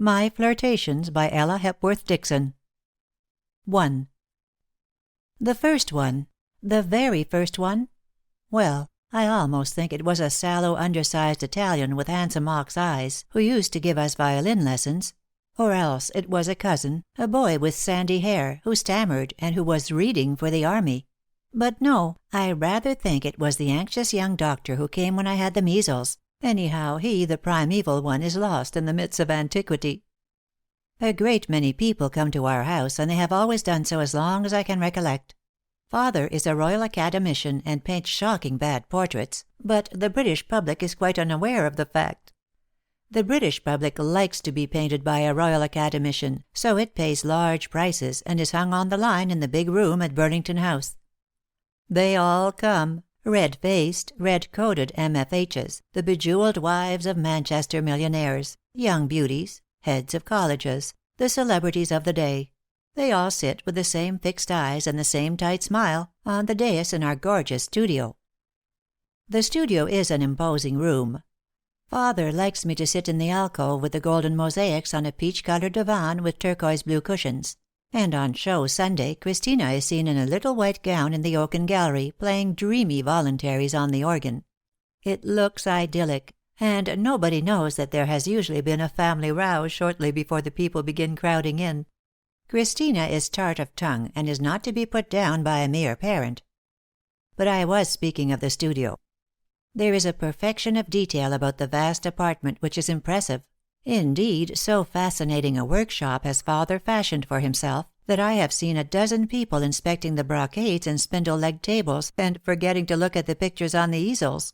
My Flirtations by Ella Hepworth Dixon. 1. The first one, the very first one? Well, I almost think it was a sallow, undersized Italian with handsome ox eyes, who used to give us violin lessons. Or else it was a cousin, a boy with sandy hair, who stammered, and who was reading for the army. But no, I rather think it was the anxious young doctor who came when I had the measles. Anyhow, he, the primeval one, is lost in the midst of antiquity. A great many people come to our house, and they have always done so as long as I can recollect. Father is a Royal Academician and paints shocking bad portraits, but the British public is quite unaware of the fact. The British public likes to be painted by a Royal Academician, so it pays large prices and is hung on the line in the big room at Burlington House. They all come, red-faced, red-coated MFHs, the bejeweled wives of Manchester millionaires, young beauties, heads of colleges, the celebrities of the day. They all sit with the same fixed eyes and the same tight smile, on the dais in our gorgeous studio. The studio is an imposing room. Father likes me to sit in the alcove with the golden mosaics on a peach-colored divan with turquoise blue cushions. And on show Sunday, Christina is seen in a little white gown in the oaken gallery, playing dreamy voluntaries on the organ. It looks idyllic, and nobody knows that there has usually been a family row shortly before the people begin crowding in. Christina is tart of tongue, and is not to be put down by a mere parent. But I was speaking of the studio. There is a perfection of detail about the vast apartment which is impressive. Indeed, so fascinating a workshop has Father fashioned for himself, that I have seen a dozen people inspecting the brocades and spindle-legged tables, and forgetting to look at the pictures on the easels.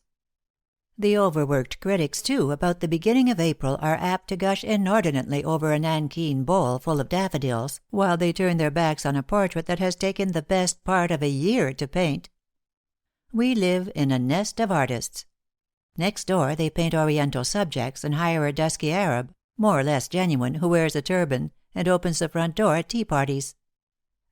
The overworked critics, too, about the beginning of April are apt to gush inordinately over a nankeen bowl full of daffodils, while they turn their backs on a portrait that has taken the best part of a year to paint. We live in a nest of artists. Next door they paint Oriental subjects, and hire a dusky Arab, more or less genuine, who wears a turban, and opens the front door at tea parties.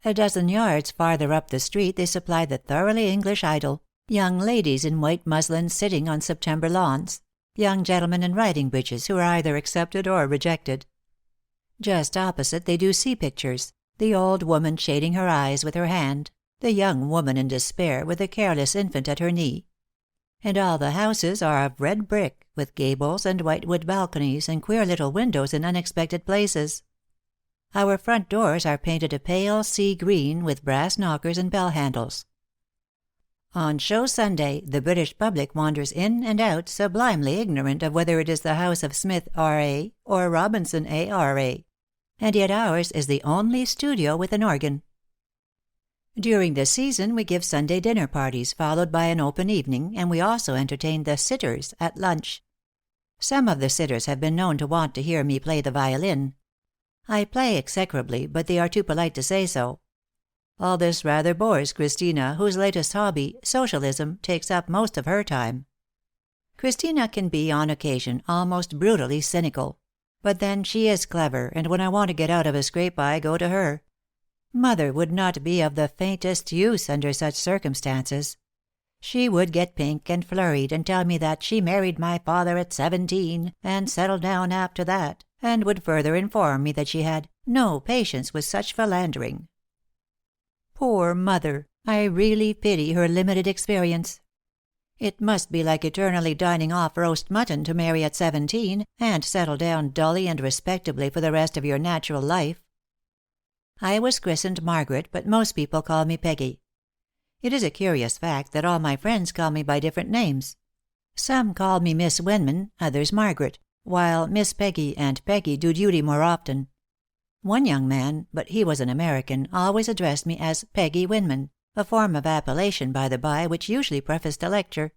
A dozen yards farther up the street they supply the thoroughly English idol, young ladies in white muslin sitting on September lawns, young gentlemen in riding breeches who are either accepted or rejected. Just opposite they do sea pictures, the old woman shading her eyes with her hand, the young woman in despair with a careless infant at her knee. And all the houses are of red brick, with gables and whitewood balconies, and queer little windows in unexpected places. Our front doors are painted a pale sea green, with brass knockers and bell handles. On show Sunday the British public wanders in and out, sublimely ignorant of whether it is the house of Smith, R.A., or Robinson, A.R.A. And yet ours is the only studio with an organ. During the season we give Sunday dinner parties, followed by an open evening, and we also entertain the sitters at lunch. Some of the sitters have been known to want to hear me play the violin. I play execrably, but they are too polite to say so. All this rather bores Christina, whose latest hobby, socialism, takes up most of her time. Christina can be, on occasion, almost brutally cynical. But then she is clever, and when I want to get out of a scrape I go to her. Mother would not be of the faintest use under such circumstances. She would get pink and flurried, and tell me that she married my father at 17, and settled down after that, and would further inform me that she had no patience with such philandering. Poor mother! I really pity her limited experience. It must be like eternally dining off roast mutton to marry at 17, and settle down dully and respectably for the rest of your natural life. I was christened Margaret, but most people call me Peggy. It is a curious fact that all my friends call me by different names. Some call me Miss Winman, others Margaret, while Miss Peggy and Peggy do duty more often. One young man, but he was an American, always addressed me as Peggy Winman, a form of appellation, by the by, which usually prefaced a lecture.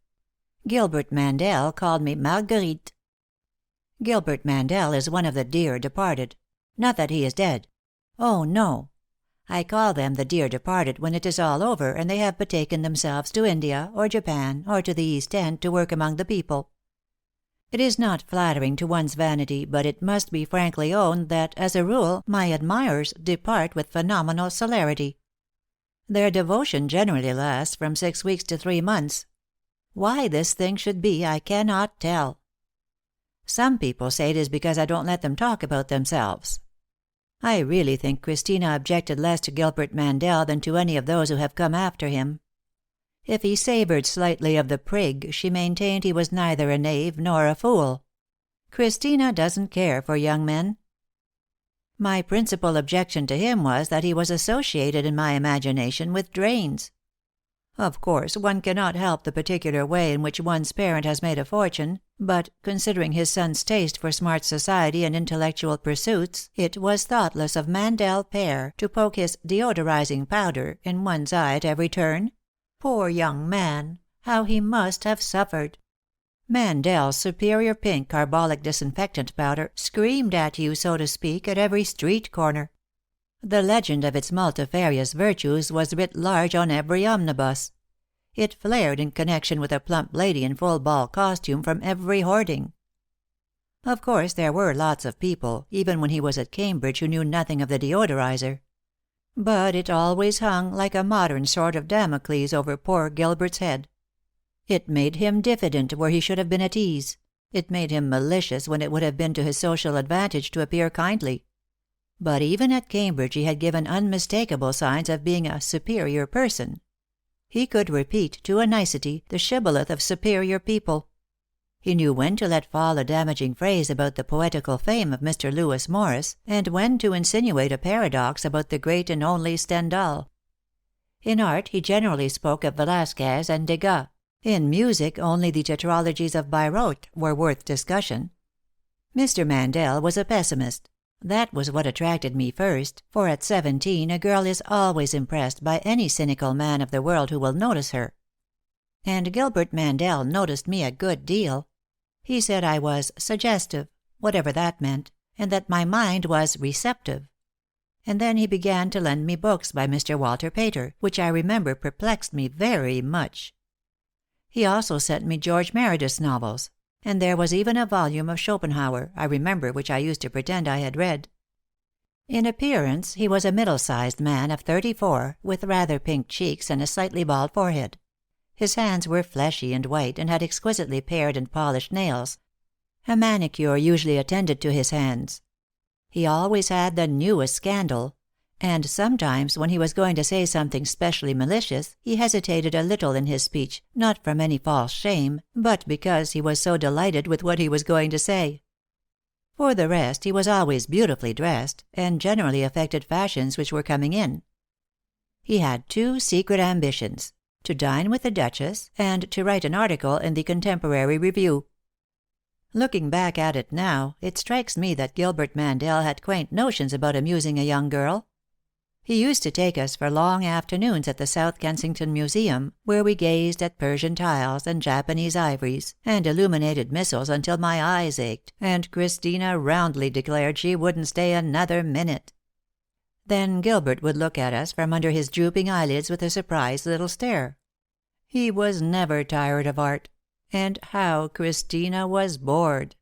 Gilbert Mandel called me Marguerite. Gilbert Mandel is one of the dear departed. Not that he is dead. Oh, no. I call them the dear departed when it is all over and they have betaken themselves to India, or Japan, or to the East End to work among the people. It is not flattering to one's vanity, but it must be frankly owned that, as a rule, my admirers depart with phenomenal celerity. Their devotion generally lasts from 6 weeks to 3 months. Why this thing should be, I cannot tell. Some people say it is because I don't let them talk about themselves. I really think Christina objected less to Gilbert Mandel than to any of those who have come after him. If he savored slightly of the prig, she maintained he was neither a knave nor a fool. Christina doesn't care for young men. My principal objection to him was that he was associated in my imagination with drains. Of course, one cannot help the particular way in which one's parent has made a fortune, but, considering his son's taste for smart society and intellectual pursuits, it was thoughtless of Mandel père to poke his deodorizing powder in one's eye at every turn. Poor young man! How he must have suffered! Mandel's superior pink carbolic disinfectant powder screamed at you, so to speak, at every street corner. The legend of its multifarious virtues was writ large on every omnibus. It flared in connection with a plump lady in full ball costume from every hoarding. Of course there were lots of people, even when he was at Cambridge, who knew nothing of the deodorizer. But it always hung like a modern sword of Damocles over poor Gilbert's head. It made him diffident where he should have been at ease. It made him malicious when it would have been to his social advantage to appear kindly. But even at Cambridge he had given unmistakable signs of being a superior person. He could repeat, to a nicety, the shibboleth of superior people. He knew when to let fall a damaging phrase about the poetical fame of Mr. Lewis Morris, and when to insinuate a paradox about the great and only Stendhal. In art he generally spoke of Velasquez and Degas. In music only the tetralogies of Bayreuth were worth discussion. Mr. Mandel was a pessimist. That was what attracted me first, for at 17 a girl is always impressed by any cynical man of the world who will notice her. And Gilbert Mandel noticed me a good deal. He said I was suggestive, whatever that meant, and that my mind was receptive. And then he began to lend me books by Mr. Walter Pater, which I remember perplexed me very much. He also sent me George Meredith's novels, and there was even a volume of Schopenhauer, I remember, which I used to pretend I had read. In appearance he was a middle-sized man of 34, with rather pink cheeks and a slightly bald forehead. His hands were fleshy and white, and had exquisitely pared and polished nails. A manicure usually attended to his hands. He always had the newest scandal, and sometimes when he was going to say something specially malicious, he hesitated a little in his speech, not from any false shame, but because he was so delighted with what he was going to say. For the rest, he was always beautifully dressed, and generally affected fashions which were coming in. He had 2 secret ambitions: to dine with the Duchess, and to write an article in the Contemporary Review. Looking back at it now, it strikes me that Gilbert Mandel had quaint notions about amusing a young girl. He used to take us for long afternoons at the South Kensington Museum, where we gazed at Persian tiles and Japanese ivories, and illuminated missals until my eyes ached, and Christina roundly declared she wouldn't stay another minute. Then Gilbert would look at us from under his drooping eyelids with a surprised little stare. He was never tired of art. And how Christina was bored!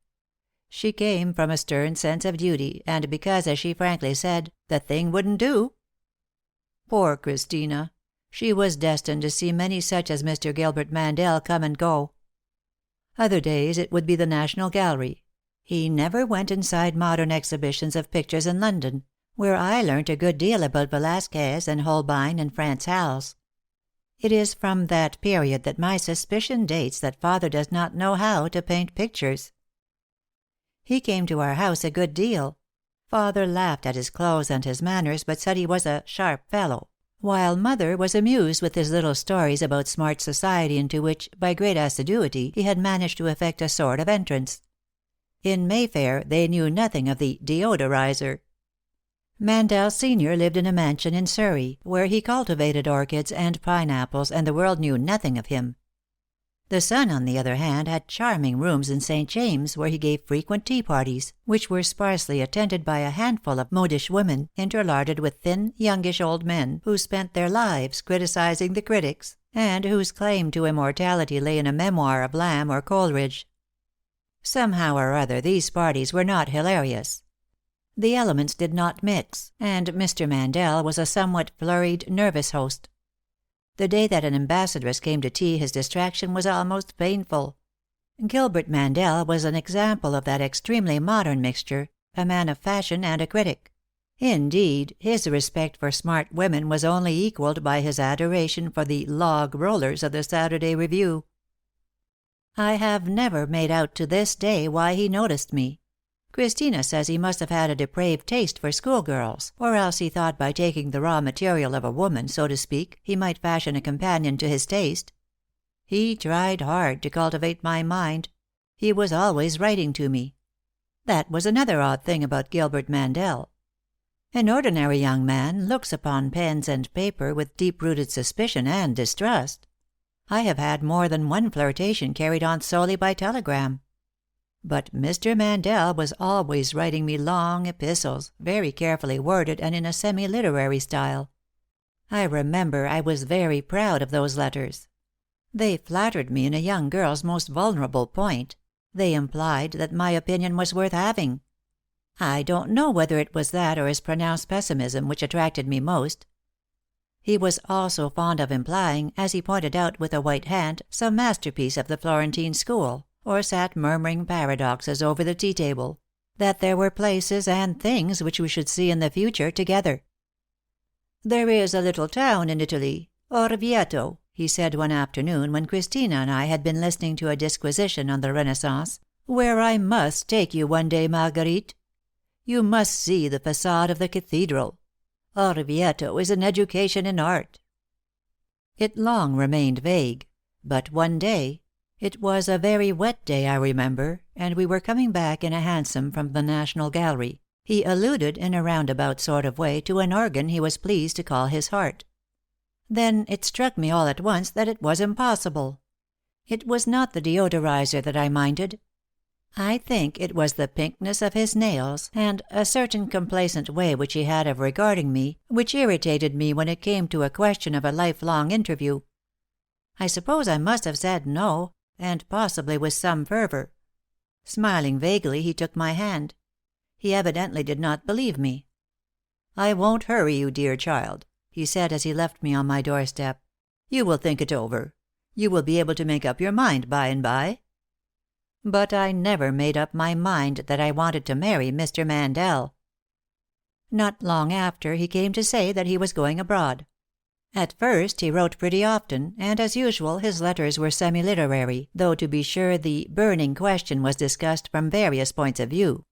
She came from a stern sense of duty, and because, as she frankly said, the thing wouldn't do. Poor Christina! She was destined to see many such as Mr. Gilbert Mandel come and go. Other days it would be the National Gallery. He never went inside modern exhibitions of pictures in London, where I learnt a good deal about Velasquez and Holbein and Frans Hals. It is from that period that my suspicion dates that father does not know how to paint pictures. He came to our house a good deal. Father laughed at his clothes and his manners, but said he was a sharp fellow, while mother was amused with his little stories about smart society into which, by great assiduity, he had managed to effect a sort of entrance. In Mayfair they knew nothing of the deodorizer. Mandel Senior lived in a mansion in Surrey, where he cultivated orchids and pineapples, and the world knew nothing of him. The son, on the other hand, had charming rooms in St. James, where he gave frequent tea parties, which were sparsely attended by a handful of modish women, interlarded with thin, youngish old men, who spent their lives criticizing the critics, and whose claim to immortality lay in a memoir of Lamb or Coleridge. Somehow or other these parties were not hilarious. The elements did not mix, and Mr. Mandel was a somewhat flurried, nervous host. The day that an ambassadress came to tea his distraction was almost painful. Gilbert Mandel was an example of that extremely modern mixture, a man of fashion and a critic. Indeed, his respect for smart women was only equaled by his adoration for the log rollers of the Saturday Review. I have never made out to this day why he noticed me. Christina says he must have had a depraved taste for schoolgirls, or else he thought by taking the raw material of a woman, so to speak, he might fashion a companion to his taste. He tried hard to cultivate my mind. He was always writing to me. That was another odd thing about Gilbert Mandel. An ordinary young man looks upon pens and paper with deep-rooted suspicion and distrust. I have had more than one flirtation carried on solely by telegram. But Mr. Mandel was always writing me long epistles, very carefully worded and in a semi-literary style. I remember I was very proud of those letters. They flattered me in a young girl's most vulnerable point. They implied that my opinion was worth having. I don't know whether it was that or his pronounced pessimism which attracted me most. He was also fond of implying, as he pointed out with a white hand some masterpiece of the Florentine school, or sat murmuring paradoxes over the tea-table, that there were places and things which we should see in the future together. "There is a little town in Italy, Orvieto," he said one afternoon when Christina and I had been listening to a disquisition on the Renaissance, "where I must take you one day, Marguerite. You must see the facade of the cathedral. Orvieto is an education in art." It long remained vague, but one day — it was a very wet day, I remember, and we were coming back in a hansom from the National Gallery — he alluded, in a roundabout sort of way, to an organ he was pleased to call his heart. Then it struck me all at once that it was impossible. It was not the deodorizer that I minded. I think it was the pinkness of his nails, and a certain complacent way which he had of regarding me, which irritated me when it came to a question of a lifelong interview. I suppose I must have said no, and possibly with some fervor. Smiling vaguely, he took my hand. He evidently did not believe me. "I won't hurry you, dear child," he said as he left me on my doorstep. "You will think it over. You will be able to make up your mind by and by." But I never made up my mind that I wanted to marry Mr. Mandel. Not long after he came to say that he was going abroad. At first he wrote pretty often, and as usual his letters were semi-literary, though to be sure the "burning question" was discussed from various points of view.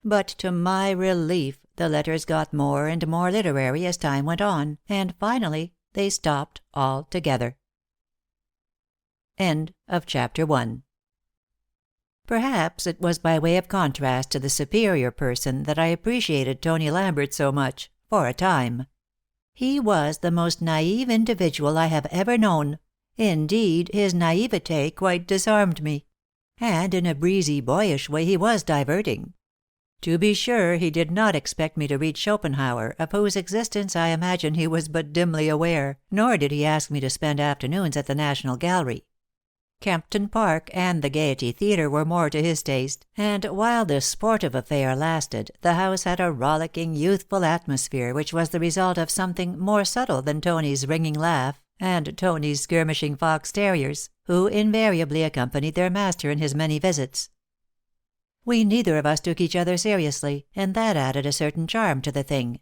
But to my relief the letters got more and more literary as time went on, and finally they stopped altogether. End of chapter 1. Perhaps it was by way of contrast to the superior person that I appreciated Tony Lambert so much, for a time. He was the most naive individual I have ever known. Indeed, his naivete quite disarmed me. And in a breezy, boyish way he was diverting. To be sure, he did not expect me to read Schopenhauer, of whose existence I imagine he was but dimly aware, nor did he ask me to spend afternoons at the National Gallery. Kempton Park and the Gaiety Theatre were more to his taste, and while this sportive affair lasted the house had a rollicking, youthful atmosphere which was the result of something more subtle than Tony's ringing laugh, and Tony's skirmishing fox terriers, who invariably accompanied their master in his many visits. We neither of us took each other seriously, and that added a certain charm to the thing.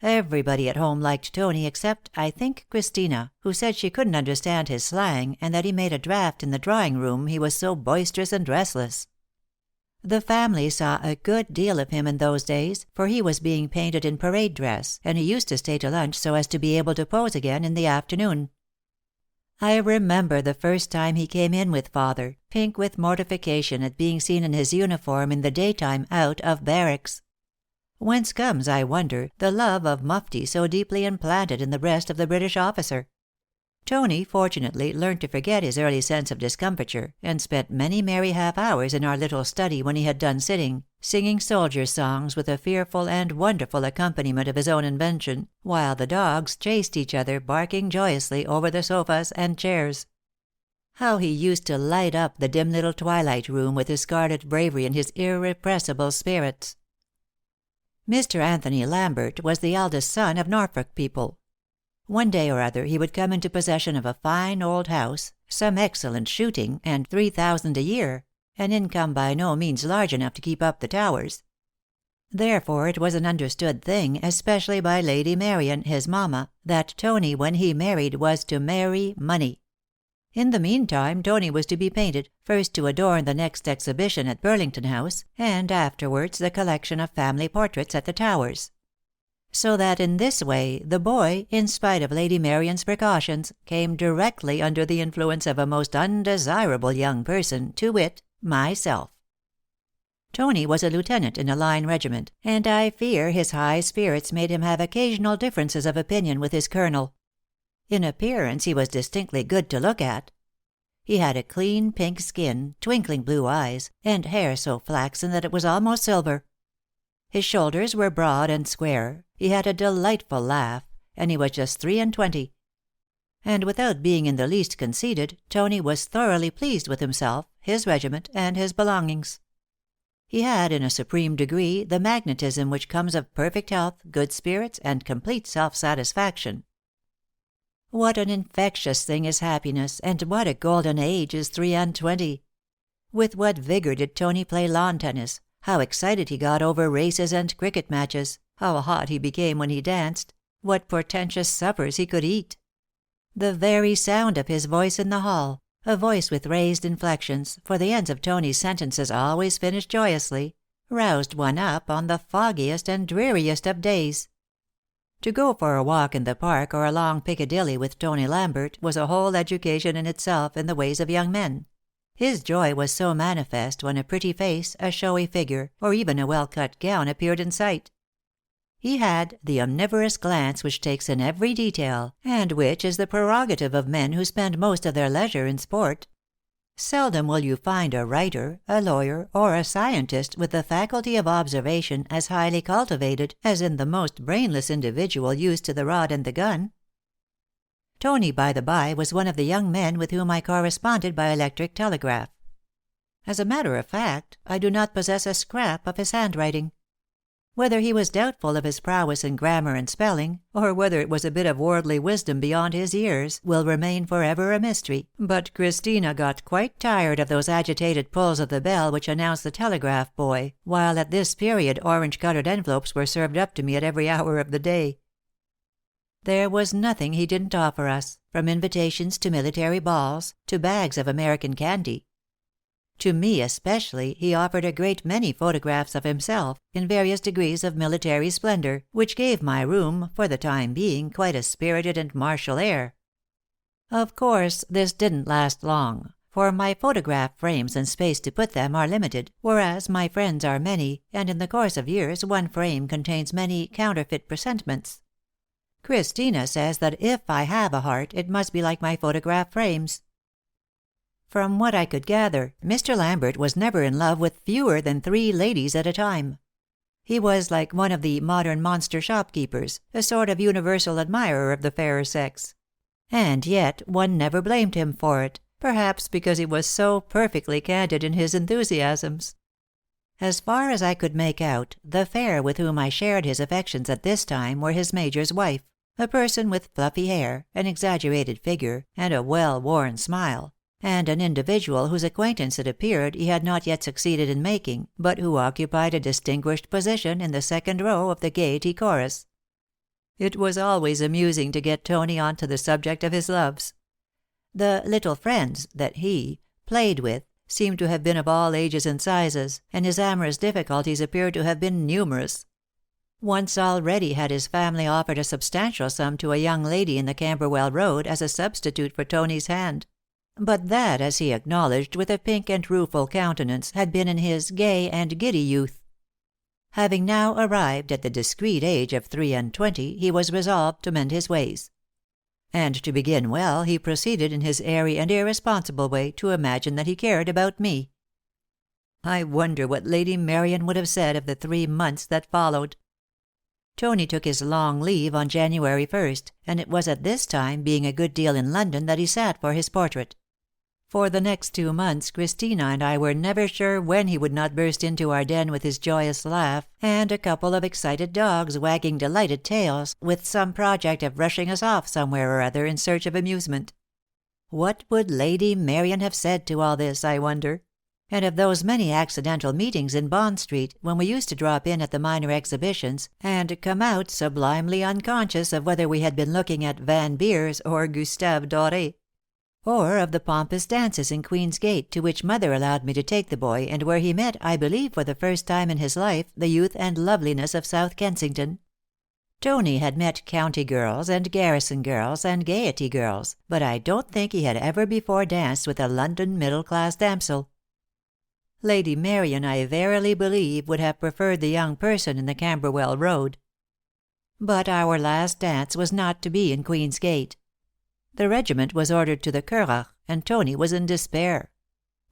Everybody at home liked Tony except, I think, Christina, who said she couldn't understand his slang, and that he made a draft in the drawing-room, he was so boisterous and restless. The family saw a good deal of him in those days, for he was being painted in parade dress, and he used to stay to lunch so as to be able to pose again in the afternoon. I remember the first time he came in with father, pink with mortification at being seen in his uniform in the daytime out of barracks. Whence comes, I wonder, the love of mufti so deeply implanted in the breast of the British officer? Tony, fortunately, learned to forget his early sense of discomfiture, and spent many merry half-hours in our little study when he had done sitting, singing soldiers' songs with a fearful and wonderful accompaniment of his own invention, while the dogs chased each other, barking joyously, over the sofas and chairs. How he used to light up the dim little twilight room with his scarlet bravery and his irrepressible spirits! Mr. Anthony Lambert was the eldest son of Norfolk people. One day or other he would come into possession of a fine old house, some excellent shooting, and $3,000 a year, an income by no means large enough to keep up the Towers. Therefore it was an understood thing, especially by Lady Marian, his mamma, that Tony, when he married, was to marry money. In the meantime Tony was to be painted, first to adorn the next exhibition at Burlington House, and afterwards the collection of family portraits at the Towers. So that in this way the boy, in spite of Lady Marian's precautions, came directly under the influence of a most undesirable young person, to wit, myself. Tony was a lieutenant in a line regiment, and I fear his high spirits made him have occasional differences of opinion with his colonel. In appearance he was distinctly good to look at. He had a clean pink skin, twinkling blue eyes, and hair so flaxen that it was almost silver. His shoulders were broad and square, he had a delightful laugh, and he was just 23. And without being in the least conceited, Tony was thoroughly pleased with himself, his regiment, and his belongings. He had, in a supreme degree, the magnetism which comes of perfect health, good spirits, and complete self-satisfaction. What an infectious thing is happiness, and what a golden age is 23! With what vigor did Tony play lawn tennis, how excited he got over races and cricket matches, how hot he became when he danced, what portentous suppers he could eat! The very sound of his voice in the hall, a voice with raised inflections, for the ends of Tony's sentences always finished joyously, roused one up on the foggiest and dreariest of days. To go for a walk in the park or along Piccadilly with Tony Lambert was a whole education in itself in the ways of young men. His joy was so manifest when a pretty face, a showy figure, or even a well-cut gown appeared in sight. He had the omnivorous glance which takes in every detail, and which is the prerogative of men who spend most of their leisure in sport. Seldom will you find a writer, a lawyer, or a scientist with the faculty of observation as highly cultivated as in the most brainless individual used to the rod and the gun. Tony, by the by, was one of the young men with whom I corresponded by electric telegraph. As a matter of fact, I do not possess a scrap of his handwriting. Whether he was doubtful of his prowess in grammar and spelling, or whether it was a bit of worldly wisdom beyond his years, will remain forever a mystery, but Christina got quite tired of those agitated pulls of the bell which announced the telegraph boy, while at this period orange-colored envelopes were served up to me at every hour of the day. There was nothing he didn't offer us, from invitations to military balls, to bags of American candy. To me especially he offered a great many photographs of himself, in various degrees of military splendor, which gave my room, for the time being, quite a spirited and martial air. Of course this didn't last long, for my photograph frames and space to put them are limited, whereas my friends are many, and in the course of years one frame contains many counterfeit presentments. Christina says that if I have a heart it must be like my photograph frames. From what I could gather, Mr. Lambert was never in love with fewer than 3 ladies at a time. He was like one of the modern monster shopkeepers, a sort of universal admirer of the fairer sex. And yet one never blamed him for it, perhaps because he was so perfectly candid in his enthusiasms. As far as I could make out, the fair with whom I shared his affections at this time were his major's wife, a person with fluffy hair, an exaggerated figure, and a well-worn smile, and an individual whose acquaintance it appeared he had not yet succeeded in making, but who occupied a distinguished position in the second row of the Gaiety chorus. It was always amusing to get Tony on to the subject of his loves. The little friends that he played with seemed to have been of all ages and sizes, and his amorous difficulties appeared to have been numerous. Once already had his family offered a substantial sum to a young lady in the Camberwell Road as a substitute for Tony's hand. But that, as he acknowledged with a pink and rueful countenance, had been in his gay and giddy youth. Having now arrived at the discreet age of 23, he was resolved to mend his ways. And to begin well, he proceeded in his airy and irresponsible way to imagine that he cared about me. I wonder what Lady Marian would have said of the 3 months that followed. Tony took his long leave on January 1st, and it was at this time, being a good deal in London, that he sat for his portrait. For the next 2 months Christina and I were never sure when he would not burst into our den with his joyous laugh, and a couple of excited dogs wagging delighted tails, with some project of rushing us off somewhere or other in search of amusement. What would Lady Marian have said to all this, I wonder? And of those many accidental meetings in Bond Street, when we used to drop in at the minor exhibitions, and come out sublimely unconscious of whether we had been looking at Van Beers or Gustave Doré. Or of the pompous dances in Queen's Gate to which Mother allowed me to take the boy, and where he met, I believe for the first time in his life, the youth and loveliness of South Kensington. Tony had met county girls and garrison girls and Gaiety girls, but I don't think he had ever before danced with a London middle-class damsel. Lady Marian, I verily believe, would have preferred the young person in the Camberwell Road. But our last dance was not to be in Queen's Gate. The regiment was ordered to the Curragh, and Tony was in despair.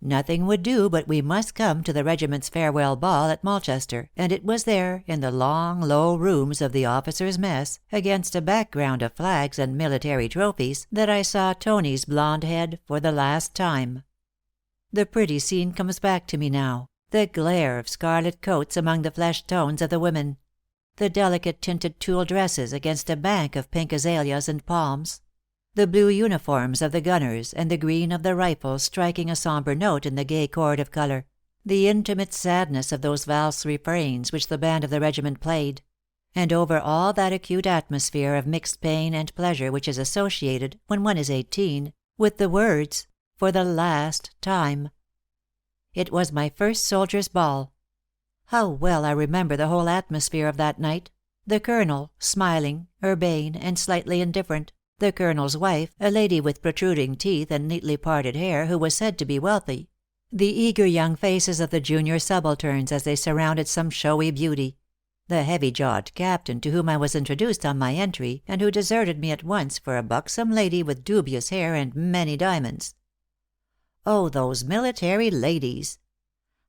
Nothing would do but we must come to the regiment's farewell ball at Molchester, and it was there, in the long, low rooms of the officers' mess, against a background of flags and military trophies, that I saw Tony's blonde head for the last time. The pretty scene comes back to me now, the glare of scarlet coats among the flesh tones of the women, the delicate tinted tulle dresses against a bank of pink azaleas and palms, the blue uniforms of the gunners and the green of the rifles striking a somber note in the gay chord of color, the intimate sadness of those valse refrains which the band of the regiment played, and over all that acute atmosphere of mixed pain and pleasure which is associated, when one is 18, with the words, "For the last time." It was my first soldier's ball. How well I remember the whole atmosphere of that night, the Colonel, smiling, urbane, and slightly indifferent, the Colonel's wife, a lady with protruding teeth and neatly parted hair, who was said to be wealthy, the eager young faces of the junior subalterns as they surrounded some showy beauty, the heavy-jawed captain to whom I was introduced on my entry, and who deserted me at once for a buxom lady with dubious hair and many diamonds. Oh, those military ladies!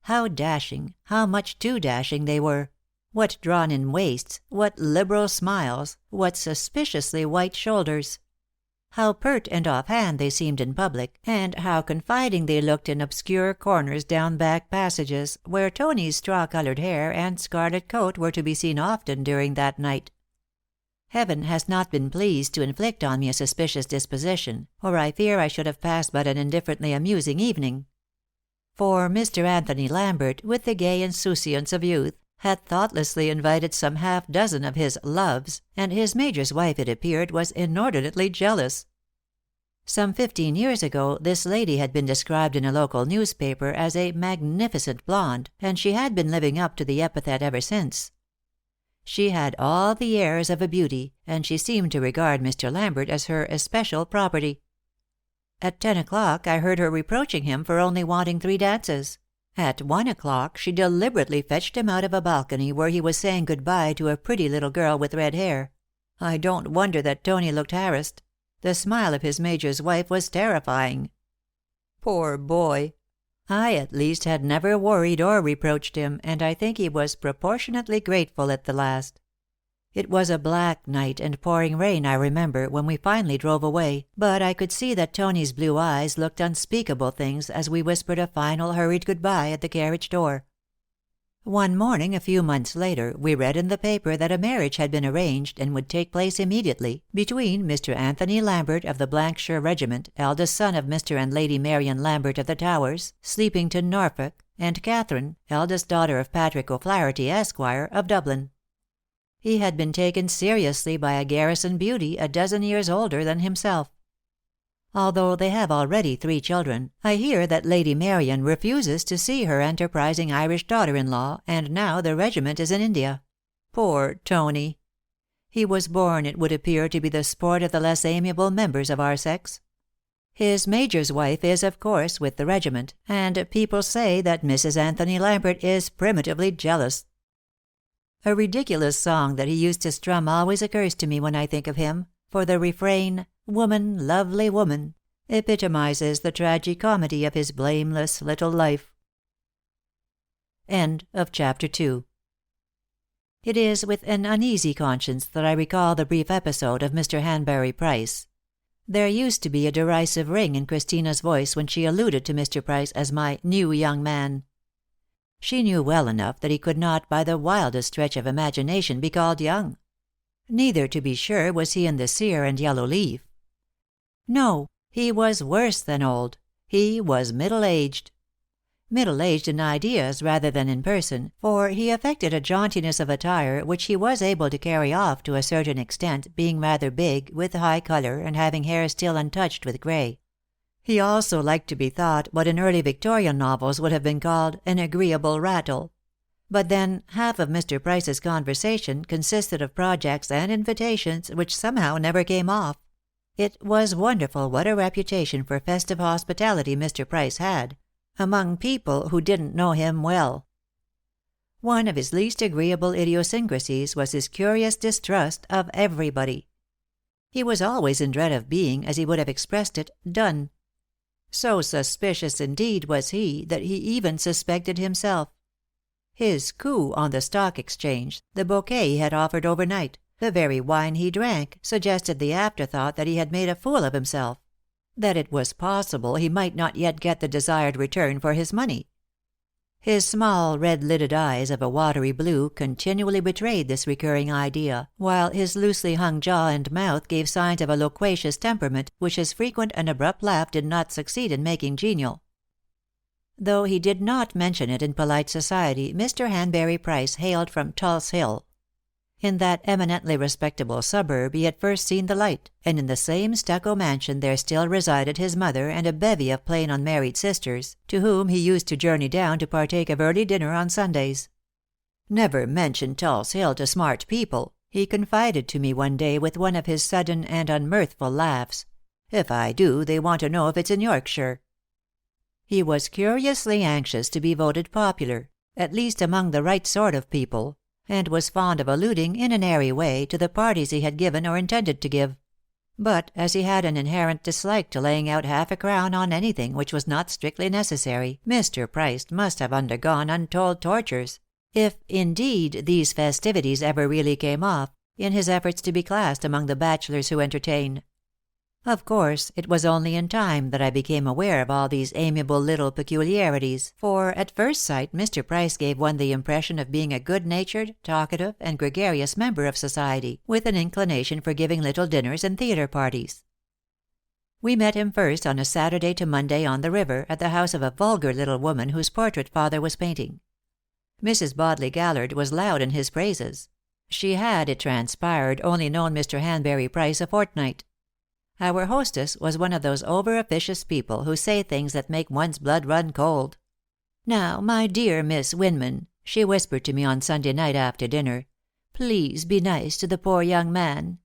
How dashing, how much too dashing they were! What drawn-in waists, what liberal smiles, what suspiciously white shoulders! How pert and off-hand they seemed in public, and how confiding they looked in obscure corners down back passages, where Tony's straw-colored hair and scarlet coat were to be seen often during that night. Heaven has not been pleased to inflict on me a suspicious disposition, or I fear I should have passed but an indifferently amusing evening. For Mr. Anthony Lambert, with the gay insouciance of youth, had thoughtlessly invited some half-dozen of his "loves," and his major's wife, it appeared, was inordinately jealous. Some 15 years ago this lady had been described in a local newspaper as a magnificent blonde, and she had been living up to the epithet ever since. She had all the airs of a beauty, and she seemed to regard Mr. Lambert as her especial property. At 10 o'clock I heard her reproaching him for only wanting 3 dances. At 1 o'clock she deliberately fetched him out of a balcony where he was saying good-bye to a pretty little girl with red hair. I don't wonder that Tony looked harassed. The smile of his major's wife was terrifying. Poor boy! I at least had never worried or reproached him, and I think he was proportionately grateful at the last. It was a black night and pouring rain, I remember, when we finally drove away, but I could see that Tony's blue eyes looked unspeakable things as we whispered a final hurried good-bye at the carriage door. One morning, a few months later, we read in the paper that a marriage had been arranged, and would take place immediately, between Mr. Anthony Lambert of the Blankshire Regiment, eldest son of Mr. and Lady Marian Lambert of the Towers, Sleepington, Norfolk, and Catherine, eldest daughter of Patrick O'Flaherty, Esquire, of Dublin. He had been taken seriously by a garrison beauty a dozen years older than himself. Although they have already 3 children, I hear that Lady Marian refuses to see her enterprising Irish daughter-in-law, and now the regiment is in India. Poor Tony! He was born, it would appear, to be the sport of the less amiable members of our sex. His major's wife is, of course, with the regiment, and people say that Mrs. Anthony Lambert is primitively jealous. A ridiculous song that he used to strum always occurs to me when I think of him, for the refrain, "Woman, lovely woman," epitomizes the tragi-comedy of his blameless little life. End of chapter 2. It is with an uneasy conscience that I recall the brief episode of Mr. Hanbury Price. There used to be a derisive ring in Christina's voice when she alluded to Mr. Price as my "new young man." She knew well enough that he could not by the wildest stretch of imagination be called young. Neither, to be sure, was he in the sere and yellow leaf. No, He was worse than old. He was middle-aged. Middle-aged in ideas rather than in person, for he affected a jauntiness of attire which he was able to carry off to a certain extent, being rather big, with high color, and having hair still untouched with gray. He also liked to be thought what in early Victorian novels would have been called an agreeable rattle. But then, half of Mr. Price's conversation consisted of projects and invitations which somehow never came off. It was wonderful what a reputation for festive hospitality Mr. Price had, among people who didn't know him well. One of his least agreeable idiosyncrasies was his curious distrust of everybody. He was always in dread of being, as he would have expressed it, done. So suspicious indeed was he that he even suspected himself. His coup on the Stock Exchange, the bouquet he had offered overnight, the very wine he drank, suggested the afterthought that he had made a fool of himself; that it was possible he might not yet get the desired return for his money. His small red-lidded eyes of a watery blue continually betrayed this recurring idea, while his loosely hung jaw and mouth gave signs of a loquacious temperament which his frequent and abrupt laugh did not succeed in making genial. Though he did not mention it in polite society, Mr. Hanbury Price hailed from Tulse Hill. In that eminently respectable suburb he had first seen the light, and in the same stucco mansion there still resided his mother and a bevy of plain unmarried sisters, to whom he used to journey down to partake of early dinner on Sundays. "Never mention Tulse Hill to smart people," he confided to me one day with one of his sudden and unmirthful laughs. "If I do, they want to know if it's in Yorkshire." He was curiously anxious to be voted popular, at least among the right sort of people, and was fond of alluding, in an airy way, to the parties he had given or intended to give. But as he had an inherent dislike to laying out half a crown on anything which was not strictly necessary, Mr. Price must have undergone untold tortures, if, indeed, these festivities ever really came off, in his efforts to be classed among the bachelors who entertain. Of course, it was only in time that I became aware of all these amiable little peculiarities, for at first sight Mr. Price gave one the impression of being a good-natured, talkative, and gregarious member of society, with an inclination for giving little dinners and theatre parties. We met him first on a Saturday to Monday on the river, at the house of a vulgar little woman whose portrait father was painting. Mrs. Bodley Gallard was loud in his praises. She had, it transpired, only known Mr. Hanbury Price a fortnight. Our hostess was one of those over-officious people who say things that make one's blood run cold. "Now, my dear Miss Winman," she whispered to me on Sunday night after dinner, "please be nice to the poor young man."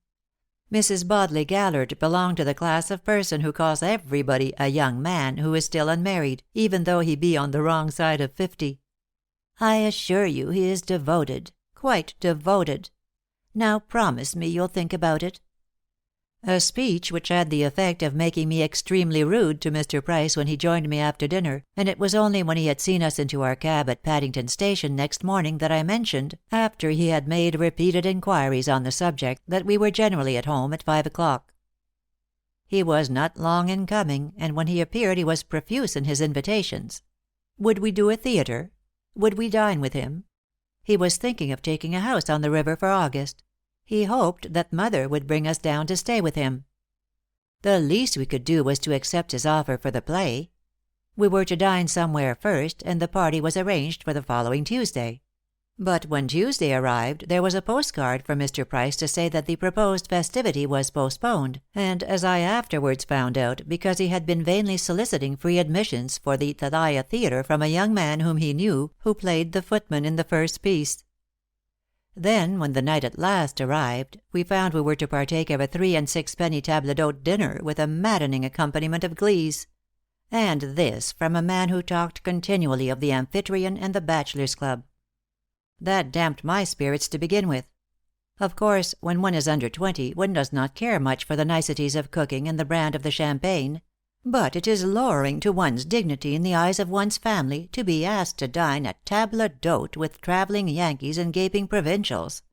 Mrs. Bodley Gallard belonged to the class of person who calls everybody a young man who is still unmarried, even though he be on the wrong side of 50. "I assure you he is devoted, quite devoted. Now promise me you'll think about it." A speech which had the effect of making me extremely rude to Mr. Price when he joined me after dinner, and it was only when he had seen us into our cab at Paddington Station next morning that I mentioned, after he had made repeated inquiries on the subject, that we were generally at home at 5 o'clock. He was not long in coming, and when he appeared he was profuse in his invitations. Would we do a theatre? Would we dine with him? He was thinking of taking a house on the river for August. He hoped that mother would bring us down to stay with him. The least we could do was to accept his offer for the play. We were to dine somewhere first, and the party was arranged for the following Tuesday. But when Tuesday arrived there was a postcard from Mr. Price to say that the proposed festivity was postponed, and, as I afterwards found out, because he had been vainly soliciting free admissions for the Thalia Theatre from a young man whom he knew, who played the footman in the first piece. Then, when the night at last arrived, we found we were to partake of a 3 and 6-penny table d'hote dinner with a maddening accompaniment of glees. And this from a man who talked continually of the Amphitryon and the Bachelors' Club. That damped my spirits to begin with. Of course, when one is under 20 one does not care much for the niceties of cooking and the brand of the champagne; but it is lowering to one's dignity in the eyes of one's family to be asked to dine at table d'hote with traveling Yankees and gaping provincials.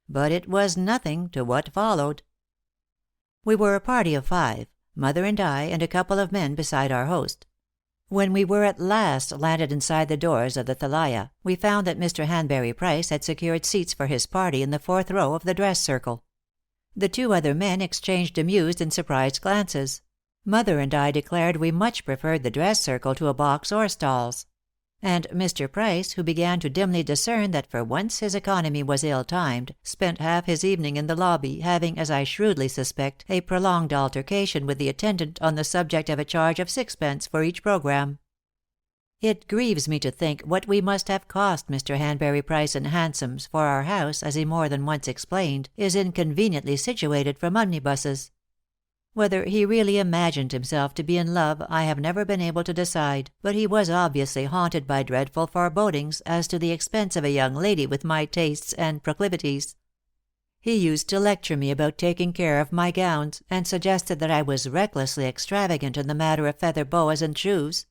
But it was nothing to what followed. We were a party of 5, mother and I and a couple of men beside our host. When we were at last landed inside the doors of the Thalia, we found that Mr. Hanbury Price had secured seats for his party in the 4th row of the dress circle. The 2 other men exchanged amused and surprised glances. Mother and I declared we much preferred the dress circle to a box or stalls. And Mr. Price, who began to dimly discern that for once his economy was ill-timed, spent half his evening in the lobby, having, as I shrewdly suspect, a prolonged altercation with the attendant on the subject of a charge of 6d. For each program. It grieves me to think what we must have cost Mr. Hanbury Price in hansoms, for our house, as he more than once explained, is inconveniently situated from omnibuses. Whether he really imagined himself to be in love I have never been able to decide, but he was obviously haunted by dreadful forebodings as to the expense of a young lady with my tastes and proclivities. He used to lecture me about taking care of my gowns, and suggested that I was recklessly extravagant in the matter of feather boas and shoes.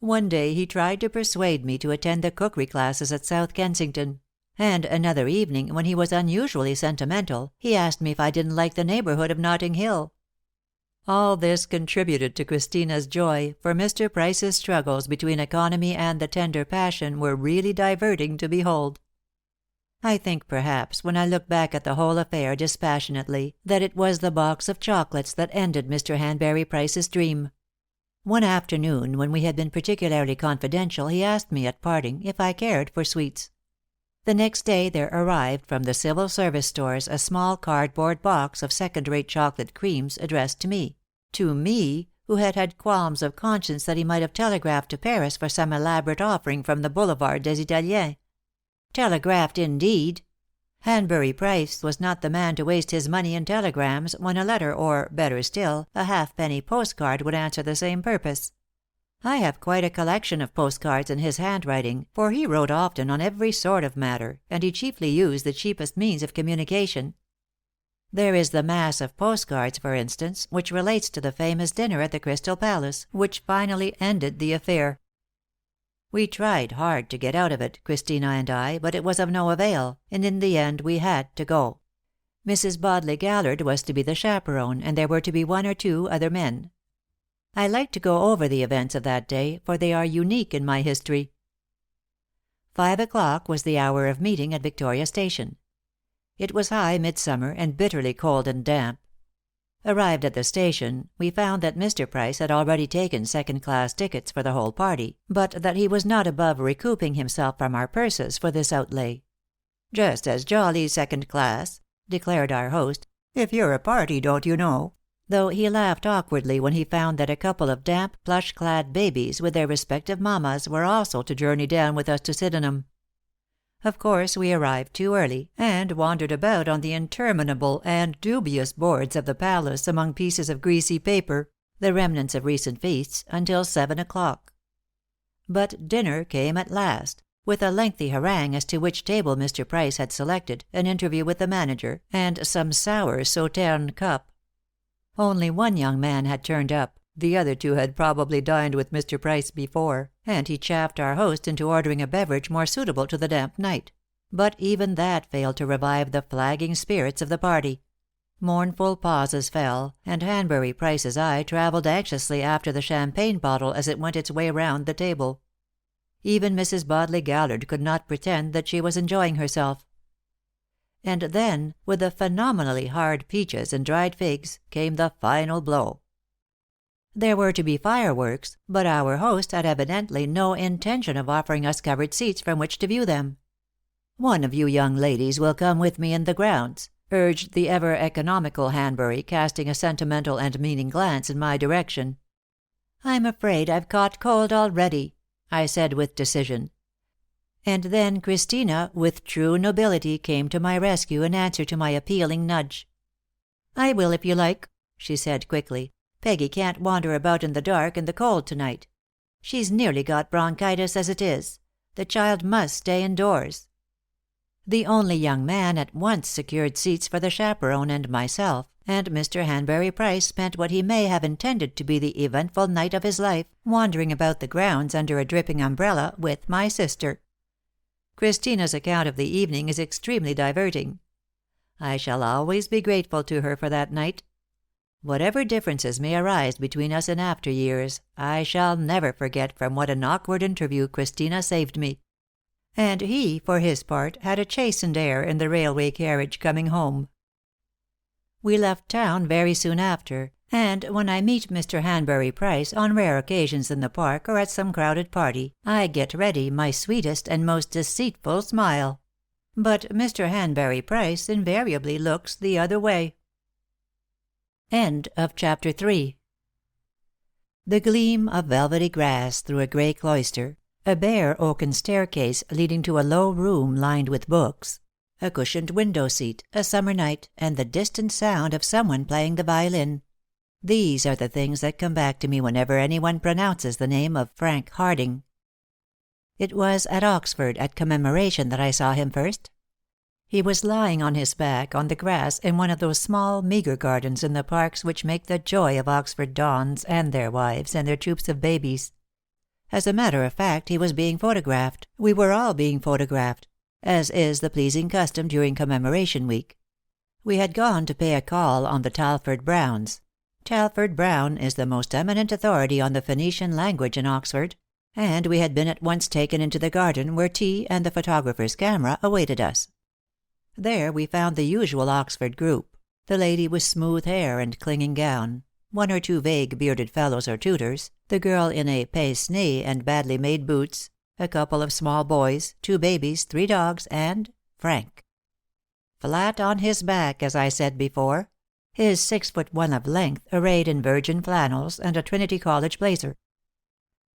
One day he tried to persuade me to attend the cookery classes at South Kensington; and another evening, when he was unusually sentimental, he asked me if I didn't like the neighborhood of Notting Hill. All this contributed to Christina's joy, for Mr. Price's struggles between economy and the tender passion were really diverting to behold. I think, perhaps, when I look back at the whole affair dispassionately, that it was the box of chocolates that ended Mr. Hanbury Price's dream. One afternoon, when we had been particularly confidential, he asked me at parting if I cared for sweets. The next day there arrived from the Civil Service Stores a small cardboard box of second-rate chocolate creams addressed to me, who had had qualms of conscience that he might have telegraphed to Paris for some elaborate offering from the Boulevard des Italiens. Telegraphed, indeed! Hanbury Price was not the man to waste his money in telegrams, when a letter, or, better still, a halfpenny postcard would answer the same purpose. I have quite a collection of postcards in his handwriting, for he wrote often on every sort of matter, and he chiefly used the cheapest means of communication. There is the mass of postcards, for instance, which relates to the famous dinner at the Crystal Palace, which finally ended the affair. We tried hard to get out of it, Christina and I, but it was of no avail, and in the end we had to go. Mrs. Bodley Gallard was to be the chaperone, and there were to be 1 or 2 other men. I like to go over the events of that day, for they are unique in my history. 5 o'clock was the hour of meeting at Victoria Station. It was high midsummer, and bitterly cold and damp. Arrived at the station, we found that Mr. Price had already taken second-class tickets for the whole party, but that he was not above recouping himself from our purses for this outlay. "Just as jolly second class," declared our host, "if you're a party, don't you know," though he laughed awkwardly when he found that a couple of damp, plush-clad babies with their respective mammas were also to journey down with us to Sydenham. Of course we arrived too early, and wandered about on the interminable and dubious boards of the palace among pieces of greasy paper, the remnants of recent feasts, until 7 o'clock. But dinner came at last, with a lengthy harangue as to which table Mr. Price had selected, an interview with the manager, and some sour Sauterne cup. Only one young man had turned up, the other 2 had probably dined with Mr. Price before, and he chaffed our host into ordering a beverage more suitable to the damp night; but even that failed to revive the flagging spirits of the party. Mournful pauses fell, and Hanbury Price's eye traveled anxiously after the champagne bottle as it went its way round the table. Even Mrs. Bodley Gallard could not pretend that she was enjoying herself. And then, with the phenomenally hard peaches and dried figs, came the final blow. There were to be fireworks, but our host had evidently no intention of offering us covered seats from which to view them. "One of you young ladies will come with me in the grounds," urged the ever economical Hanbury, casting a sentimental and meaning glance in my direction. "I'm afraid I've caught cold already," I said with decision. And then Christina, with true nobility, came to my rescue in answer to my appealing nudge. "I will if you like," she said quickly. "Peggy can't wander about in the dark and the cold to-night. She's nearly got bronchitis as it is. The child must stay indoors." The only young man at once secured seats for the chaperone and myself, and Mr. Hanbury Price spent what he may have intended to be the eventful night of his life, wandering about the grounds under a dripping umbrella with my sister. Christina's account of the evening is extremely diverting. I shall always be grateful to her for that night. Whatever differences may arise between us in after years, I shall never forget from what an awkward interview Christina saved me. And he, for his part, had a chastened air in the railway carriage coming home. We left town very soon after, And when I meet Mr. Hanbury Price on rare occasions in the park or at some crowded party, I get ready my sweetest and most deceitful smile. But Mr. Hanbury Price invariably looks the other way. End of chapter 3. The gleam of velvety grass through a gray cloister, a bare oaken staircase leading to a low room lined with books, a cushioned window seat, a summer night, and the distant sound of someone playing the violin. These are the things that come back to me whenever anyone pronounces the name of Frank Harding. It was at Oxford at Commemoration that I saw him first. He was lying on his back on the grass in one of those small, meager gardens in the parks which make the joy of Oxford dons and their wives and their troops of babies. As a matter of fact, he was being photographed. We were all being photographed, as is the pleasing custom during Commemoration week. We had gone to pay a call on the Talfourd Browns. Talfourd Brown is the most eminent authority on the Phoenician language in Oxford, and we had been at once taken into the garden where tea and the photographer's camera awaited us. There we found the usual Oxford group, the lady with smooth hair and clinging gown, one or two vague bearded fellows or tutors, the girl in a pince-nez and badly made boots, a couple of small boys, 2 babies, 3 dogs, and Frank. Flat on his back, as I said before, his 6'1" of length, arrayed in virgin flannels and a Trinity College blazer.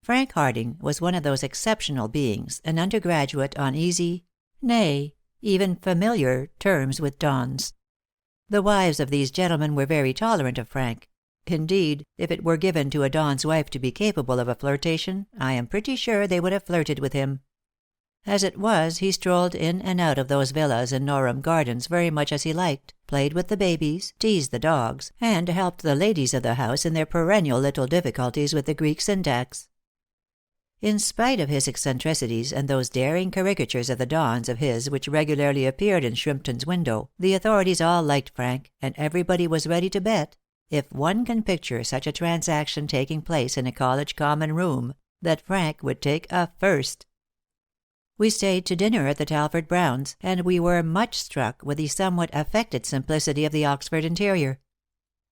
Frank Harding was one of those exceptional beings, an undergraduate on easy, nay, even familiar terms with dons. The wives of these gentlemen were very tolerant of Frank. Indeed, if it were given to a don's wife to be capable of a flirtation, I am pretty sure they would have flirted with him. As it was, he strolled in and out of those villas in Norham Gardens very much as he liked, played with the babies, teased the dogs, and helped the ladies of the house in their perennial little difficulties with the Greek syntax. In spite of his eccentricities and those daring caricatures of the dons of his which regularly appeared in Shrimpton's window, the authorities all liked Frank, and everybody was ready to bet, if one can picture such a transaction taking place in a college common room, that Frank would take a first. We stayed to dinner at the Talfourd Browns, and we were much struck with the somewhat affected simplicity of the Oxford interior.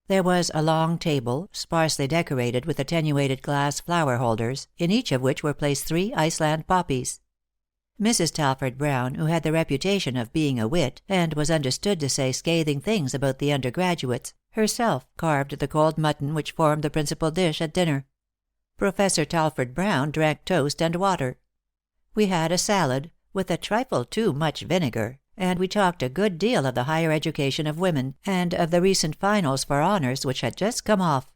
There was a long table, sparsely decorated with attenuated glass flower holders, in each of which were placed 3 Iceland poppies. Mrs. Talfourd Brown, who had the reputation of being a wit, and was understood to say scathing things about the undergraduates, herself carved the cold mutton which formed the principal dish at dinner. Professor Talfourd Brown drank toast and water. We had a salad, with a trifle too much vinegar, and we talked a good deal of the higher education of women, and of the recent finals for honors which had just come off.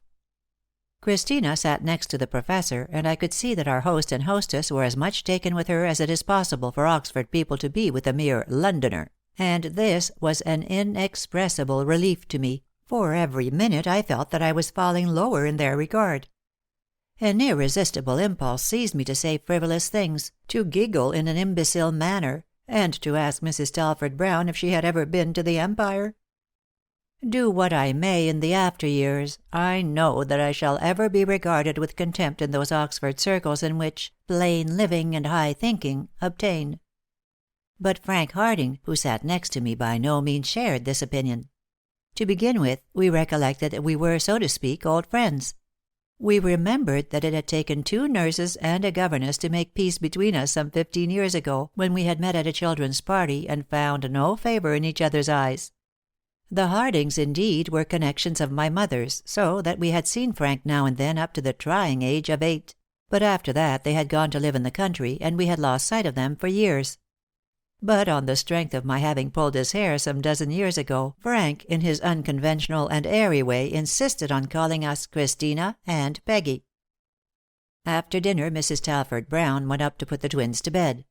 Christina sat next to the professor, and I could see that our host and hostess were as much taken with her as it is possible for Oxford people to be with a mere Londoner, and this was an inexpressible relief to me, for every minute I felt that I was falling lower in their regard. An irresistible impulse seized me to say frivolous things, to giggle in an imbecile manner, and to ask Mrs. Talfourd Brown if she had ever been to the Empire. Do what I may in the after years, I know that I shall ever be regarded with contempt in those Oxford circles in which plain living and high thinking obtain. But Frank Harding, who sat next to me, by no means shared this opinion. To begin with, we recollected that we were, so to speak, old friends. We remembered that it had taken 2 nurses and a governess to make peace between us some 15 years ago, when we had met at a children's party and found no favor in each other's eyes. The Hardings, indeed, were connections of my mother's, so that we had seen Frank now and then up to the trying age of 8, but after that they had gone to live in the country, and we had lost sight of them for years. But on the strength of my having pulled his hair some dozen years ago, Frank, in his unconventional and airy way, insisted on calling us Christina and Peggy. After dinner Mrs. Talfourd Brown went up to put the twins to bed.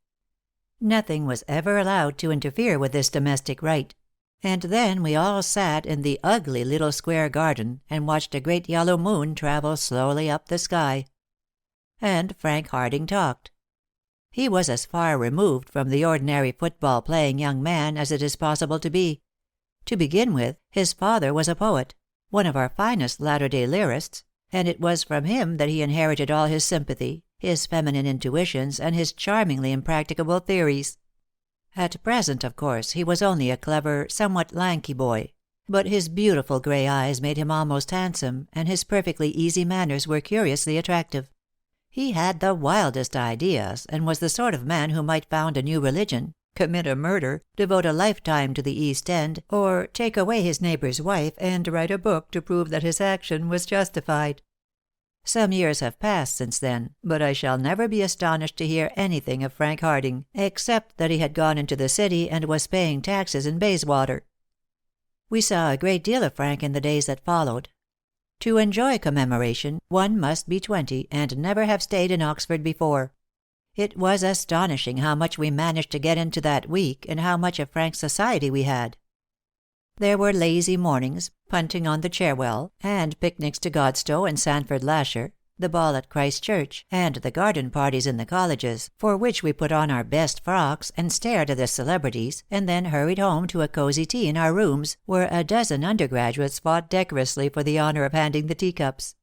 Nothing was ever allowed to interfere with this domestic rite. And then we all sat in the ugly little square garden, and watched a great yellow moon travel slowly up the sky. And Frank Harding talked. He was as far removed from the ordinary football-playing young man as it is possible to be. To begin with, his father was a poet, one of our finest latter-day lyrists, and it was from him that he inherited all his sympathy, his feminine intuitions, and his charmingly impracticable theories. At present, of course, he was only a clever, somewhat lanky boy, But his beautiful gray eyes made him almost handsome, and his perfectly easy manners were curiously attractive. He had the wildest ideas, and was the sort of man who might found a new religion, commit a murder, devote a lifetime to the East End, or take away his neighbor's wife and write a book to prove that his action was justified. Some years have passed since then, but I shall never be astonished to hear anything of Frank Harding, except that he had gone into the city and was paying taxes in Bayswater. We saw a great deal of Frank in the days that followed. To enjoy Commemoration, one must be 20, and never have stayed in Oxford before. It was astonishing how much we managed to get into that week, and how much of Frank's society we had. There were lazy mornings, punting on the Cherwell, and picnics to Godstow and Sandford Lasher, the ball at Christ Church, and the garden parties in the colleges, for which we put on our best frocks and stared at the celebrities, and then hurried home to a cozy tea in our rooms, where a dozen undergraduates fought decorously for the honor of handing the teacups.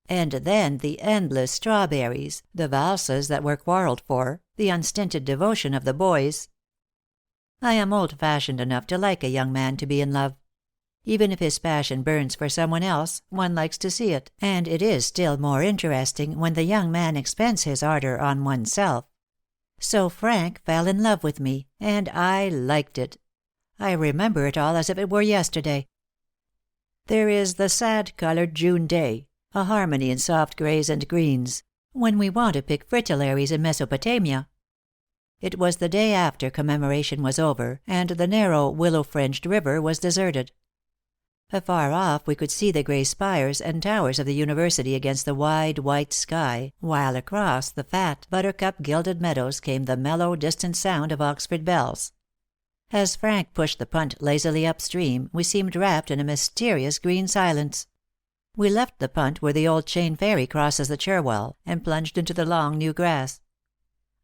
And then the endless strawberries, the valses that were quarreled for, the unstinted devotion of the boys. I am old-fashioned enough to like a young man to be in love. Even if his passion burns for someone else, one likes to see it, and it is still more interesting when the young man expends his ardor on oneself. So Frank fell in love with me, and I liked it. I remember it all as if it were yesterday. There is the sad-colored June day, a harmony in soft grays and greens, when we want to pick fritillaries in Mesopotamia. It was the day after Commemoration was over, and the narrow, willow-fringed river was deserted. Afar off we could see the gray spires and towers of the university against the wide, white sky, while across the fat, buttercup-gilded meadows came the mellow, distant sound of Oxford bells. As Frank pushed the punt lazily upstream, we seemed wrapped in a mysterious green silence. We left the punt where the old chain ferry crosses the Cherwell, and plunged into the long new grass.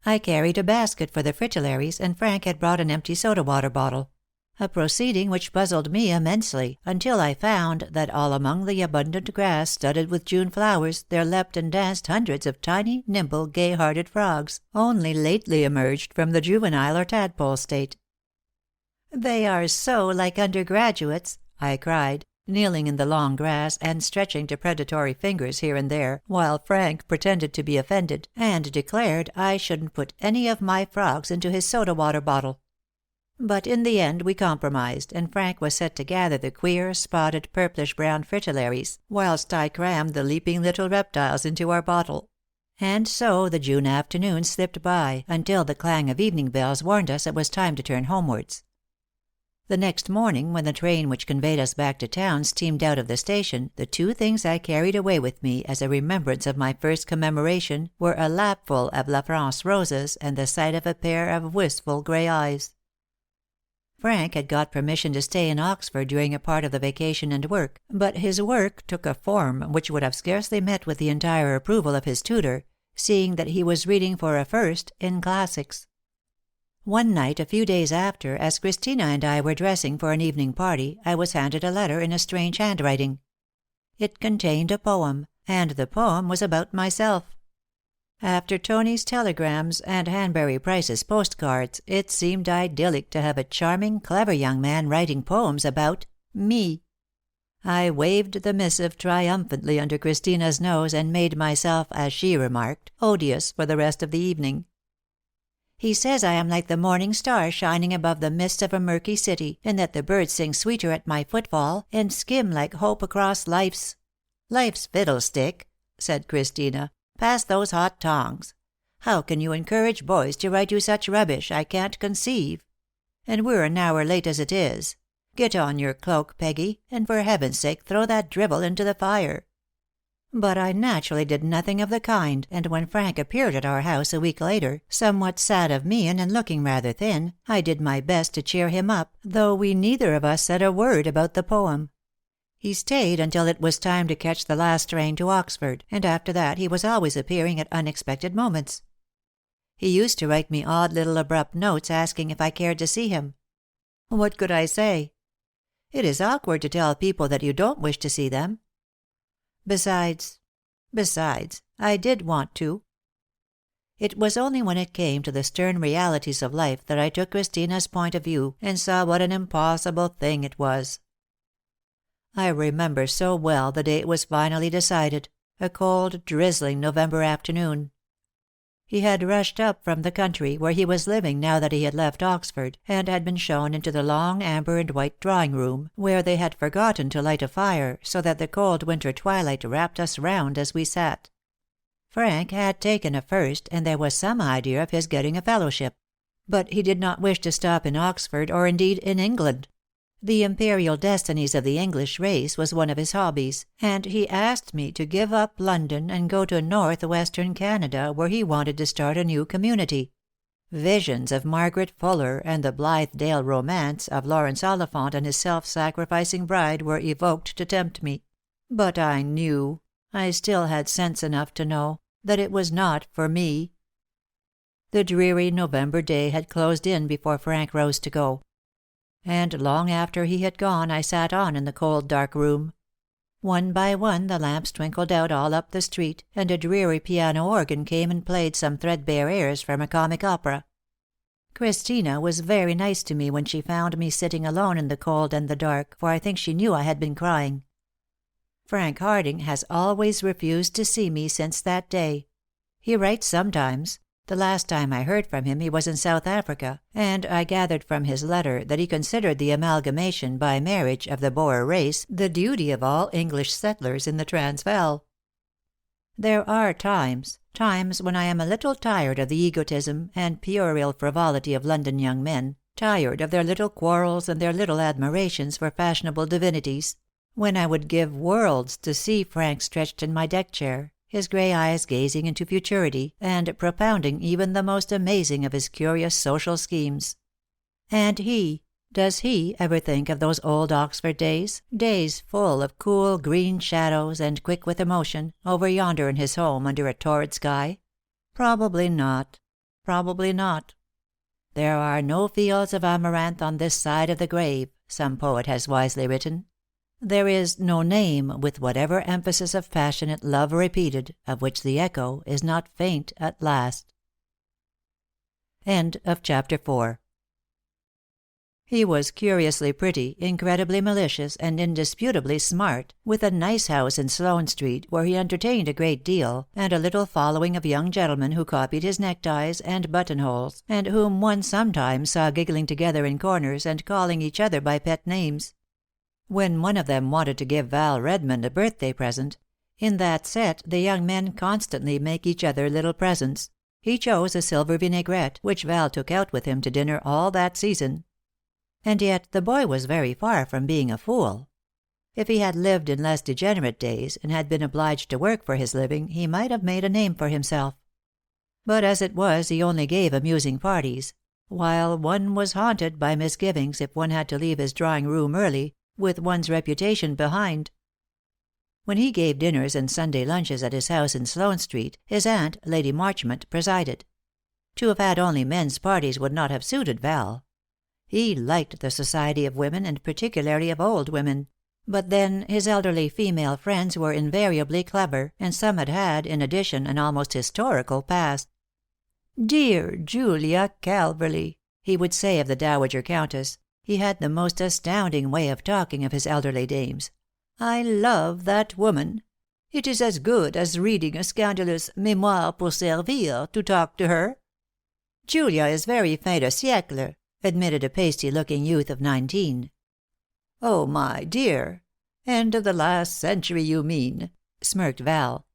I carried a basket for the fritillaries, and Frank had brought an empty soda-water bottle. A proceeding which puzzled me immensely, until I found that all among the abundant grass studded with June flowers there leapt and danced hundreds of tiny, nimble, gay-hearted frogs, only lately emerged from the juvenile or tadpole state. "They are so like undergraduates," I cried, kneeling in the long grass and stretching depredatory fingers here and there, while Frank pretended to be offended, and declared I shouldn't put any of my frogs into his soda-water bottle. But in the end we compromised, and Frank was set to gather the queer, spotted, purplish-brown fritillaries, whilst I crammed the leaping little reptiles into our bottle. And so the June afternoon slipped by, until the clang of evening bells warned us it was time to turn homewards. The next morning, when the train which conveyed us back to town steamed out of the station, the two things I carried away with me as a remembrance of my first Commemoration were a lapful of La France roses and the sight of a pair of wistful gray eyes. Frank had got permission to stay in Oxford during a part of the vacation and work, but his work took a form which would have scarcely met with the entire approval of his tutor, seeing that he was reading for a first in classics. One night, a few days after, as Christina and I were dressing for an evening party, I was handed a letter in a strange handwriting. It contained a poem, and the poem was about myself. After Tony's telegrams and Hanbury Price's postcards, it seemed idyllic to have a charming, clever young man writing poems about me. I waved the missive triumphantly under Christina's nose and made myself, as she remarked, odious for the rest of the evening. "He says I am like the morning star shining above the mists of a murky city, and that the birds sing sweeter at my footfall, and skim like hope across life's—" "Life's fiddlestick," said Christina. "Pass those hot tongs. How can you encourage boys to write you such rubbish, I can't conceive. And we're an hour late as it is. Get on your cloak, Peggy, and for heaven's sake throw that drivel into the fire." But I naturally did nothing of the kind, and when Frank appeared at our house a week later, somewhat sad of mien and looking rather thin, I did my best to cheer him up, though we neither of us said a word about the poem. He stayed until it was time to catch the last train to Oxford, and after that he was always appearing at unexpected moments. He used to write me odd little abrupt notes asking if I cared to see him. What could I say? It is awkward to tell people that you don't wish to see them. Besides, I did want to. It was only when it came to the stern realities of life that I took Christina's point of view and saw what an impossible thing it was. I remember so well the day it was finally decided, a cold, drizzling November afternoon. He had rushed up from the country, where he was living now that he had left Oxford, and had been shown into the long amber and white drawing room, where they had forgotten to light a fire, so that the cold winter twilight wrapped us round as we sat. Frank had taken a first, and there was some idea of his getting a fellowship. But he did not wish to stop in Oxford, or indeed in England. The imperial destinies of the English race was one of his hobbies, and he asked me to give up London and go to north-western Canada, where he wanted to start a new community. Visions of Margaret Fuller and the Blithedale romance of Laurence Oliphant and his self-sacrificing bride were evoked to tempt me. But I knew, I still had sense enough to know, that it was not for me. The dreary November day had closed in before Frank rose to go. And long after he had gone I sat on in the cold dark room. One by one the lamps twinkled out all up the street, and a dreary piano organ came and played some threadbare airs from a comic opera. Christina was very nice to me when she found me sitting alone in the cold and the dark, for I think she knew I had been crying. Frank Harding has always refused to see me since that day. He writes sometimes. The last time I heard from him he was in South Africa, and I gathered from his letter that he considered the amalgamation by marriage of the Boer race the duty of all English settlers in the Transvaal. There are times when I am a little tired of the egotism and puerile frivolity of London young men, tired of their little quarrels and their little admirations for fashionable divinities, when I would give worlds to see Frank stretched in my deck chair, his gray eyes gazing into futurity, and propounding even the most amazing of his curious social schemes. And does he ever think of those old Oxford days, days full of cool green shadows and quick with emotion, over yonder in his home under a torrid sky? Probably not. Probably not. There are no fields of amaranth on this side of the grave, some poet has wisely written. There is no name, with whatever emphasis of passionate love repeated, of which the echo is not faint at last. End of chapter 4. He was curiously pretty, incredibly malicious, and indisputably smart, with a nice house in Sloane Street, where he entertained a great deal, and a little following of young gentlemen who copied his neckties and buttonholes, and whom one sometimes saw giggling together in corners, and calling each other by pet names. When one of them wanted to give Val Redmond a birthday present, in that set the young men constantly make each other little presents. He chose a silver vinaigrette, which Val took out with him to dinner all that season. And yet the boy was very far from being a fool. If he had lived in less degenerate days, and had been obliged to work for his living, he might have made a name for himself. But as it was, he only gave amusing parties, while one was haunted by misgivings if one had to leave his drawing room early, with one's reputation behind. When he gave dinners and Sunday lunches at his house in Sloane Street, his aunt, Lady Marchmont, presided. To have had only men's parties would not have suited Val. He liked the society of women, and particularly of old women; but then his elderly female friends were invariably clever, and some had, in addition, an almost historical past. "Dear Julia Calverley," he would say of the Dowager Countess. He had the most astounding way of talking of his elderly dames. "I love that woman. It is as good as reading a scandalous Memoirs pour servir to talk to her." "Julia is very fin de siècle," admitted a pasty-looking youth of 19. "Oh, my dear! End of the last century, you mean," smirked Val.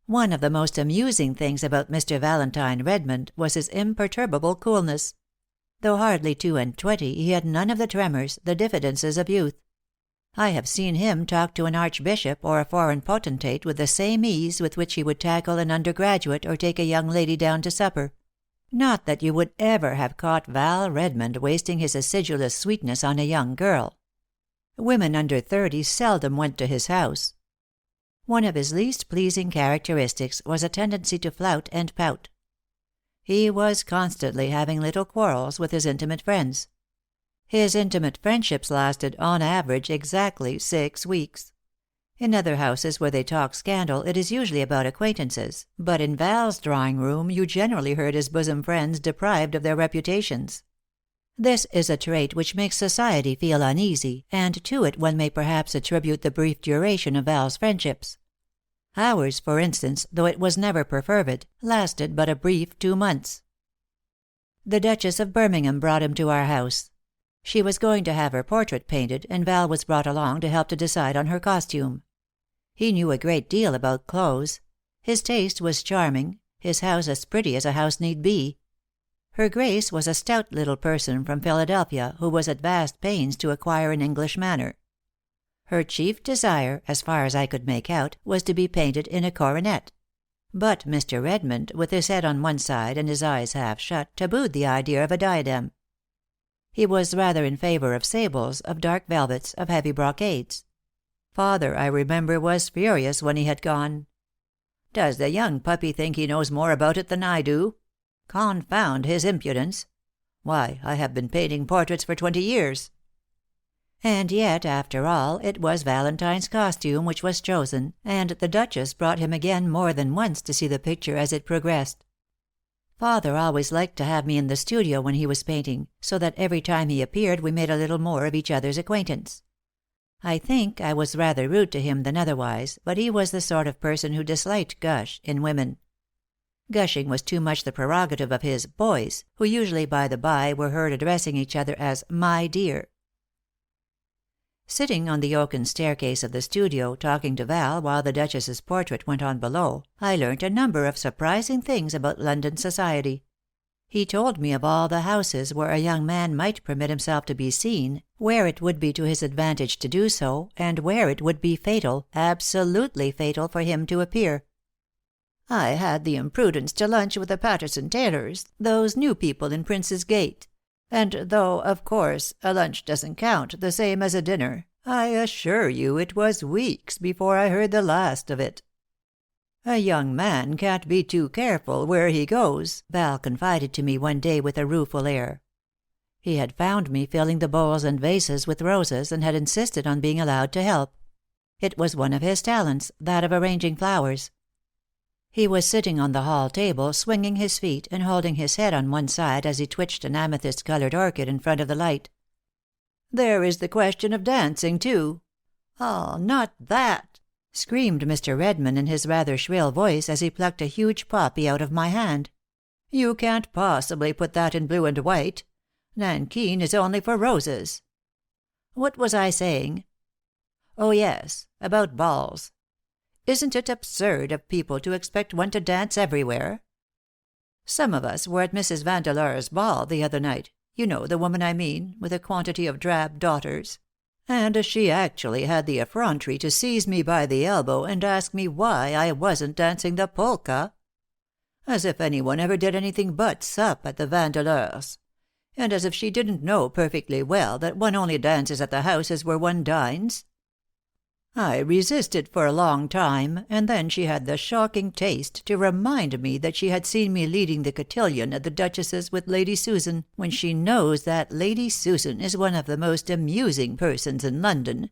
One of the most amusing things about Mr. Valentine Redmond was his imperturbable coolness. Though hardly 22, he had none of the tremors, the diffidences of youth. I have seen him talk to an archbishop or a foreign potentate with the same ease with which he would tackle an undergraduate or take a young lady down to supper. Not that you would ever have caught Val Redmond wasting his acidulous sweetness on a young girl. Women under 30 seldom went to his house. One of his least pleasing characteristics was a tendency to flout and pout. He was constantly having little quarrels with his intimate friends. His intimate friendships lasted, on average, exactly 6 weeks. In other houses where they talk scandal it is usually about acquaintances, but in Val's drawing room you generally heard his bosom friends deprived of their reputations. This is a trait which makes society feel uneasy, and to it one may perhaps attribute the brief duration of Val's friendships. Ours, for instance, though it was never perfervid, lasted but a brief 2 months. The Duchess of Birmingham brought him to our house. She was going to have her portrait painted, and Val was brought along to help to decide on her costume. He knew a great deal about clothes. His taste was charming, his house as pretty as a house need be. Her Grace was a stout little person from Philadelphia, who was at vast pains to acquire an English manner. Her chief desire, as far as I could make out, was to be painted in a coronet. But Mr. Redmond, with his head on one side and his eyes half shut, tabooed the idea of a diadem. He was rather in favor of sables, of dark velvets, of heavy brocades. Father, I remember, was furious when he had gone. "Does the young puppy think he knows more about it than I do? Confound his impudence! Why, I have been painting portraits for 20 years." And yet, after all, it was Valentine's costume which was chosen, and the Duchess brought him again more than once to see the picture as it progressed. Father always liked to have me in the studio when he was painting, so that every time he appeared we made a little more of each other's acquaintance. I think I was rather rude to him than otherwise, but he was the sort of person who disliked gush in women. Gushing was too much the prerogative of his "boys," who usually by the by were heard addressing each other as "my dear." Sitting on the oaken staircase of the studio, talking to Val while the Duchess's portrait went on below, I learnt a number of surprising things about London society. He told me of all the houses where a young man might permit himself to be seen, where it would be to his advantage to do so, and where it would be fatal, absolutely fatal, for him to appear. "I had the imprudence to lunch with the Patterson Taylors, those new people in Prince's Gate. And though, of course, a lunch doesn't count the same as a dinner, I assure you it was weeks before I heard the last of it. A young man can't be too careful where he goes," Val confided to me one day with a rueful air. He had found me filling the bowls and vases with roses, and had insisted on being allowed to help. It was one of his talents, that of arranging flowers. He was sitting on the hall table, swinging his feet, and holding his head on one side as he twitched an amethyst-colored orchid in front of the light. "There is the question of dancing, too." "Ah, not that!" screamed Mr. Redmond in his rather shrill voice as he plucked a huge poppy out of my hand. "You can't possibly put that in blue and white. Nankeen is only for roses. What was I saying? Oh, yes, about balls. Isn't it absurd of people to expect one to dance everywhere? Some of us were at Mrs. Vandeleur's ball the other night, you know the woman I mean, with a quantity of drab daughters, and she actually had the effrontery to seize me by the elbow and ask me why I wasn't dancing the polka. As if anyone ever did anything but sup at the Vandeleurs. And as if she didn't know perfectly well that one only dances at the houses where one dines. I resisted for a long time, and then she had the shocking taste to remind me that she had seen me leading the cotillion at the Duchess's with Lady Susan, when she knows that Lady Susan is one of the most amusing persons in London.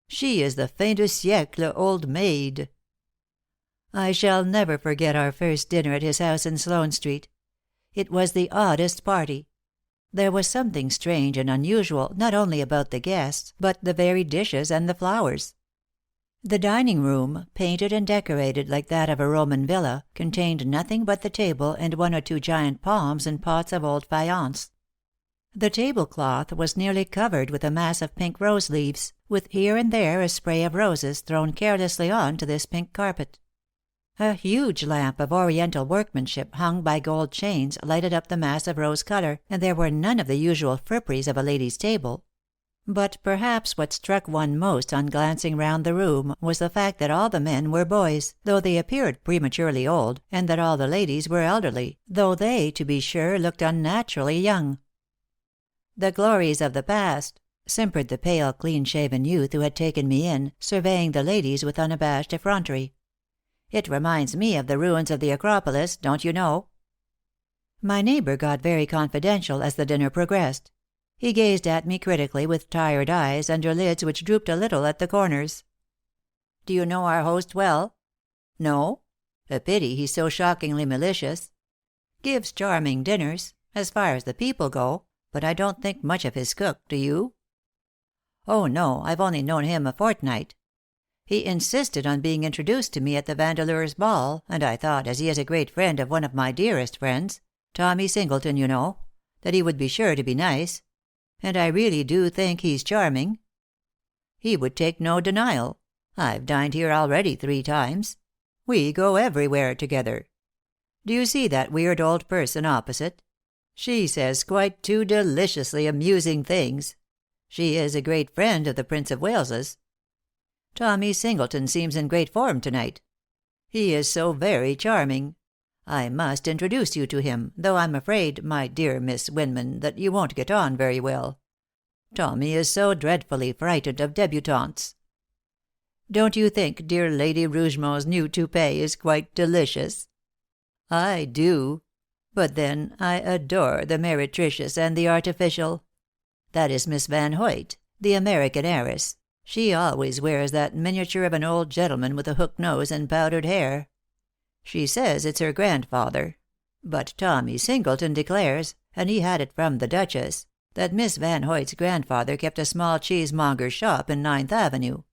She is the fin de siècle old maid. I shall never forget our first dinner at his house in Sloane Street. It was the oddest party. There was something strange and unusual not only about the guests, but the very dishes and the flowers. The dining room, painted and decorated like that of a Roman villa, contained nothing but the table and one or two giant palms in pots of old faience. The tablecloth was nearly covered with a mass of pink rose leaves, with here and there a spray of roses thrown carelessly on to this pink carpet. A huge lamp of oriental workmanship hung by gold chains lighted up the mass of rose color, and there were none of the usual fripperies of a lady's table. But perhaps what struck one most on glancing round the room was the fact that all the men were boys, though they appeared prematurely old, and that all the ladies were elderly, though they, to be sure, looked unnaturally young. "The glories of the past," simpered the pale, clean-shaven youth who had taken me in, surveying the ladies with unabashed effrontery. "It reminds me of the ruins of the Acropolis, don't you know?" My neighbor got very confidential as the dinner progressed. He gazed at me critically with tired eyes under lids which drooped a little at the corners. "Do you know our host well?" "No? A pity, he's so shockingly malicious. Gives charming dinners, as far as the people go, but I don't think much of his cook, do you?" "Oh, no, I've only known him a fortnight. He insisted on being introduced to me at the Vandeleurs' ball, and I thought, as he is a great friend of one of my dearest friends, Tommy Singleton, you know, that he would be sure to be nice. And I really do think he's charming. He would take no denial. I've dined here already 3 times. We go everywhere together. Do you see that weird old person opposite? She says quite too deliciously amusing things. She is a great friend of the Prince of Wales's. Tommy Singleton seems in great form to-night. He is so very charming. I must introduce you to him, though I'm afraid, my dear Miss Winman, that you won't get on very well. Tommy is so dreadfully frightened of debutantes. Don't you think dear Lady Rougemont's new toupee is quite delicious? I do. But then I adore the meretricious and the artificial. That is Miss Van Hoyt, the American heiress. She always wears that miniature of an old gentleman with a hooked nose and powdered hair. She says it's her grandfather. But Tommy Singleton declares, and he had it from the Duchess, that Miss Van Hoyt's grandfather kept a small cheesemonger's shop in 9th Avenue.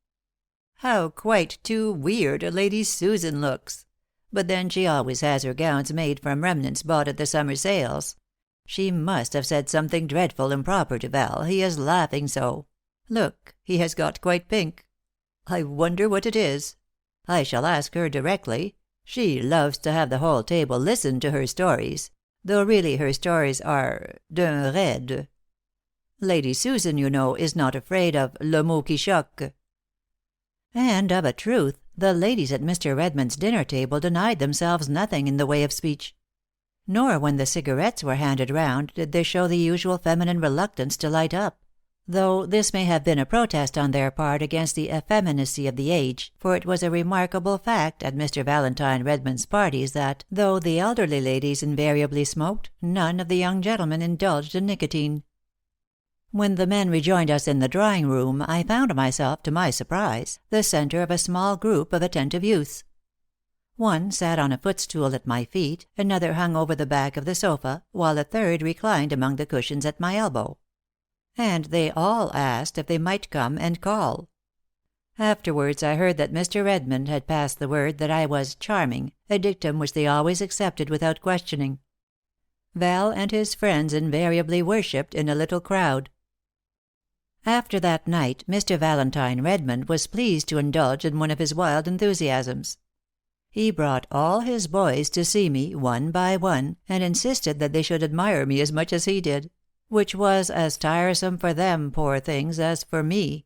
How quite too weird Lady Susan looks! But then she always has her gowns made from remnants bought at the summer sales. She must have said something dreadful improper to Val, he is laughing so. Look, he has got quite pink. I wonder what it is. I shall ask her directly. She loves to have the whole table listen to her stories, though really her stories are d'un raide. Lady Susan, you know, is not afraid of le mot qui choque. And of a truth, the ladies at Mr. Redmond's dinner table denied themselves nothing in the way of speech. Nor when the cigarettes were handed round did they show the usual feminine reluctance to light up, though this may have been a protest on their part against the effeminacy of the age, for it was a remarkable fact at Mr. Valentine Redmond's parties that, though the elderly ladies invariably smoked, none of the young gentlemen indulged in nicotine. When the men rejoined us in the drawing room, I found myself, to my surprise, the center of a small group of attentive youths. One sat on a footstool at my feet, another hung over the back of the sofa, while a third reclined among the cushions at my elbow. And they all asked if they might come and call. Afterwards I heard that Mr. Redmond had passed the word that I was charming, a dictum which they always accepted without questioning. Val and his friends invariably worshipped in a little crowd. After that night, Mr. Valentine Redmond was pleased to indulge in one of his wild enthusiasms. He brought all his boys to see me, one by one, and insisted that they should admire me as much as he did, which was as tiresome for them, poor things, as for me.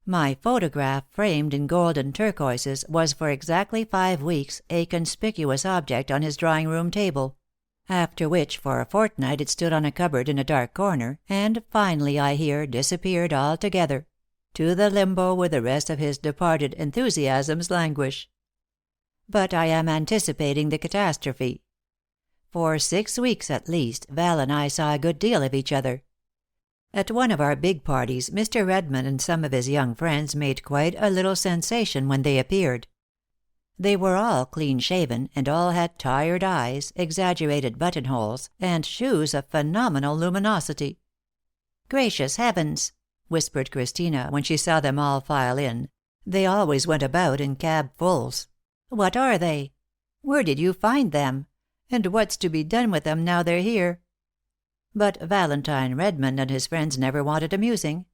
My photograph, framed in gold and turquoises, was for exactly 5 weeks a conspicuous object on his drawing-room table. After which for a fortnight it stood on a cupboard in a dark corner, and finally, I hear, disappeared altogether, to the limbo where the rest of his departed enthusiasms languish. But I am anticipating the catastrophe. For 6 weeks, at least, Val and I saw a good deal of each other. At one of our big parties, Mr. Redmond and some of his young friends made quite a little sensation when they appeared. They were all clean-shaven, and all had tired eyes, exaggerated buttonholes, and shoes of phenomenal luminosity. "Gracious heavens!" whispered Christina, when she saw them all file in. They always went about in cabfuls. "What are they? Where did you find them? And what's to be done with them now they're here?" But Valentine Redmond and his friends never wanted amusing.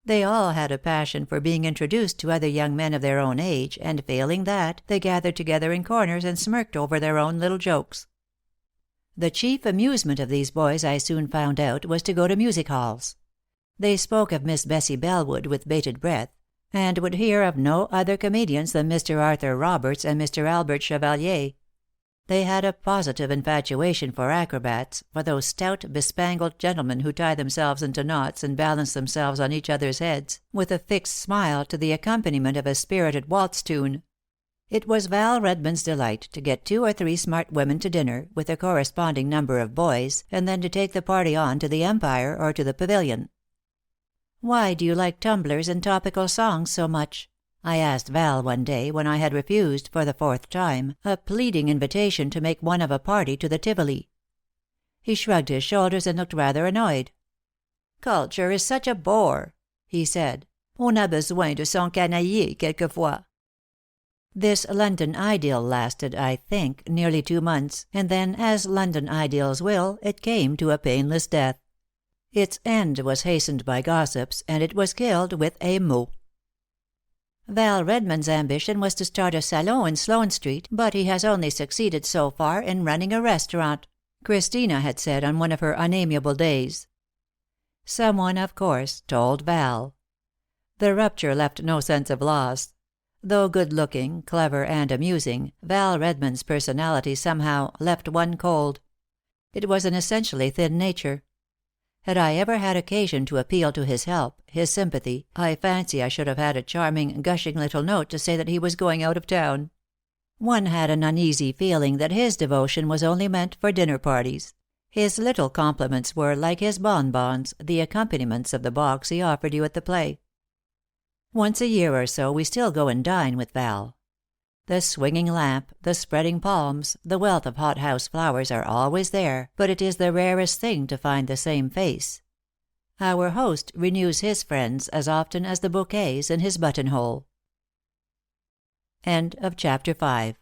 They all had a passion for being introduced to other young men of their own age, and failing that, they gathered together in corners and smirked over their own little jokes. The chief amusement of these boys, I soon found out, was to go to music halls. They spoke of Miss Bessie Bellwood with bated breath, and would hear of no other comedians than Mr. Arthur Roberts and Mr. Albert Chevalier. They had a positive infatuation for acrobats, for those stout, bespangled gentlemen who tie themselves into knots and balance themselves on each other's heads, with a fixed smile, to the accompaniment of a spirited waltz tune. It was Val Redmond's delight to get 2 or 3 smart women to dinner, with a corresponding number of boys, and then to take the party on to the Empire or to the Pavilion. "Why do you like tumblers and topical songs so much?" I asked Val one day, when I had refused, for the 4th time, a pleading invitation to make one of a party to the Tivoli. He shrugged his shoulders and looked rather annoyed. "Culture is such a bore," he said. "On a besoin de s'encanailler quelquefois." This London idyll lasted, I think, nearly 2 months, and then, as London idyls will, it came to a painless death. Its end was hastened by gossips, and it was killed with a mot. Val Redmond's ambition was to start a salon in Sloane Street, but he has only succeeded so far in running a restaurant, Christina had said on one of her unamiable days. Someone, of course, told Val. The rupture left no sense of loss. Though good-looking, clever, and amusing, Val Redmond's personality somehow left one cold. It was an essentially thin nature. Had I ever had occasion to appeal to his help, his sympathy, I fancy I should have had a charming, gushing little note to say that he was going out of town. One had an uneasy feeling that his devotion was only meant for dinner parties. His little compliments were, like his bonbons, the accompaniments of the box he offered you at the play. Once a year or so we still go and dine with Val. The swinging lamp, the spreading palms, the wealth of hothouse flowers are always there, but it is the rarest thing to find the same face. Our host renews his friends as often as the bouquets in his buttonhole. End of chapter 5.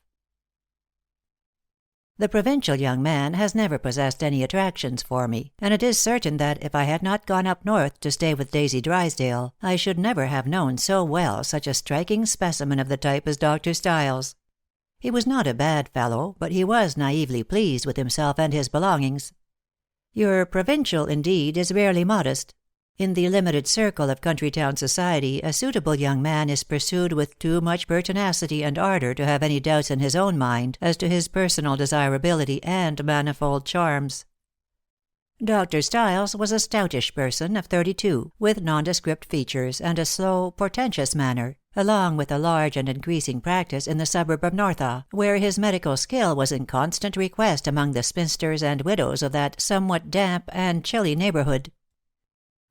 The provincial young man has never possessed any attractions for me, and it is certain that, if I had not gone up north to stay with Daisy Drysdale, I should never have known so well such a striking specimen of the type as Dr. Stiles. He was not a bad fellow, but he was naively pleased with himself and his belongings. Your provincial, indeed, is rarely modest. In the limited circle of country town society a suitable young man is pursued with too much pertinacity and ardor to have any doubts in his own mind as to his personal desirability and manifold charms. Dr. Stiles was a stoutish person of 32, with nondescript features and a slow, portentous manner, along with a large and increasing practice in the suburb of Northaw, where his medical skill was in constant request among the spinsters and widows of that somewhat damp and chilly neighborhood.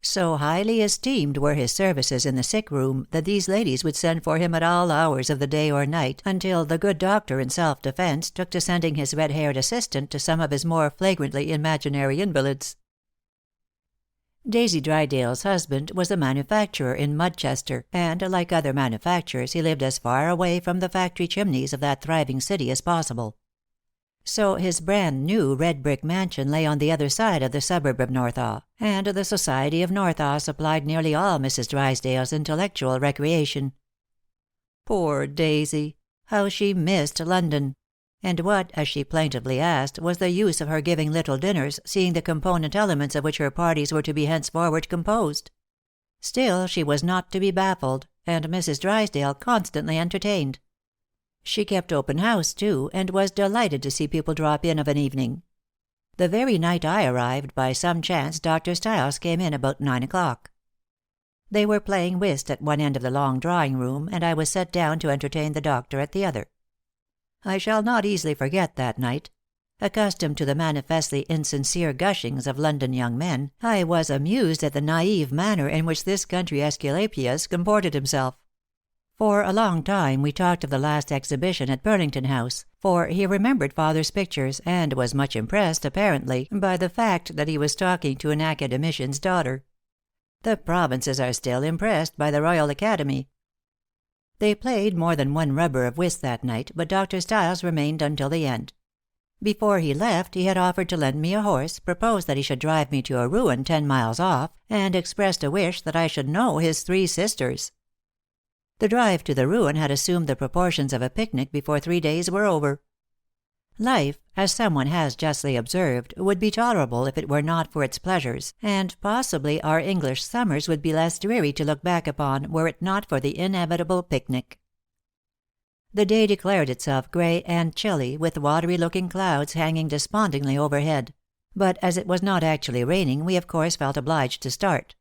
So highly esteemed were his services in the sick room that these ladies would send for him at all hours of the day or night, until the good doctor in self-defense took to sending his red-haired assistant to some of his more flagrantly imaginary invalids. Daisy Drysdale's husband was a manufacturer in Mudchester, and, like other manufacturers, he lived as far away from the factory chimneys of that thriving city as possible. So his brand-new red-brick mansion lay on the other side of the suburb of Northaw, and the society of Northaw supplied nearly all Mrs. Drysdale's intellectual recreation. Poor Daisy! How she missed London! And what, as she plaintively asked, was the use of her giving little dinners, seeing the component elements of which her parties were to be henceforward composed? Still she was not to be baffled, and Mrs. Drysdale constantly entertained. She kept open house, too, and was delighted to see people drop in of an evening. The very night I arrived, by some chance Dr. Stiles came in about 9 o'clock. They were playing whist at one end of the long drawing-room, and I was set down to entertain the doctor at the other. I shall not easily forget that night. Accustomed to the manifestly insincere gushings of London young men, I was amused at the naive manner in which this country Aesculapius comported himself. For a long time we talked of the last exhibition at Burlington House, for he remembered father's pictures, and was much impressed, apparently, by the fact that he was talking to an academician's daughter. The provinces are still impressed by the Royal Academy. They played more than one rubber of whist that night, but Dr. Stiles remained until the end. Before he left he had offered to lend me a horse, proposed that he should drive me to a ruin 10 miles off, and expressed a wish that I should know his 3 sisters. The drive to the ruin had assumed the proportions of a picnic before 3 days were over. Life, as someone has justly observed, would be tolerable if it were not for its pleasures, and possibly our English summers would be less dreary to look back upon were it not for the inevitable picnic. The day declared itself gray and chilly, with watery-looking clouds hanging despondingly overhead; but as it was not actually raining, we of course felt obliged to start.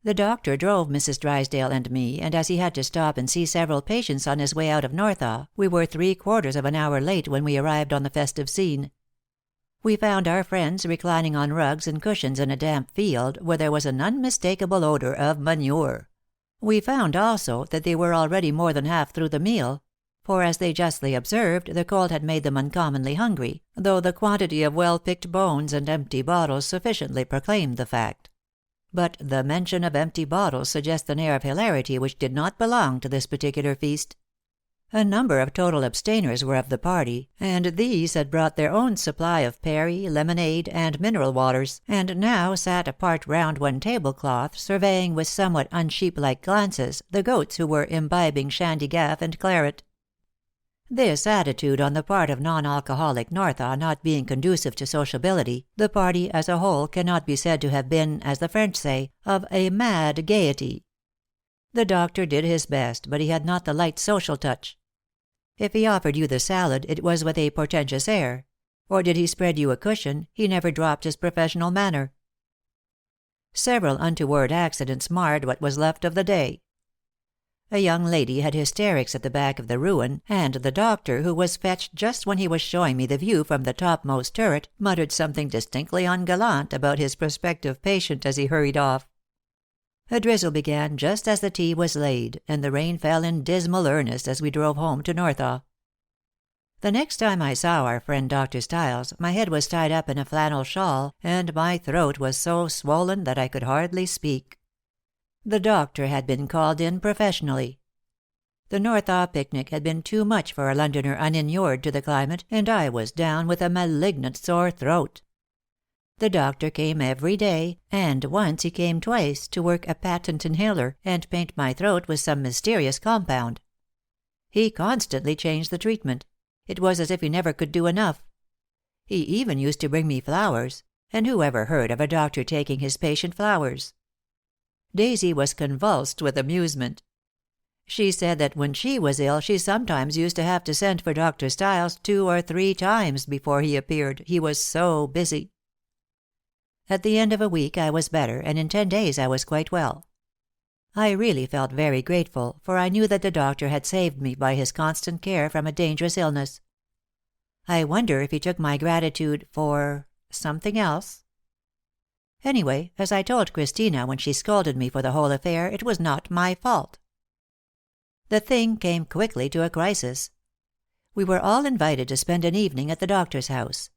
The doctor drove Mrs. Drysdale and me, and as he had to stop and see several patients on his way out of Northaw, we were 3/4 of an hour late when we arrived on the festive scene. We found our friends reclining on rugs and cushions in a damp field, where there was an unmistakable odor of manure. We found also that they were already more than half through the meal; for, as they justly observed, the cold had made them uncommonly hungry, though the quantity of well-picked bones and empty bottles sufficiently proclaimed the fact. But the mention of empty bottles suggests an air of hilarity which did not belong to this particular feast. A number of total abstainers were of the party, and these had brought their own supply of perry, lemonade, and mineral waters, and now sat apart round one tablecloth, surveying with somewhat unsheep-like glances the goats who were imbibing shandy gaff and claret. This attitude on the part of non-alcoholic Northaw not being conducive to sociability, the party as a whole cannot be said to have been, as the French say, of a mad gaiety. The doctor did his best, but he had not the light social touch. If he offered you the salad, it was with a portentous air; or did he spread you a cushion, he never dropped his professional manner. Several untoward accidents marred what was left of the day. A young lady had hysterics at the back of the ruin, and the doctor, who was fetched just when he was showing me the view from the topmost turret, muttered something distinctly ungallant about his prospective patient as he hurried off. A drizzle began just as the tea was laid, and the rain fell in dismal earnest as we drove home to Northaw. The next time I saw our friend Dr. Stiles, my head was tied up in a flannel shawl, and my throat was so swollen that I could hardly speak. The doctor had been called in professionally. The Northaw picnic had been too much for a Londoner uninured to the climate, and I was down with a malignant sore throat. The doctor came every day, and once he came twice, to work a patent inhaler, and paint my throat with some mysterious compound. He constantly changed the treatment. It was as if he never could do enough. He even used to bring me flowers, and who ever heard of a doctor taking his patient flowers? Daisy was convulsed with amusement. She said that when she was ill she sometimes used to have to send for Dr. Stiles 2 or 3 times before he appeared, he was so busy. At the end of a week I was better, and in 10 days I was quite well. I really felt very grateful, for I knew that the doctor had saved me by his constant care from a dangerous illness. I wonder if he took my gratitude for something else? Anyway, as I told Christina when she scolded me for the whole affair, it was not my fault. The thing came quickly to a crisis. We were all invited to spend an evening at the doctor's house.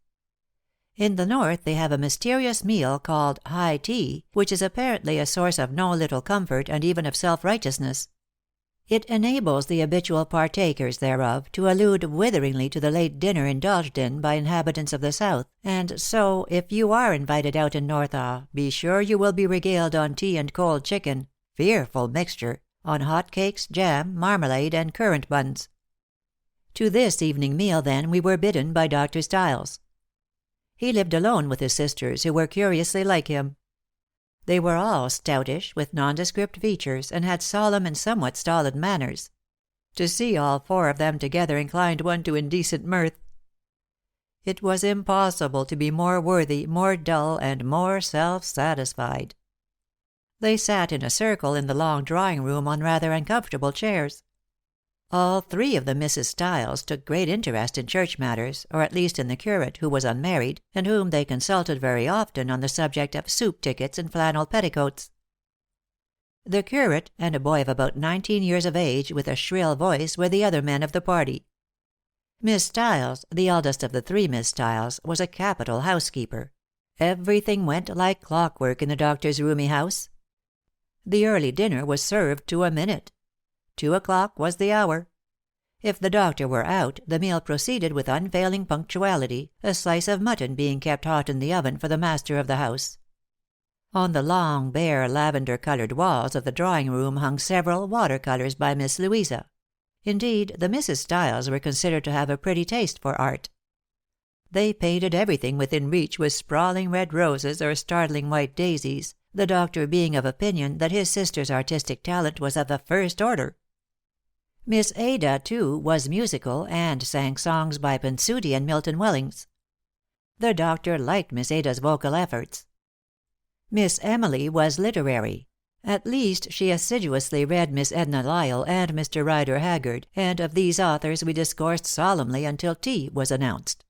In the North they have a mysterious meal called high tea, which is apparently a source of no little comfort and even of self-righteousness. It enables the habitual partakers thereof to allude witheringly to the late dinner indulged in by inhabitants of the South, and so, if you are invited out in Northaw, be sure you will be regaled on tea and cold chicken, fearful mixture, on hot cakes, jam, marmalade, and currant buns. To this evening meal, then, we were bidden by Dr. Stiles. He lived alone with his sisters, who were curiously like him. They were all stoutish, with nondescript features, and had solemn and somewhat stolid manners. To see all 4 of them together inclined one to indecent mirth. It was impossible to be more worthy, more dull, and more self-satisfied. They sat in a circle in the long drawing-room on rather uncomfortable chairs. All 3 of the Misses Stiles took great interest in church matters, or at least in the curate, who was unmarried, and whom they consulted very often on the subject of soup tickets and flannel petticoats. The curate, and a boy of about 19 years of age, with a shrill voice, were the other men of the party. Miss Stiles, the eldest of the 3 Miss Stiles, was a capital housekeeper. Everything went like clockwork in the doctor's roomy house. The early dinner was served to a minute. 2 o'clock was the hour. If the doctor were out, the meal proceeded with unfailing punctuality, a slice of mutton being kept hot in the oven for the master of the house. On the long, bare, lavender-colored walls of the drawing-room hung several water-colors by Miss Louisa. Indeed, the Misses Stiles were considered to have a pretty taste for art. They painted everything within reach with sprawling red roses or startling white daisies, the doctor being of opinion that his sister's artistic talent was of the first order. Miss Ada, too, was musical, and sang songs by Pinsuti and Milton Wellings. The doctor liked Miss Ada's vocal efforts. Miss Emily was literary. At least she assiduously read Miss Edna Lyle and Mr. Rider Haggard, and of these authors we discoursed solemnly until tea was announced.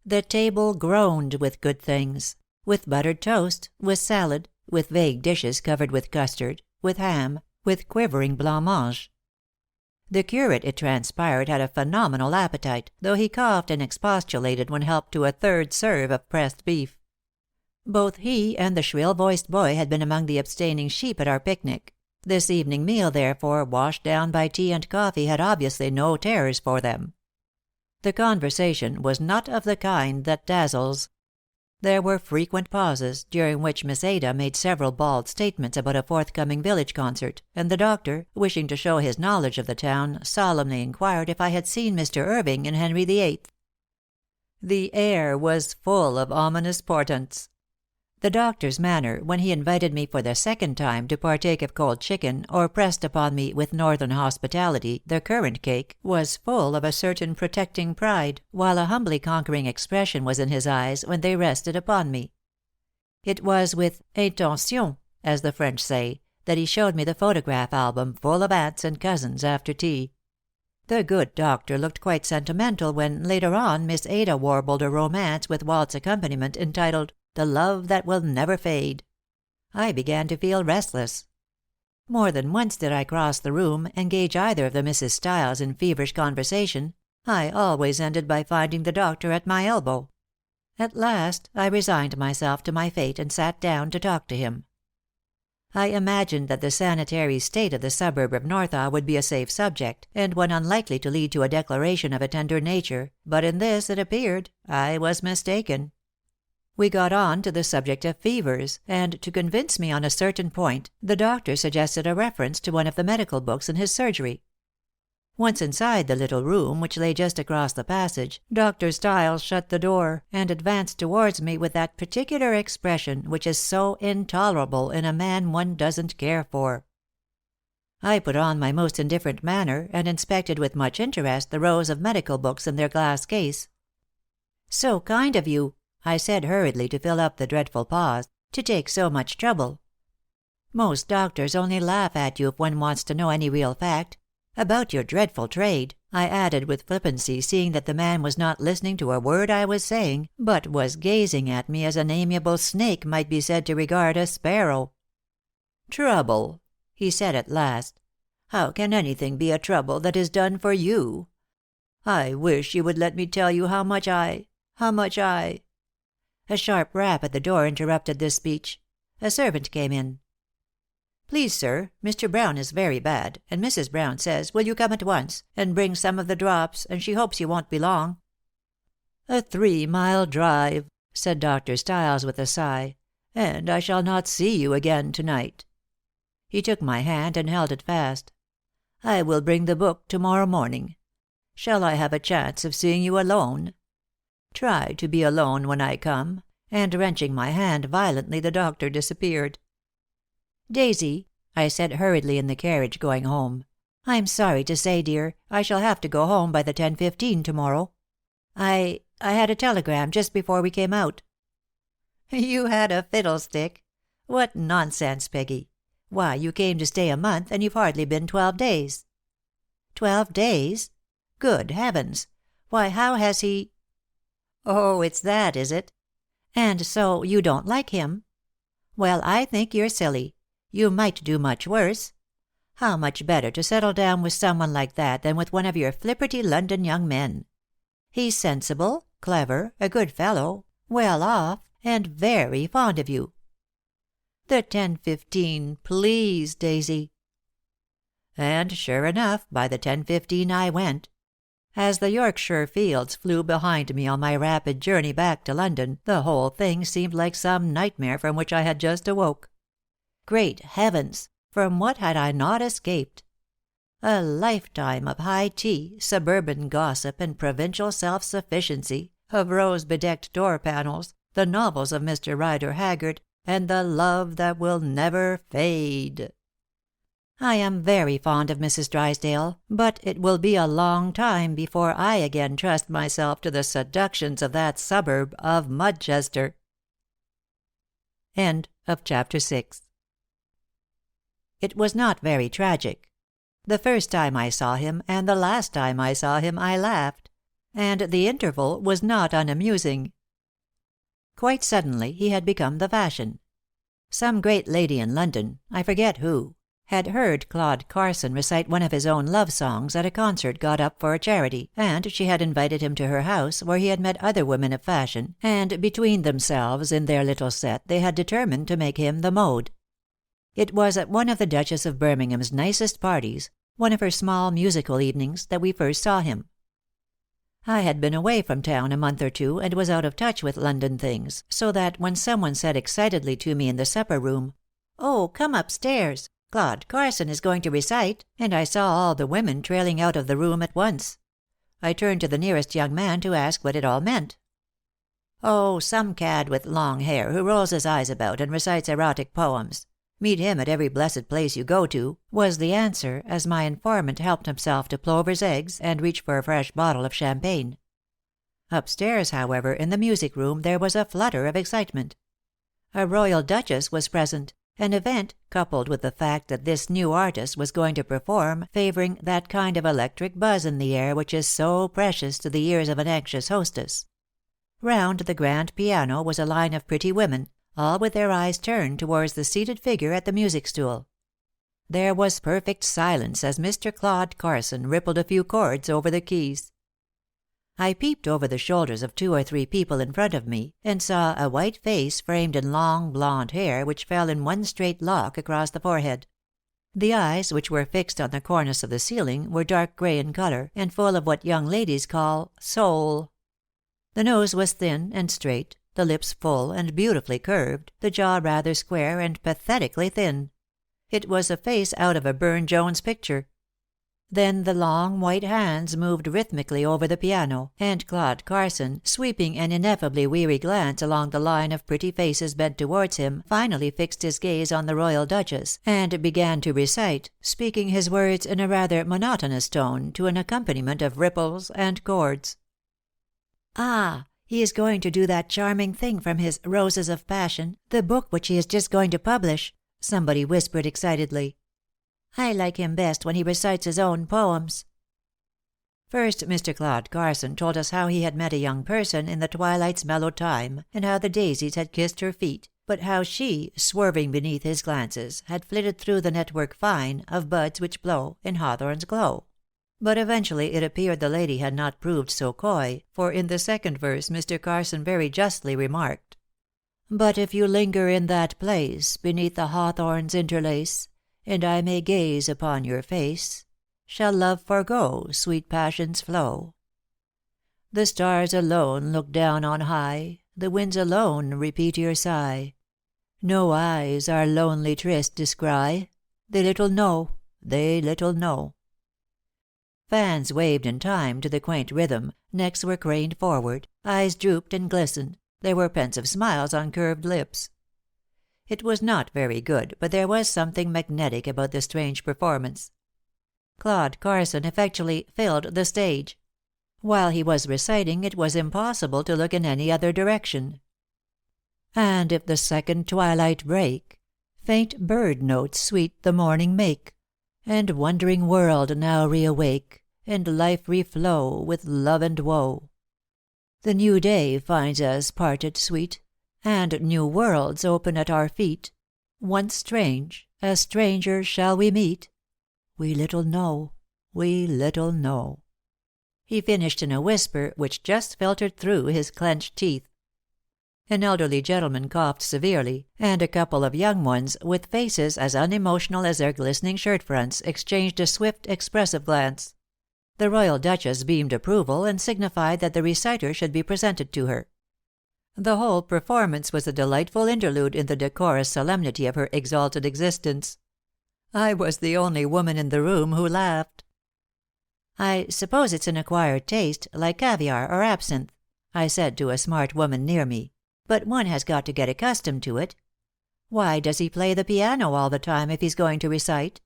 The table groaned with good things, with buttered toast, with salad, with vague dishes covered with custard, with ham, with quivering blancmange. The curate, it transpired, had a phenomenal appetite, though he coughed and expostulated when helped to a third serve of pressed beef. Both he and the shrill-voiced boy had been among the abstaining sheep at our picnic. This evening meal, therefore, washed down by tea and coffee, had obviously no terrors for them. The conversation was not of the kind that dazzles. There were frequent pauses, during which Miss Ada made several bald statements about a forthcoming village concert, and the doctor, wishing to show his knowledge of the town, solemnly inquired if I had seen Mr. Irving in Henry VIII. The air was full of ominous portents. The doctor's manner, when he invited me for the second time to partake of cold chicken, or pressed upon me, with northern hospitality, the currant cake, was full of a certain protecting pride, while a humbly conquering expression was in his eyes when they rested upon me. It was with intention, as the French say, that he showed me the photograph album full of aunts and cousins after tea. The good doctor looked quite sentimental when, later on, Miss Ada warbled a romance with waltz accompaniment entitled "The Love That Will Never Fade." I began to feel restless. More than once did I cross the room, engage either of the Misses Stiles in feverish conversation. I always ended by finding the doctor at my elbow. At last I resigned myself to my fate and sat down to talk to him. I imagined that the sanitary state of the suburb of Northaw would be a safe subject, and one unlikely to lead to a declaration of a tender nature, but in this, it appeared, I was mistaken. We got on to the subject of fevers, and to convince me on a certain point, the doctor suggested a reference to one of the medical books in his surgery. Once inside the little room, which lay just across the passage, Dr. Stiles shut the door, and advanced towards me with that particular expression which is so intolerable in a man one doesn't care for. I put on my most indifferent manner, and inspected with much interest the rows of medical books in their glass case. "So kind of you," I said hurriedly to fill up the dreadful pause, "to take so much trouble. Most doctors only laugh at you if one wants to know any real fact. About your dreadful trade," I added with flippancy, seeing that the man was not listening to a word I was saying, but was gazing at me as an amiable snake might be said to regard a sparrow. "Trouble," he said at last. "How can anything be a trouble that is done for you? I wish you would let me tell you how much I A sharp rap at the door interrupted this speech. A servant came in. "Please, sir, Mr. Brown is very bad, and Mrs. Brown says, will you come at once, and bring some of the drops, and she hopes you won't be long." "A 3-mile drive," said Dr. Stiles with a sigh, "and I shall not see you again to-night." He took my hand and held it fast. "I will bring the book to-morrow morning. Shall I have a chance of seeing you alone? Try to be alone when I come," and wrenching my hand violently, the doctor disappeared. "Daisy," I said hurriedly in the carriage going home, "I'm sorry to say, dear, I shall have to go home by the 10:15 to-morrow. I had a telegram just before we came out." "You had a fiddlestick? What nonsense, Peggy! Why, you came to stay a month, and you've hardly been 12 days." "12 days? Good heavens! Why, how has he—" "Oh, it's that, is it? And so you don't like him? Well, I think you're silly. You might do much worse. How much better to settle down with someone like that than with one of your flipperty London young men. He's sensible, clever, a good fellow, well off, and very fond of you. The 10:15, please, Daisy." And sure enough, by the 10:15 I went. As the Yorkshire fields flew behind me on my rapid journey back to London, the whole thing seemed like some nightmare from which I had just awoke. Great heavens! From what had I not escaped? A lifetime of high tea, suburban gossip, and provincial self-sufficiency, of rose-bedecked door panels, the novels of Mr. Rider Haggard, and the love that will never fade. I am very fond of Mrs. Drysdale, but it will be a long time before I again trust myself to the seductions of that suburb of Mudchester. End of chapter 6. It was not very tragic. The first time I saw him, and the last time I saw him, I laughed, and the interval was not unamusing. Quite suddenly he had become the fashion. Some great lady in London, I forget who, had heard Claude Carson recite one of his own love songs at a concert got up for a charity, and she had invited him to her house, where he had met other women of fashion, and between themselves in their little set they had determined to make him the mode. It was at one of the Duchess of Birmingham's nicest parties, one of her small musical evenings, that we first saw him. I had been away from town a month or two, and was out of touch with London things, so that when someone said excitedly to me in the supper room, "Oh, come upstairs. Claude Carson is going to recite," and I saw all the women trailing out of the room at once, I turned to the nearest young man to ask what it all meant. "Oh, some cad with long hair who rolls his eyes about and recites erotic poems. Meet him at every blessed place you go to," was the answer, as my informant helped himself to plover's eggs and reached for a fresh bottle of champagne. Upstairs, however, in the music room, there was a flutter of excitement. A royal duchess was present, an event, coupled with the fact that this new artist was going to perform, favoring that kind of electric buzz in the air which is so precious to the ears of an anxious hostess. Round the grand piano was a line of pretty women, all with their eyes turned towards the seated figure at the music stool. There was perfect silence as Mr. Claude Carson rippled a few chords over the keys. I peeped over the shoulders of 2 or 3 people in front of me, and saw a white face framed in long blonde hair which fell in one straight lock across the forehead. The eyes, which were fixed on the cornice of the ceiling, were dark gray in color, and full of what young ladies call soul. The nose was thin and straight, the lips full and beautifully curved, the jaw rather square and pathetically thin. It was a face out of a Burne-Jones picture. Then the long white hands moved rhythmically over the piano, and Claude Carson, sweeping an ineffably weary glance along the line of pretty faces bent towards him, finally fixed his gaze on the royal duchess, and began to recite, speaking his words in a rather monotonous tone to an accompaniment of ripples and chords. "Ah, he is going to do that charming thing from his Roses of Passion, the book which he is just going to publish," somebody whispered excitedly. "I like him best when he recites his own poems." First Mr. Claude Carson told us how he had met a young person in the twilight's mellow time, and how the daisies had kissed her feet, but how she, swerving beneath his glances, had flitted through the network fine of buds which blow in hawthorn's glow. But eventually it appeared the lady had not proved so coy, for in the second verse Mr. Carson very justly remarked, "But if you linger in that place, beneath the hawthorn's interlace, and I may gaze upon your face, shall love forego sweet passion's flow? The stars alone look down on high, the winds alone repeat your sigh. No eyes our lonely tryst descry, they little know, they little know." Fans waved in time to the quaint rhythm, necks were craned forward, eyes drooped and glistened, there were pensive smiles on curved lips. It was not very good, but there was something magnetic about the strange performance. Claude Carson effectually filled the stage. While he was reciting, it was impossible to look in any other direction. "And if the second twilight break, faint bird notes sweet the morning make, and wondering world now reawake, and life reflow with love and woe. The new day finds us parted, sweet, and new worlds open at our feet. Once strange, as strangers shall we meet. We little know, we little know." He finished in a whisper which just filtered through his clenched teeth. An elderly gentleman coughed severely, and a couple of young ones, with faces as unemotional as their glistening shirt fronts, exchanged a swift, expressive glance. The royal duchess beamed approval, and signified that the reciter should be presented to her. The whole performance was a delightful interlude in the decorous solemnity of her exalted existence. I was the only woman in the room who laughed. "I suppose it's an acquired taste, like caviar or absinthe," I said to a smart woman near me, "but one has got to get accustomed to it. Why does he play the piano all the time if he's going to recite?"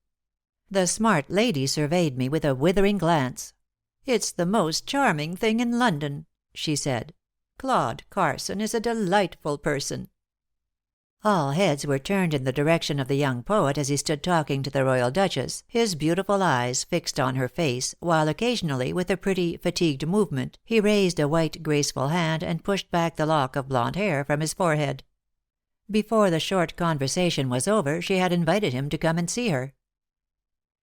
The smart lady surveyed me with a withering glance. "It's the most charming thing in London," she said. "Claude Carson is a delightful person." All heads were turned in the direction of the young poet as he stood talking to the royal duchess, his beautiful eyes fixed on her face, while occasionally, with a pretty, fatigued movement, he raised a white, graceful hand and pushed back the lock of blonde hair from his forehead. Before the short conversation was over she had invited him to come and see her.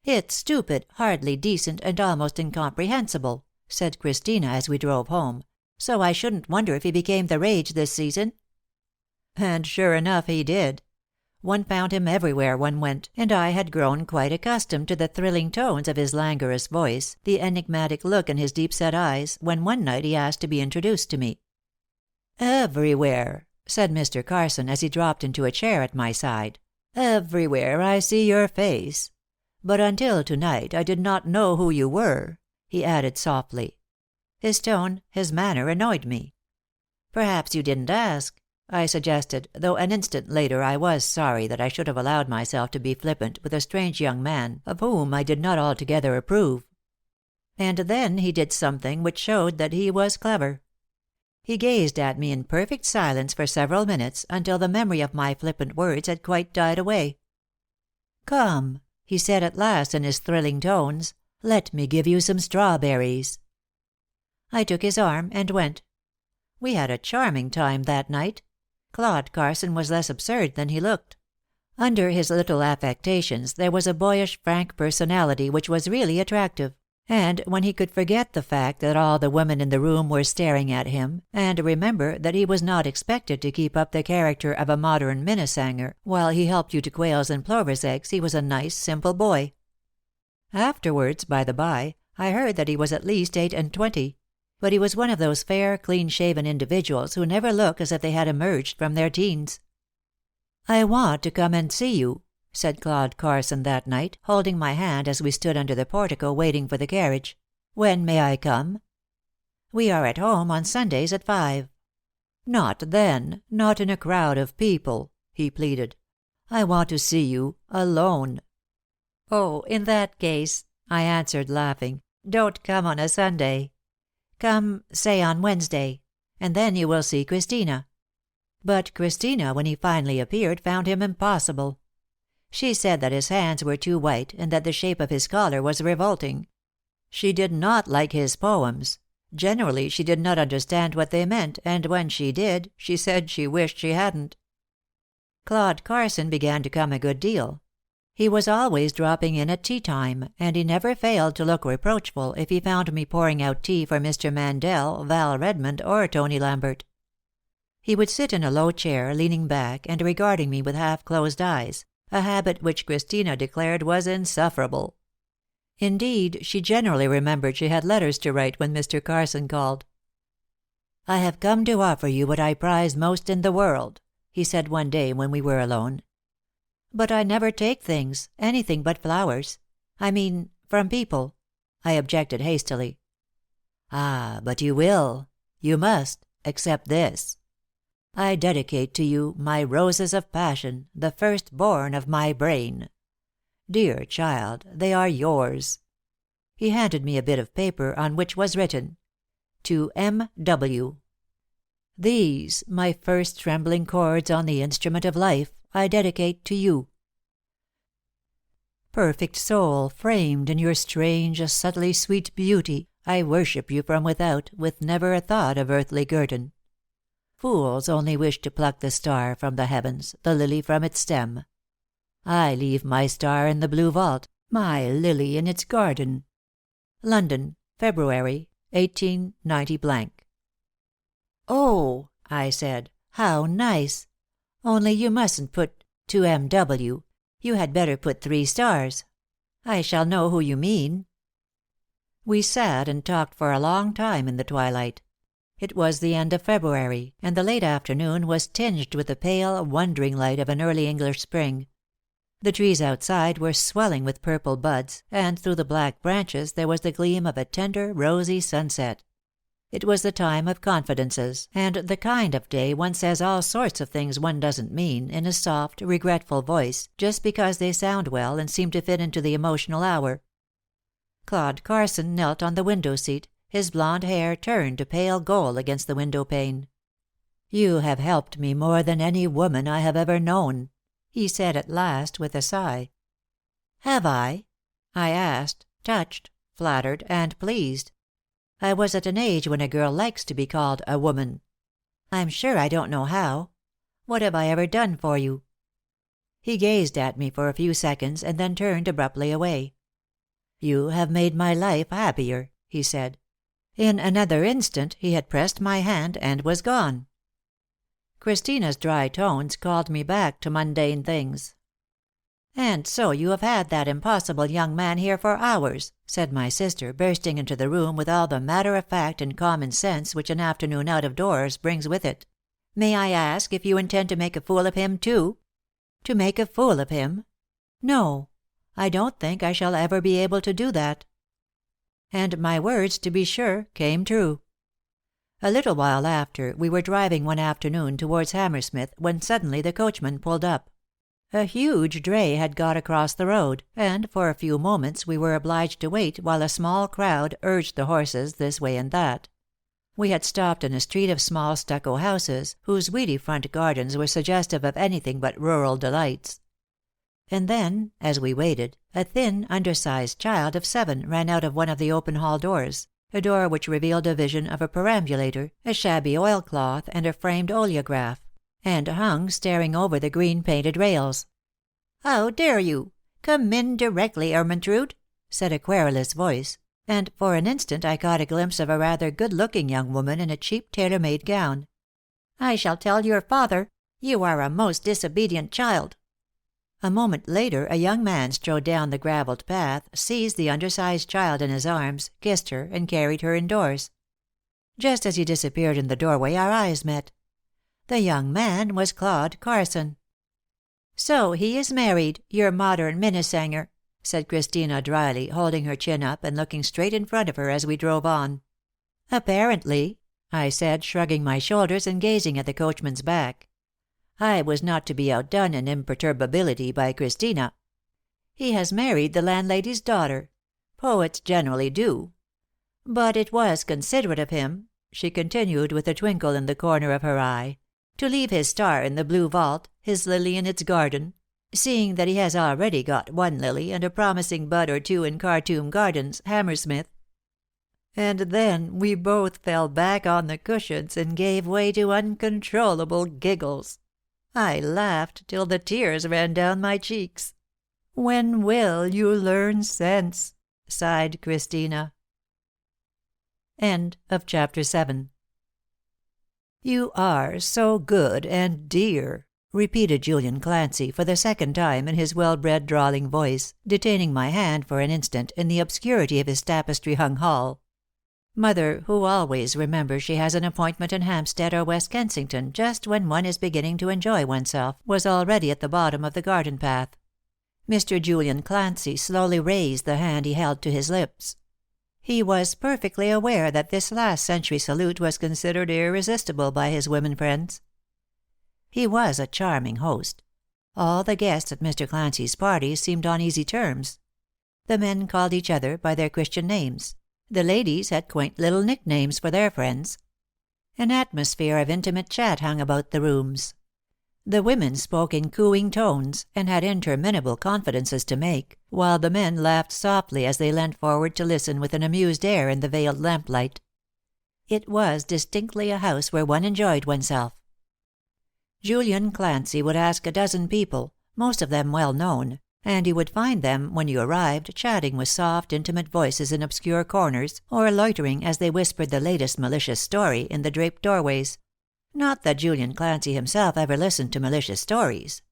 "It's stupid, hardly decent, and almost incomprehensible," said Christina as we drove home, "so I shouldn't wonder if he became the rage this season." And sure enough he did. One found him everywhere one went, and I had grown quite accustomed to the thrilling tones of his languorous voice, the enigmatic look in his deep-set eyes, when one night he asked to be introduced to me. "Everywhere," said Mr. Carson as he dropped into a chair at my side. "Everywhere I see your face. But until to night I did not know who you were," he added softly. His tone, his manner annoyed me. "Perhaps you didn't ask," I suggested, though an instant later I was sorry that I should have allowed myself to be flippant with a strange young man of whom I did not altogether approve. And then he did something which showed that he was clever. He gazed at me in perfect silence for several minutes, until the memory of my flippant words had quite died away. "Come," he said at last in his thrilling tones, "let me give you some strawberries." I took his arm and went. We had a charming time that night. Claude Carson was less absurd than he looked. Under his little affectations there was a boyish, frank personality which was really attractive, and when he could forget the fact that all the women in the room were staring at him, and remember that he was not expected to keep up the character of a modern minnesänger while he helped you to quails and plovers' eggs, he was a nice, simple boy. Afterwards, by the by, I heard that he was at least 28, but he was one of those fair, clean-shaven individuals who never look as if they had emerged from their teens. "I want to come and see you," said Claude Carson that night, holding my hand as we stood under the portico waiting for the carriage. "When may I come?" "We are at home on Sundays at 5. "Not then, not in a crowd of people," he pleaded. "I want to see you alone." "Oh, in that case," I answered, laughing, "don't come on a Sunday. Come, say on Wednesday, and then you will see Christina." But Christina, when he finally appeared, found him impossible. She said that his hands were too white, and that the shape of his collar was revolting. She did not like his poems. Generally, she did not understand what they meant, and when she did, she said she wished she hadn't. Claude Carson began to come a good deal. He was always dropping in at tea time, and he never failed to look reproachful if he found me pouring out tea for Mr. Mandel, Val Redmond, or Tony Lambert. He would sit in a low chair, leaning back, and regarding me with half-closed eyes, a habit which Christina declared was insufferable. Indeed, she generally remembered she had letters to write when Mr. Carson called. "I have come to offer you what I prize most in the world," he said one day when we were alone. "But I never take things, anything but flowers. I mean, from people," I objected hastily. "Ah, but you will. You must. Accept this. I dedicate to you my roses of passion, the first-born of my brain. Dear child, they are yours." He handed me a bit of paper on which was written, "To M.W. These, my first trembling chords on the instrument of life, I dedicate to you. Perfect soul, framed in your strange, subtly sweet beauty, I worship you from without, with never a thought of earthly guerdon. Fools only wish to pluck the star from the heavens, the lily from its stem. I leave my star in the blue vault, my lily in its garden. London, February, 189 . "Oh," I said, "how nice! Only you mustn't put 'to M.W.' You had better put 3 stars. I shall know who you mean." We sat and talked for a long time in the twilight. It was the end of February, and the late afternoon was tinged with the pale, wondering light of an early English spring. The trees outside were swelling with purple buds, and through the black branches there was the gleam of a tender, rosy sunset. It was the time of confidences, and the kind of day one says all sorts of things one doesn't mean, in a soft, regretful voice, just because they sound well and seem to fit into the emotional hour. Claude Carson knelt on the window seat, his blonde hair turned to pale gold against the window pane. "You have helped me more than any woman I have ever known," he said at last, with a sigh. "Have I?" I asked, touched, flattered, and pleased. I was at an age when a girl likes to be called a woman. "I'm sure I don't know how. What have I ever done for you?" He gazed at me for a few seconds, and then turned abruptly away. "You have made my life happier," he said. In another instant he had pressed my hand and was gone. Christina's dry tones called me back to mundane things. "And so you have had that impossible young man here for hours," said my sister, bursting into the room with all the matter of fact and common sense which an afternoon out of doors brings with it. "May I ask if you intend to make a fool of him, too?" "To make a fool of him? No. I don't think I shall ever be able to do that." And my words, to be sure, came true. A little while after, we were driving one afternoon towards Hammersmith when suddenly the coachman pulled up. A huge dray had got across the road, and for a few moments we were obliged to wait while a small crowd urged the horses this way and that. We had stopped in a street of small stucco houses, whose weedy front gardens were suggestive of anything but rural delights. And then, as we waited, a thin, undersized child of 7 ran out of one of the open hall doors, a door which revealed a vision of a perambulator, a shabby oilcloth, and a framed oleograph, and hung staring over the green-painted rails. "How dare you! Come in directly, Ermyntrude," said a querulous voice, and for an instant I caught a glimpse of a rather good-looking young woman in a cheap tailor-made gown. "I shall tell your father. You are a most disobedient child." A moment later a young man strode down the gravelled path, seized the undersized child in his arms, kissed her, and carried her indoors. Just as he disappeared in the doorway our eyes met. The young man was Claude Carson. "So he is married, your modern Minnesänger," said Christina dryly, holding her chin up and looking straight in front of her as we drove on. "Apparently," I said, shrugging my shoulders and gazing at the coachman's back. I was not to be outdone in imperturbability by Christina. "He has married the landlady's daughter. Poets generally do. But it was considerate of him," she continued with a twinkle in the corner of her eye, "to leave his star in the blue vault, his lily in its garden, seeing that he has already got one lily and a promising bud or two in Khartoum Gardens, Hammersmith." And then we both fell back on the cushions and gave way to uncontrollable giggles. I laughed till the tears ran down my cheeks. "When will you learn sense?" sighed Christina. End of chapter 7. "You are so good and dear," repeated Julian Clancy for the second time in his well-bred drawling voice, detaining my hand for an instant in the obscurity of his tapestry-hung hall. Mother, who always remembers she has an appointment in Hampstead or West Kensington just when one is beginning to enjoy oneself, was already at the bottom of the garden path. Mr. Julian Clancy slowly raised the hand he held to his lips. He was perfectly aware that this last century salute was considered irresistible by his women friends. He was a charming host. All the guests at Mr. Clancy's parties seemed on easy terms. The men called each other by their Christian names. The ladies had quaint little nicknames for their friends. An atmosphere of intimate chat hung about the rooms. The women spoke in cooing tones, and had interminable confidences to make, while the men laughed softly as they leant forward to listen with an amused air in the veiled lamplight. It was distinctly a house where one enjoyed oneself. Julian Clancy would ask a dozen people, most of them well known, and you would find them, when you arrived, chatting with soft, intimate voices in obscure corners, or loitering, as they whispered the latest malicious story, in the draped doorways. Not that Julian Clancy himself ever listened to malicious stories.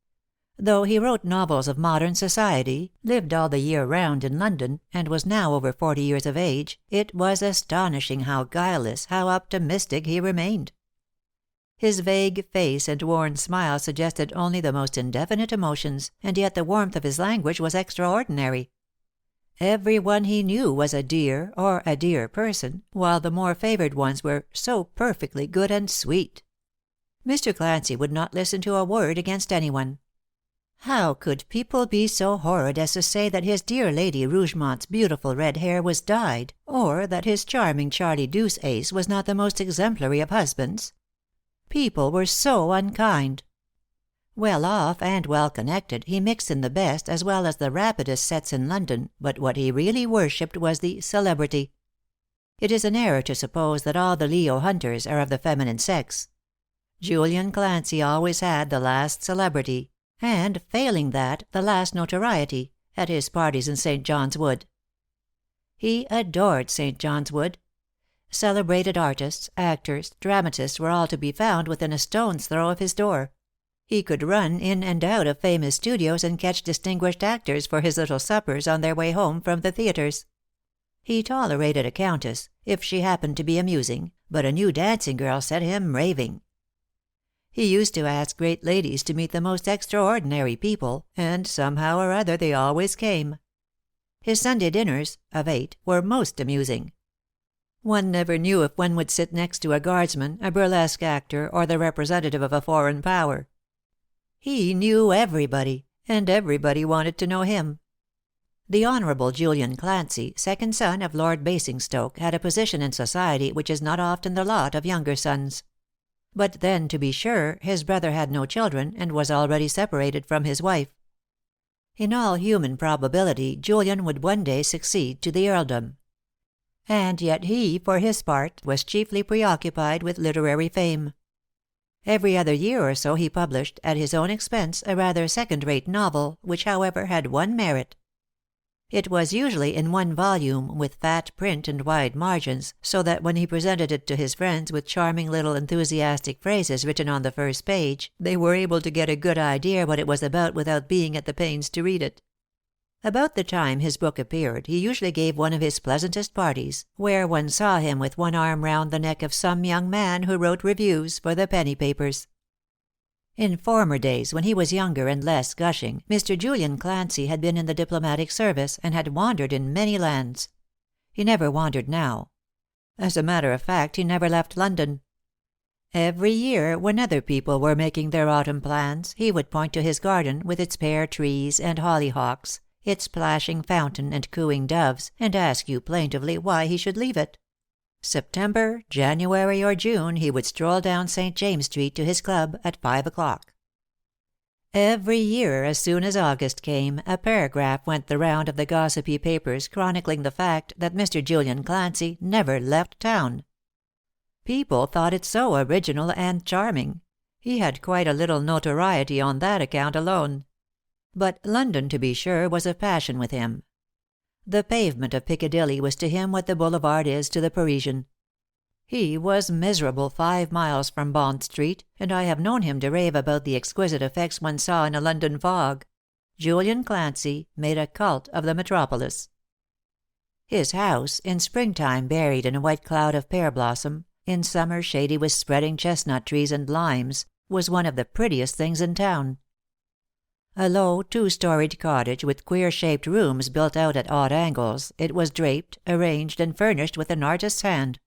Though he wrote novels of modern society, lived all the year round in London, and was now over 40 years of age, it was astonishing how guileless, how optimistic he remained. His vague face and worn smile suggested only the most indefinite emotions, and yet the warmth of his language was extraordinary. Every one he knew was a dear, or a dear person, while the more favored ones were so perfectly good and sweet. Mr. Clancy would not listen to a word against anyone. How could people be so horrid as to say that his dear Lady Rougemont's beautiful red hair was dyed, or that his charming Charlie Deuce Ace was not the most exemplary of husbands? People were so unkind. Well off and well connected, he mixed in the best as well as the rapidest sets in London, but what he really worshipped was the celebrity. It is an error to suppose that all the Leo hunters are of the feminine sex. Julian Clancy always had the last celebrity, and, failing that, the last notoriety, at his parties in St. John's Wood. He adored St. John's Wood. Celebrated artists, actors, dramatists were all to be found within a stone's throw of his door. He could run in and out of famous studios and catch distinguished actors for his little suppers on their way home from the theaters. He tolerated a countess, if she happened to be amusing, but a new dancing girl set him raving. He used to ask great ladies to meet the most extraordinary people, and somehow or other they always came. His Sunday dinners, of 8, were most amusing. One never knew if one would sit next to a guardsman, a burlesque actor, or the representative of a foreign power. He knew everybody, and everybody wanted to know him. The Honourable Julian Clancy, second son of Lord Basingstoke, had a position in society which is not often the lot of younger sons. But then, to be sure, his brother had no children, and was already separated from his wife. In all human probability Julian would one day succeed to the earldom. And yet he, for his part, was chiefly preoccupied with literary fame. Every other year or so he published, at his own expense, a rather second-rate novel, which, however, had one merit. It was usually in one volume, with fat print and wide margins, so that when he presented it to his friends with charming little enthusiastic phrases written on the first page, they were able to get a good idea what it was about without being at the pains to read it. About the time his book appeared he usually gave one of his pleasantest parties, where one saw him with one arm round the neck of some young man who wrote reviews for the penny papers. In former days, when he was younger and less gushing, Mr. Julian Clancy had been in the diplomatic service, and had wandered in many lands. He never wandered now. As a matter of fact, he never left London. Every year, when other people were making their autumn plans, he would point to his garden, with its pear trees and hollyhocks, its plashing fountain and cooing doves, and ask you plaintively why he should leave it. September, January, or June he would stroll down St. James Street to his club at 5 o'clock. Every year, as soon as August came, a paragraph went the round of the gossipy papers chronicling the fact that Mr. Julian Clancy never left town. People thought it so original and charming. He had quite a little notoriety on that account alone. But London, to be sure, was a passion with him. The pavement of Piccadilly was to him what the boulevard is to the Parisian. He was miserable 5 miles from Bond Street, and I have known him to rave about the exquisite effects one saw in a London fog. Julian Clancy made a cult of the metropolis. His house, in springtime buried in a white cloud of pear blossom, in summer shady with spreading chestnut trees and limes, was one of the prettiest things in town. A low 2-storied cottage with queer-shaped rooms built out at odd angles, it was draped, arranged, and furnished with an artist's hand.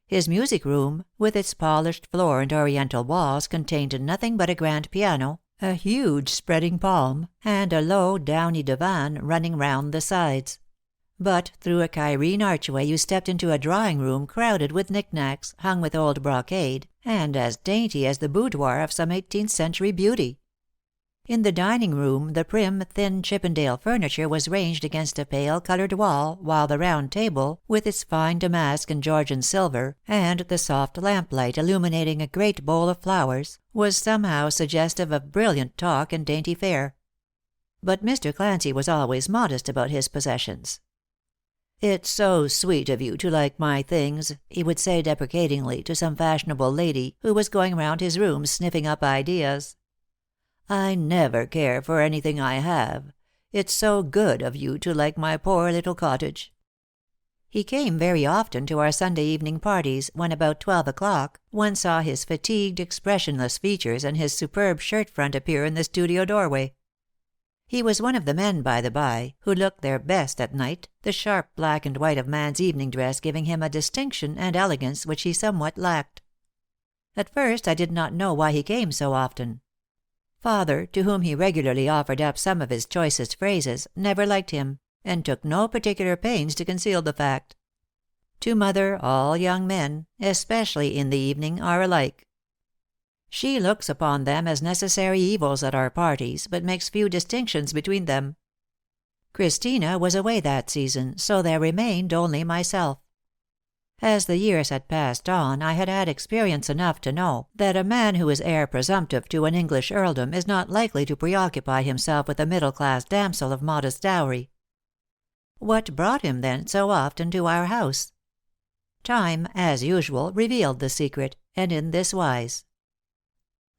His music-room, with its polished floor and oriental walls, contained nothing but a grand piano, a huge spreading palm, and a low downy divan running round the sides. But through a Cairene archway you stepped into a drawing-room crowded with knick-knacks, hung with old brocade, and as dainty as the boudoir of some 18th-century beauty. In the dining-room the prim, thin Chippendale furniture was ranged against a pale-colored wall, while the round table, with its fine damask and Georgian silver, and the soft lamplight illuminating a great bowl of flowers, was somehow suggestive of brilliant talk and dainty fare. But Mr. Clancy was always modest about his possessions. "It's so sweet of you to like my things," he would say deprecatingly to some fashionable lady who was going round his rooms sniffing up ideas. "I never care for anything I have. It's so good of you to like my poor little cottage." He came very often to our Sunday evening parties, when about 12 o'clock one saw his fatigued, expressionless features and his superb shirt front appear in the studio doorway. He was one of the men, by the by, who looked their best at night, the sharp black and white of man's evening dress giving him a distinction and elegance which he somewhat lacked. At first I did not know why he came so often. Father, to whom he regularly offered up some of his choicest phrases, never liked him, and took no particular pains to conceal the fact. To Mother all young men, especially in the evening, are alike. She looks upon them as necessary evils at our parties, but makes few distinctions between them. Christina was away that season, so there remained only myself. As the years had passed on I had had experience enough to know that a man who is heir presumptive to an English earldom is not likely to preoccupy himself with a middle-class damsel of modest dowry. What brought him, then, so often to our house? Time, as usual, revealed the secret, and in this wise.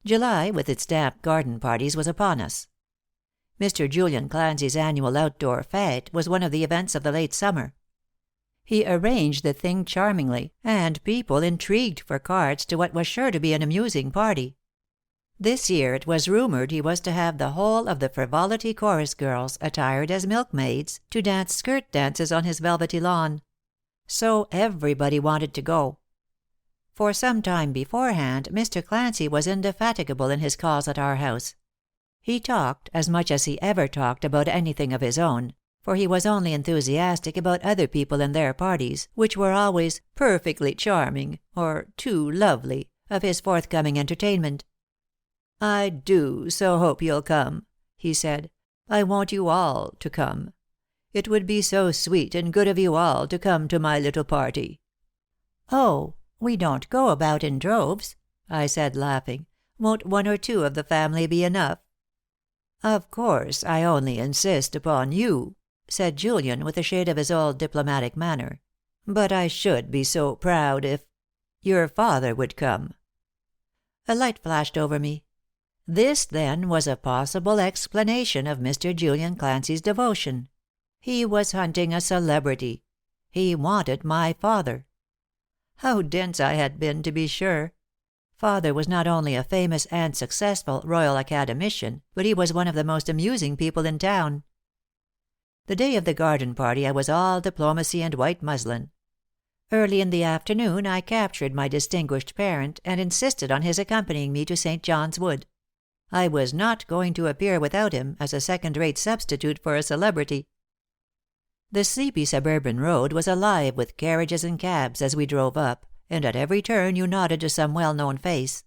July, with its damp garden parties, was upon us. Mr. Julian Clancy's annual outdoor fete was one of the events of the late summer. He arranged the thing charmingly, and people intrigued for cards to what was sure to be an amusing party. This year it was rumored he was to have the whole of the Frivolity chorus girls, attired as milkmaids, to dance skirt dances on his velvety lawn. So everybody wanted to go. For some time beforehand Mr. Clancy was indefatigable in his calls at our house. He talked, as much as he ever talked about anything of his own, for he was only enthusiastic about other people and their parties, which were always "perfectly charming," or "too lovely," of his forthcoming entertainment. "I do so hope you'll come," he said. "I want you all to come. It would be so sweet and good of you all to come to my little party." "Oh, we don't go about in droves," I said, laughing. "Won't one or two of the family be enough?" "Of course I only insist upon you," said Julian, with a shade of his old diplomatic manner. "But I should be so proud if your father would come." A light flashed over me. This, then, was a possible explanation of Mr. Julian Clancy's devotion. He was hunting a celebrity. He wanted my father. How dense I had been, to be sure! Father was not only a famous and successful Royal Academician, but he was one of the most amusing people in town. The day of the garden party I was all diplomacy and white muslin. Early in the afternoon I captured my distinguished parent, and insisted on his accompanying me to St. John's Wood. I was not going to appear without him, as a second-rate substitute for a celebrity. The sleepy suburban road was alive with carriages and cabs as we drove up, and at every turn you nodded to some well-known face.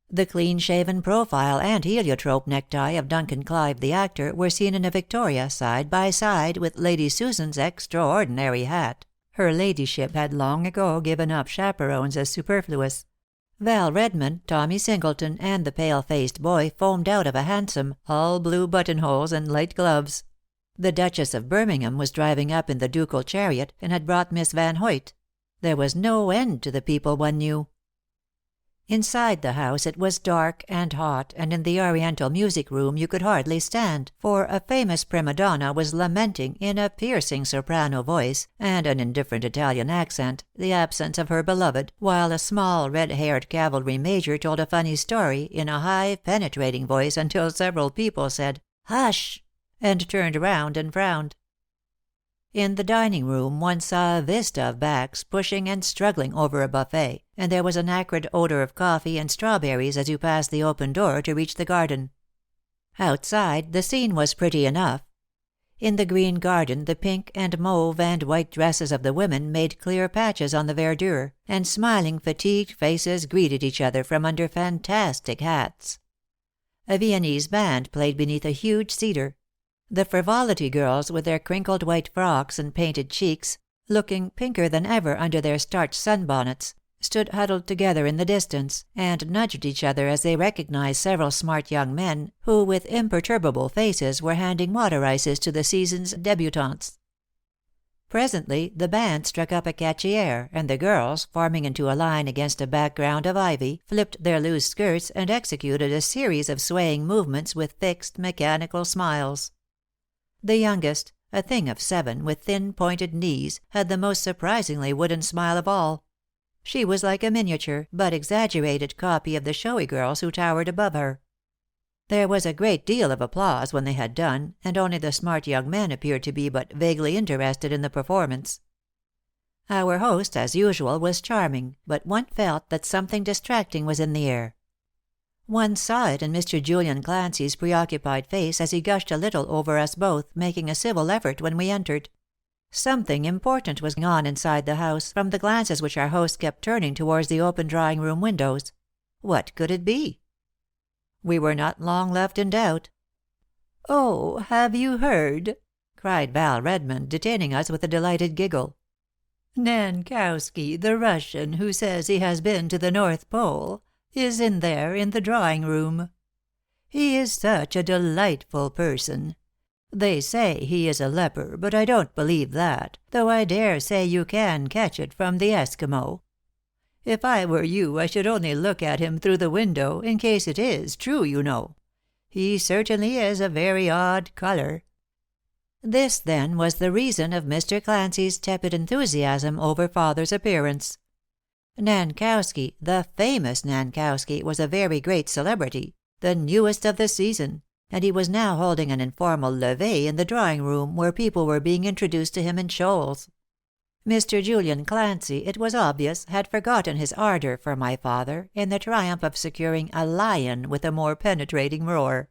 The clean-shaven profile and heliotrope necktie of Duncan Clive the actor were seen in a victoria side by side with Lady Susan's extraordinary hat. Her ladyship had long ago given up chaperons as superfluous. Val Redmond, Tommy Singleton, and the pale-faced boy foamed out of a hansom, all blue buttonholes and light gloves. The Duchess of Birmingham was driving up in the ducal chariot, and had brought Miss Van Hoyt. There was no end to the people one knew. Inside the house it was dark and hot, and in the Oriental music room you could hardly stand, for a famous prima donna was lamenting, in a piercing soprano voice, and an indifferent Italian accent, the absence of her beloved, while a small red-haired cavalry major told a funny story, in a high, penetrating voice, until several people said, "Hush!" and turned round and frowned. In the dining room one saw a vista of backs pushing and struggling over a buffet, and there was an acrid odor of coffee and strawberries as you passed the open door to reach the garden. Outside, the scene was pretty enough. In the green garden the pink and mauve and white dresses of the women made clear patches on the verdure, and smiling, fatigued faces greeted each other from under fantastic hats. A Viennese band played beneath a huge cedar. The Frivolity girls, with their crinkled white frocks and painted cheeks, looking pinker than ever under their starched sunbonnets, stood huddled together in the distance, and nudged each other as they recognized several smart young men, who with imperturbable faces were handing water ices to the season's debutantes. Presently the band struck up a catchy air, and the girls, forming into a line against a background of ivy, flipped their loose skirts and executed a series of swaying movements with fixed, mechanical smiles. The youngest, a thing of 7, with thin pointed knees, had the most surprisingly wooden smile of all. She was like a miniature, but exaggerated copy of the showy girls who towered above her. There was a great deal of applause when they had done, and only the smart young men appeared to be but vaguely interested in the performance. Our host, as usual, was charming, but one felt that something distracting was in the air. One saw it in Mr. Julian Clancy's preoccupied face as he gushed a little over us both, making a civil effort when we entered. Something important was on inside the house, from the glances which our host kept turning towards the open drawing-room windows. What could it be? We were not long left in doubt. "Oh, have you heard?" cried Val Redmond, detaining us with a delighted giggle. "Nankowski, the Russian, who says he has been to the North Pole, is in there in the drawing-room. He is such a delightful person. They say he is a leper, but I don't believe that, though I dare say you can catch it from the Eskimo. If I were you I should only look at him through the window, in case it is true, you know. He certainly is a very odd color." This, then, was the reason of Mr. Clancy's tepid enthusiasm over father's appearance. Nankowski, the famous Nankowski, was a very great celebrity, the newest of the season, and he was now holding an informal levee in the drawing-room, where people were being introduced to him in shoals. Mr. Julian Clancy, it was obvious, had forgotten his ardor for my father in the triumph of securing a lion with a more penetrating roar.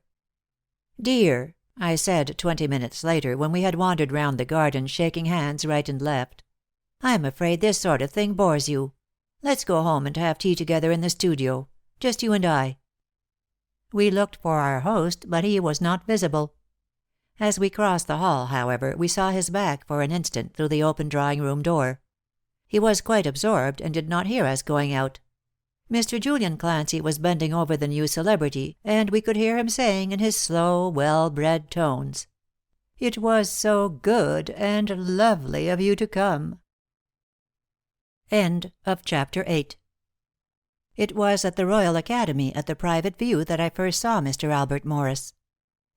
"Dear," I said 20 minutes later, when we had wandered round the garden, shaking hands right and left, "I'm afraid this sort of thing bores you. Let's go home and have tea together in the studio. Just you and I." We looked for our host, but he was not visible. As we crossed the hall, however, we saw his back for an instant through the open drawing-room door. He was quite absorbed, and did not hear us going out. Mr. Julian Clancy was bending over the new celebrity, and we could hear him saying in his slow, well-bred tones, "It was so good and lovely of you to come." End of chapter 8. It was at the Royal Academy, at the private view, that I first saw Mr. Albert Morris.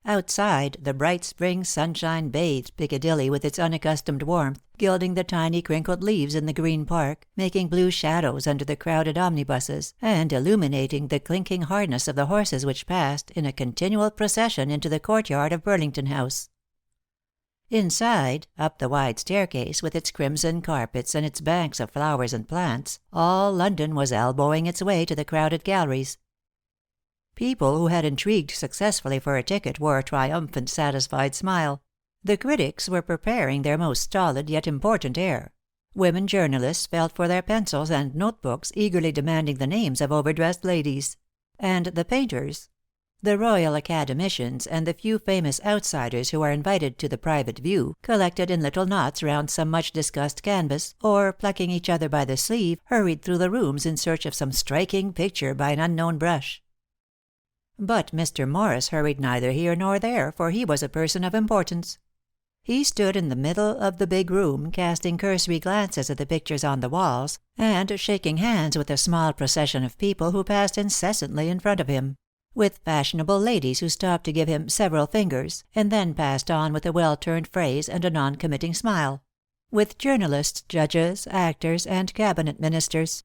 Outside, the bright spring sunshine bathed Piccadilly with its unaccustomed warmth, gilding the tiny crinkled leaves in the Green Park, making blue shadows under the crowded omnibuses, and illuminating the clinking harness of the horses which passed, in a continual procession, into the courtyard of Burlington House. Inside, up the wide staircase, with its crimson carpets and its banks of flowers and plants, all London was elbowing its way to the crowded galleries. People who had intrigued successfully for a ticket wore a triumphant, satisfied smile. The critics were preparing their most stolid yet important air. Women journalists felt for their pencils and notebooks, eagerly demanding the names of overdressed ladies. And the painters, the Royal Academicians, and the few famous outsiders who are invited to the private view, collected in little knots round some much-discussed canvas, or, plucking each other by the sleeve, hurried through the rooms in search of some striking picture by an unknown brush. But Mr. Morris hurried neither here nor there, for he was a person of importance. He stood in the middle of the big room, casting cursory glances at the pictures on the walls, and shaking hands with a small procession of people who passed incessantly in front of him; with fashionable ladies who stopped to give him several fingers, and then passed on with a well-turned phrase and a non-committing smile; with journalists, judges, actors, and cabinet ministers.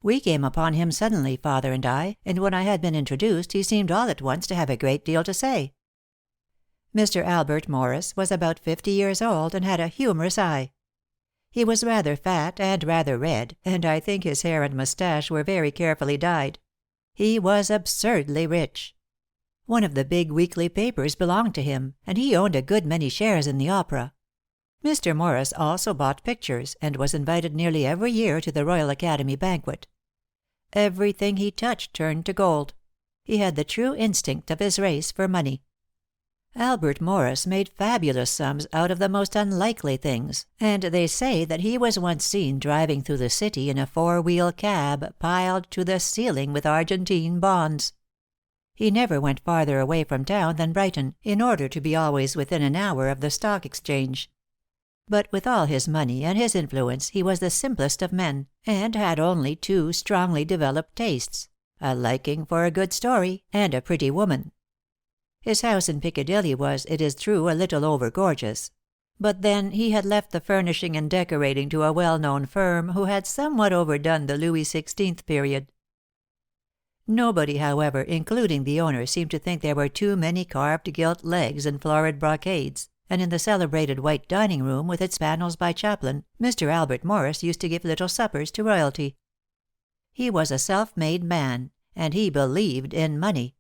We came upon him suddenly, father and I, and when I had been introduced he seemed all at once to have a great deal to say. Mr. Albert Morris was about 50 years old, and had a humorous eye. He was rather fat and rather red, and I think his hair and moustache were very carefully dyed. He was absurdly rich. One of the big weekly papers belonged to him, and he owned a good many shares in the opera. Mr. Morris also bought pictures, and was invited nearly every year to the Royal Academy banquet. Everything he touched turned to gold. He had the true instinct of his race for money. Albert Morris made fabulous sums out of the most unlikely things, and they say that he was once seen driving through the city in a 4-wheel cab piled to the ceiling with Argentine bonds. He never went farther away from town than Brighton, in order to be always within an hour of the Stock Exchange. But with all his money and his influence he was the simplest of men, and had only 2 strongly developed tastes: a liking for a good story, and a pretty woman. His house in Piccadilly was, it is true, a little over-gorgeous; but then he had left the furnishing and decorating to a well-known firm who had somewhat overdone the Louis XVI period. Nobody, however, including the owner, seemed to think there were too many carved gilt legs and florid brocades, and in the celebrated white dining-room, with its panels by Chaplin, Mr. Albert Morris used to give little suppers to royalty. He was a self-made man, and he believed in money.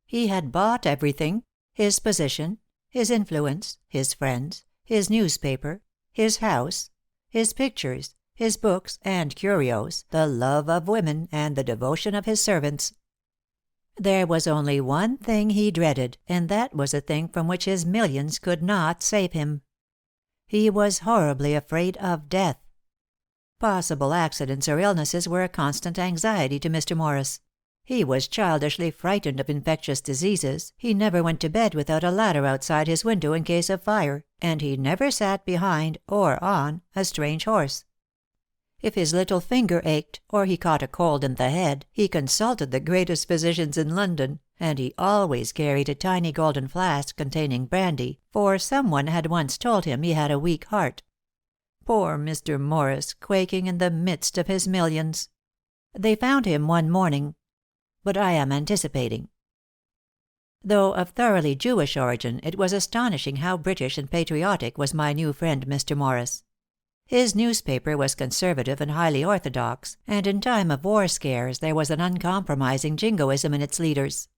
He had bought everything: his position, his influence, his friends, his newspaper, his house, his pictures, his books and curios, the love of women, and the devotion of his servants. There was only one thing he dreaded, and that was a thing from which his millions could not save him. He was horribly afraid of death. Possible accidents or illnesses were a constant anxiety to Mr. Morris. He was childishly frightened of infectious diseases, he never went to bed without a ladder outside his window in case of fire, and he never sat behind, or on, a strange horse. If his little finger ached, or he caught a cold in the head, he consulted the greatest physicians in London, and he always carried a tiny golden flask containing brandy, for someone had once told him he had a weak heart. Poor Mr. Morris, quaking in the midst of his millions! They found him one morning. But I am anticipating. Though of thoroughly Jewish origin, it was astonishing how British and patriotic was my new friend Mr. Morris. His newspaper was conservative and highly orthodox, and in time of war scares there was an uncompromising jingoism in its leaders.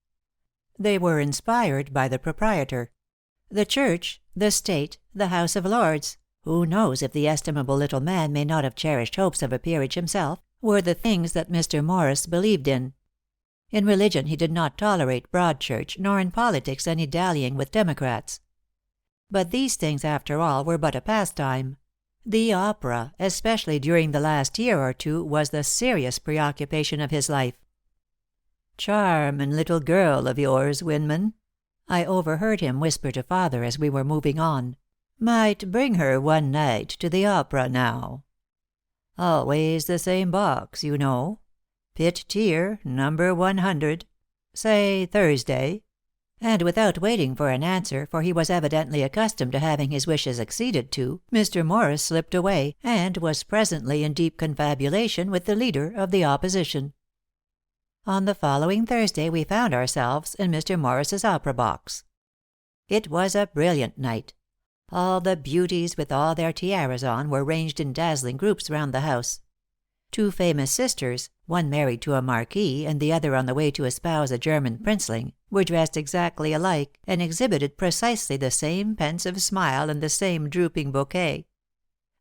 They were inspired by the proprietor. The Church, the State, the House of Lords, who knows if the estimable little man may not have cherished hopes of a peerage himself, were the things that Mr. Morris believed in. In religion he did not tolerate Broad Church, nor in politics any dallying with Democrats. But these things, after all, were but a pastime. The opera, especially during the last year or two, was the serious preoccupation of his life. "Charmin' little girl of yours, Winman," I overheard him whisper to father as we were moving on. "Might bring her one night to the opera now. Always the same box, you know. Pit tier, number 100. Say Thursday." And without waiting for an answer, for he was evidently accustomed to having his wishes acceded to, Mr. Morris slipped away, and was presently in deep confabulation with the leader of the opposition. On the following Thursday we found ourselves in Mr. Morris's opera box. It was a brilliant night. All the beauties with all their tiaras on were ranged in dazzling groups round the house. 2 famous sisters, one married to a marquis and the other on the way to espouse a German princeling, were dressed exactly alike, and exhibited precisely the same pensive smile and the same drooping bouquet.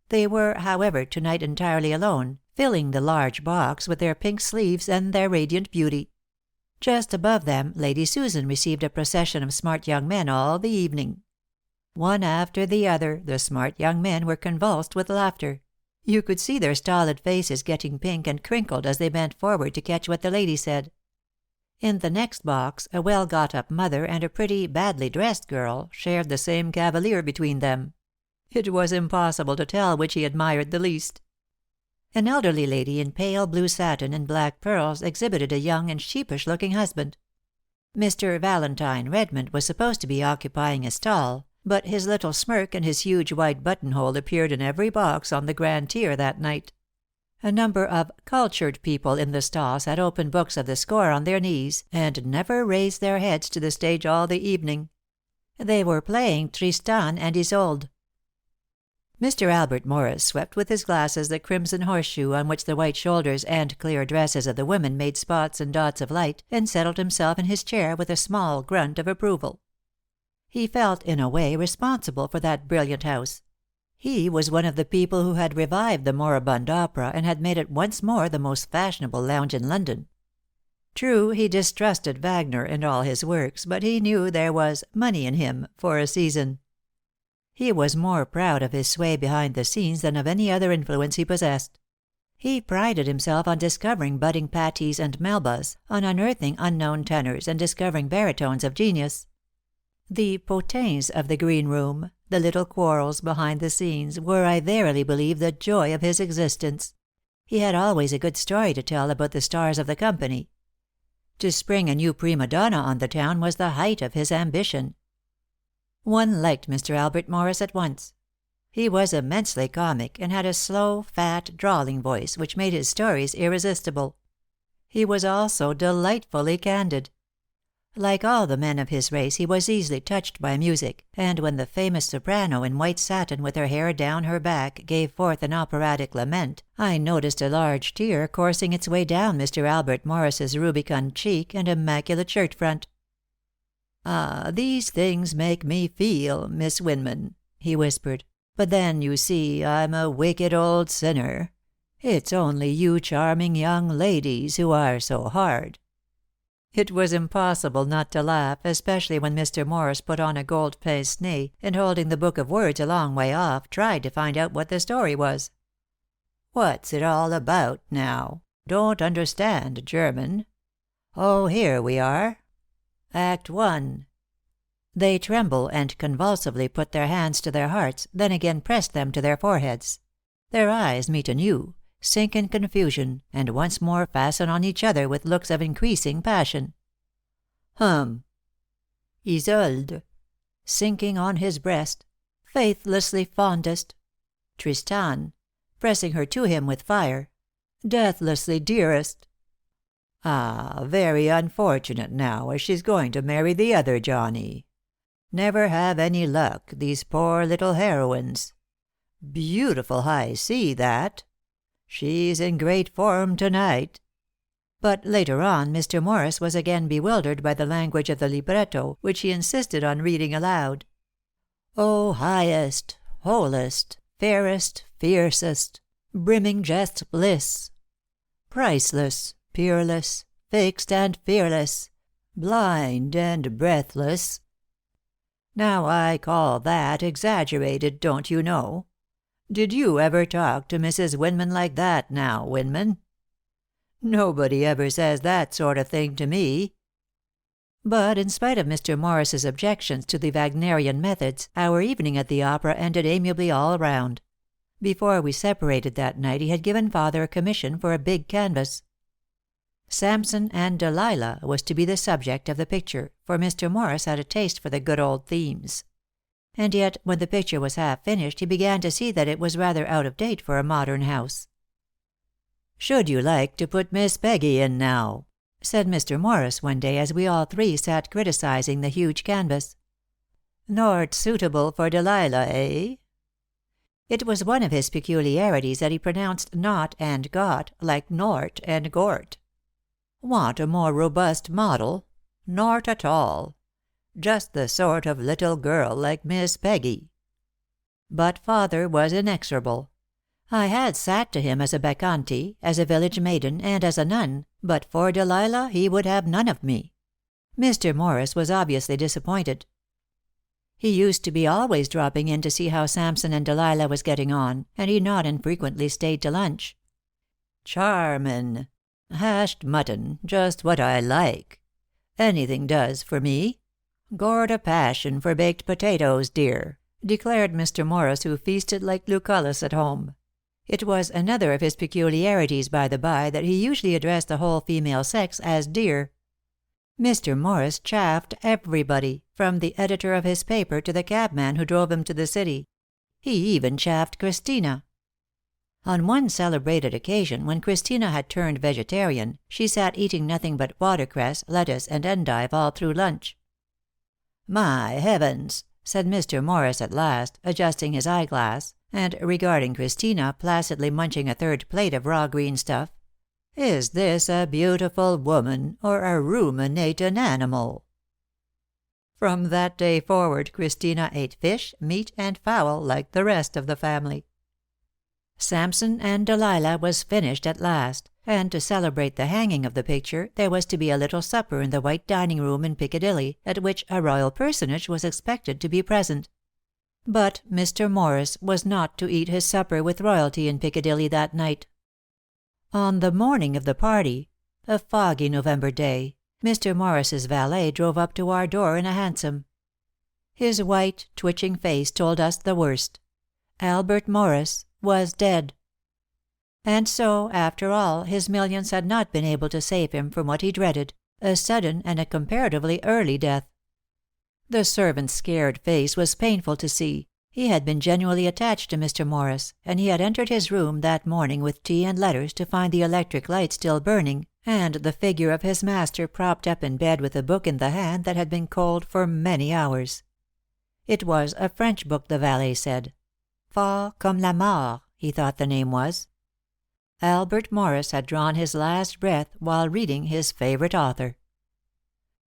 They were, however, to-night entirely alone, filling the large box with their pink sleeves and their radiant beauty. Just above them Lady Susan received a procession of smart young men all the evening. One after the other, the smart young men were convulsed with laughter. You could see their stolid faces getting pink and crinkled as they bent forward to catch what the lady said. In the next box, a well-got-up mother and a pretty, badly dressed girl shared the same cavalier between them. It was impossible to tell which he admired the least. An elderly lady in pale blue satin and black pearls exhibited a young and sheepish-looking husband. Mr. Valentine Redmond was supposed to be occupying a stall, but his little smirk and his huge white buttonhole appeared in every box on the grand tier that night. A number of cultured people in the stalls had open books of the score on their knees, and never raised their heads to the stage all the evening. They were playing Tristan and Isolde. Mr. Albert Morris swept with his glasses the crimson horseshoe on which the white shoulders and clear dresses of the women made spots and dots of light, and settled himself in his chair with a small grunt of approval. He felt, in a way, responsible for that brilliant house. He was one of the people who had revived the moribund opera and had made it once more the most fashionable lounge in London. True, he distrusted Wagner and all his works, but he knew there was "money in him" for a season. He was more proud of his sway behind the scenes than of any other influence he possessed. He prided himself on discovering budding Pattis and Melbas, on unearthing unknown tenors and discovering baritones of genius. The potins of the green room, the little quarrels behind the scenes, were, I verily believe, the joy of his existence. He had always a good story to tell about the stars of the company. To spring a new prima donna on the town was the height of his ambition. One liked Mr. Albert Morris at once. He was immensely comic, and had a slow, fat, drawling voice which made his stories irresistible. He was also delightfully candid. Like all the men of his race, he was easily touched by music, and when the famous soprano in white satin with her hair down her back gave forth an operatic lament, I noticed a large tear coursing its way down Mr. Albert Morris's rubicund cheek and immaculate shirt front. "Ah, these things make me feel, Miss Winman," he whispered. "But then, you see, I'm a wicked old sinner. It's only you charming young ladies who are so hard." It was impossible not to laugh, especially when Mr. Morris put on a gold pince nez, and holding the book of words a long way off, tried to find out what the story was. "What's it all about, now? Don't understand German. Oh, here we are. Act One." They tremble and convulsively put their hands to their hearts, then again press them to their foreheads. Their eyes meet anew, sink in confusion, and once more fasten on each other with looks of increasing passion. Hum. Isolde. Sinking on his breast. Faithlessly fondest. Tristan. Pressing her to him with fire. Deathlessly dearest. Ah, very unfortunate now, as she's going to marry the other Johnny. Never have any luck, these poor little heroines. Beautiful high C, that. She's in great form to-night." But later on Mr. Morris was again bewildered by the language of the libretto, which he insisted on reading aloud. "O highest, wholest, fairest, fiercest, brimming just bliss, priceless, peerless, fixed and fearless, blind and breathless." Now I call that exaggerated, don't you know? Did you ever talk to Mrs. Winman like that now, Winman? Nobody ever says that sort of thing to me. But in spite of Mr. Morris's objections to the Wagnerian methods, our evening at the opera ended amiably all round. Before we separated that night he had given father a commission for a big canvas. Samson and Delilah was to be the subject of the picture, for Mr. Morris had a taste for the good old themes. And yet, when the picture was half finished, he began to see that it was rather out of date for a modern house. "Should you like to put Miss Peggy in now?" said Mr. Morris one day, as we all three sat criticizing the huge canvas. "Nort suitable for Delilah, eh?" It was one of his peculiarities that he pronounced "not" and "got" like "nort" and "gort." "Want a more robust model? Nort at all. Just the sort of little girl like Miss Peggy." But father was inexorable. I had sat to him as a bacchante, as a village maiden, and as a nun, but for Delilah he would have none of me. Mr. Morris was obviously disappointed. He used to be always dropping in to see how Samson and Delilah was getting on, and he not infrequently stayed to lunch. "Charmin'. Hashed mutton, just what I like. Anything does for me. Gored a passion for baked potatoes, dear," declared Mr. Morris, who feasted like Lucullus at home. It was another of his peculiarities, by the by, that he usually addressed the whole female sex as dear. Mr. Morris chaffed everybody, from the editor of his paper to the cabman who drove him to the city. He even chaffed Christina. On one celebrated occasion, when Christina had turned vegetarian, she sat eating nothing but watercress, lettuce, and endive all through lunch. "My heavens!" said Mr. Morris at last, adjusting his eyeglass, and regarding Christina placidly munching a third plate of raw green stuff. "Is this a beautiful woman, or a ruminatin' animal?" From that day forward Christina ate fish, meat, and fowl like the rest of the family. Samson and Delilah was finished at last, and to celebrate the hanging of the picture there was to be a little supper in the white dining room in Piccadilly, at which a royal personage was expected to be present. But Mr. Morris was not to eat his supper with royalty in Piccadilly that night. On the morning of the party, a foggy November day, Mr. Morris's valet drove up to our door in a hansom. His white, twitching face told us the worst. Albert Morris was dead. And so, after all, his millions had not been able to save him from what he dreaded, a sudden and a comparatively early death. The servant's scared face was painful to see. He had been genuinely attached to Mr. Morris, and he had entered his room that morning with tea and letters to find the electric light still burning, and the figure of his master propped up in bed with a book in the hand that had been cold for many hours. It was a French book, the valet said. Fort comme la mort, he thought the name was. Albert Morris had drawn his last breath while reading his favorite author.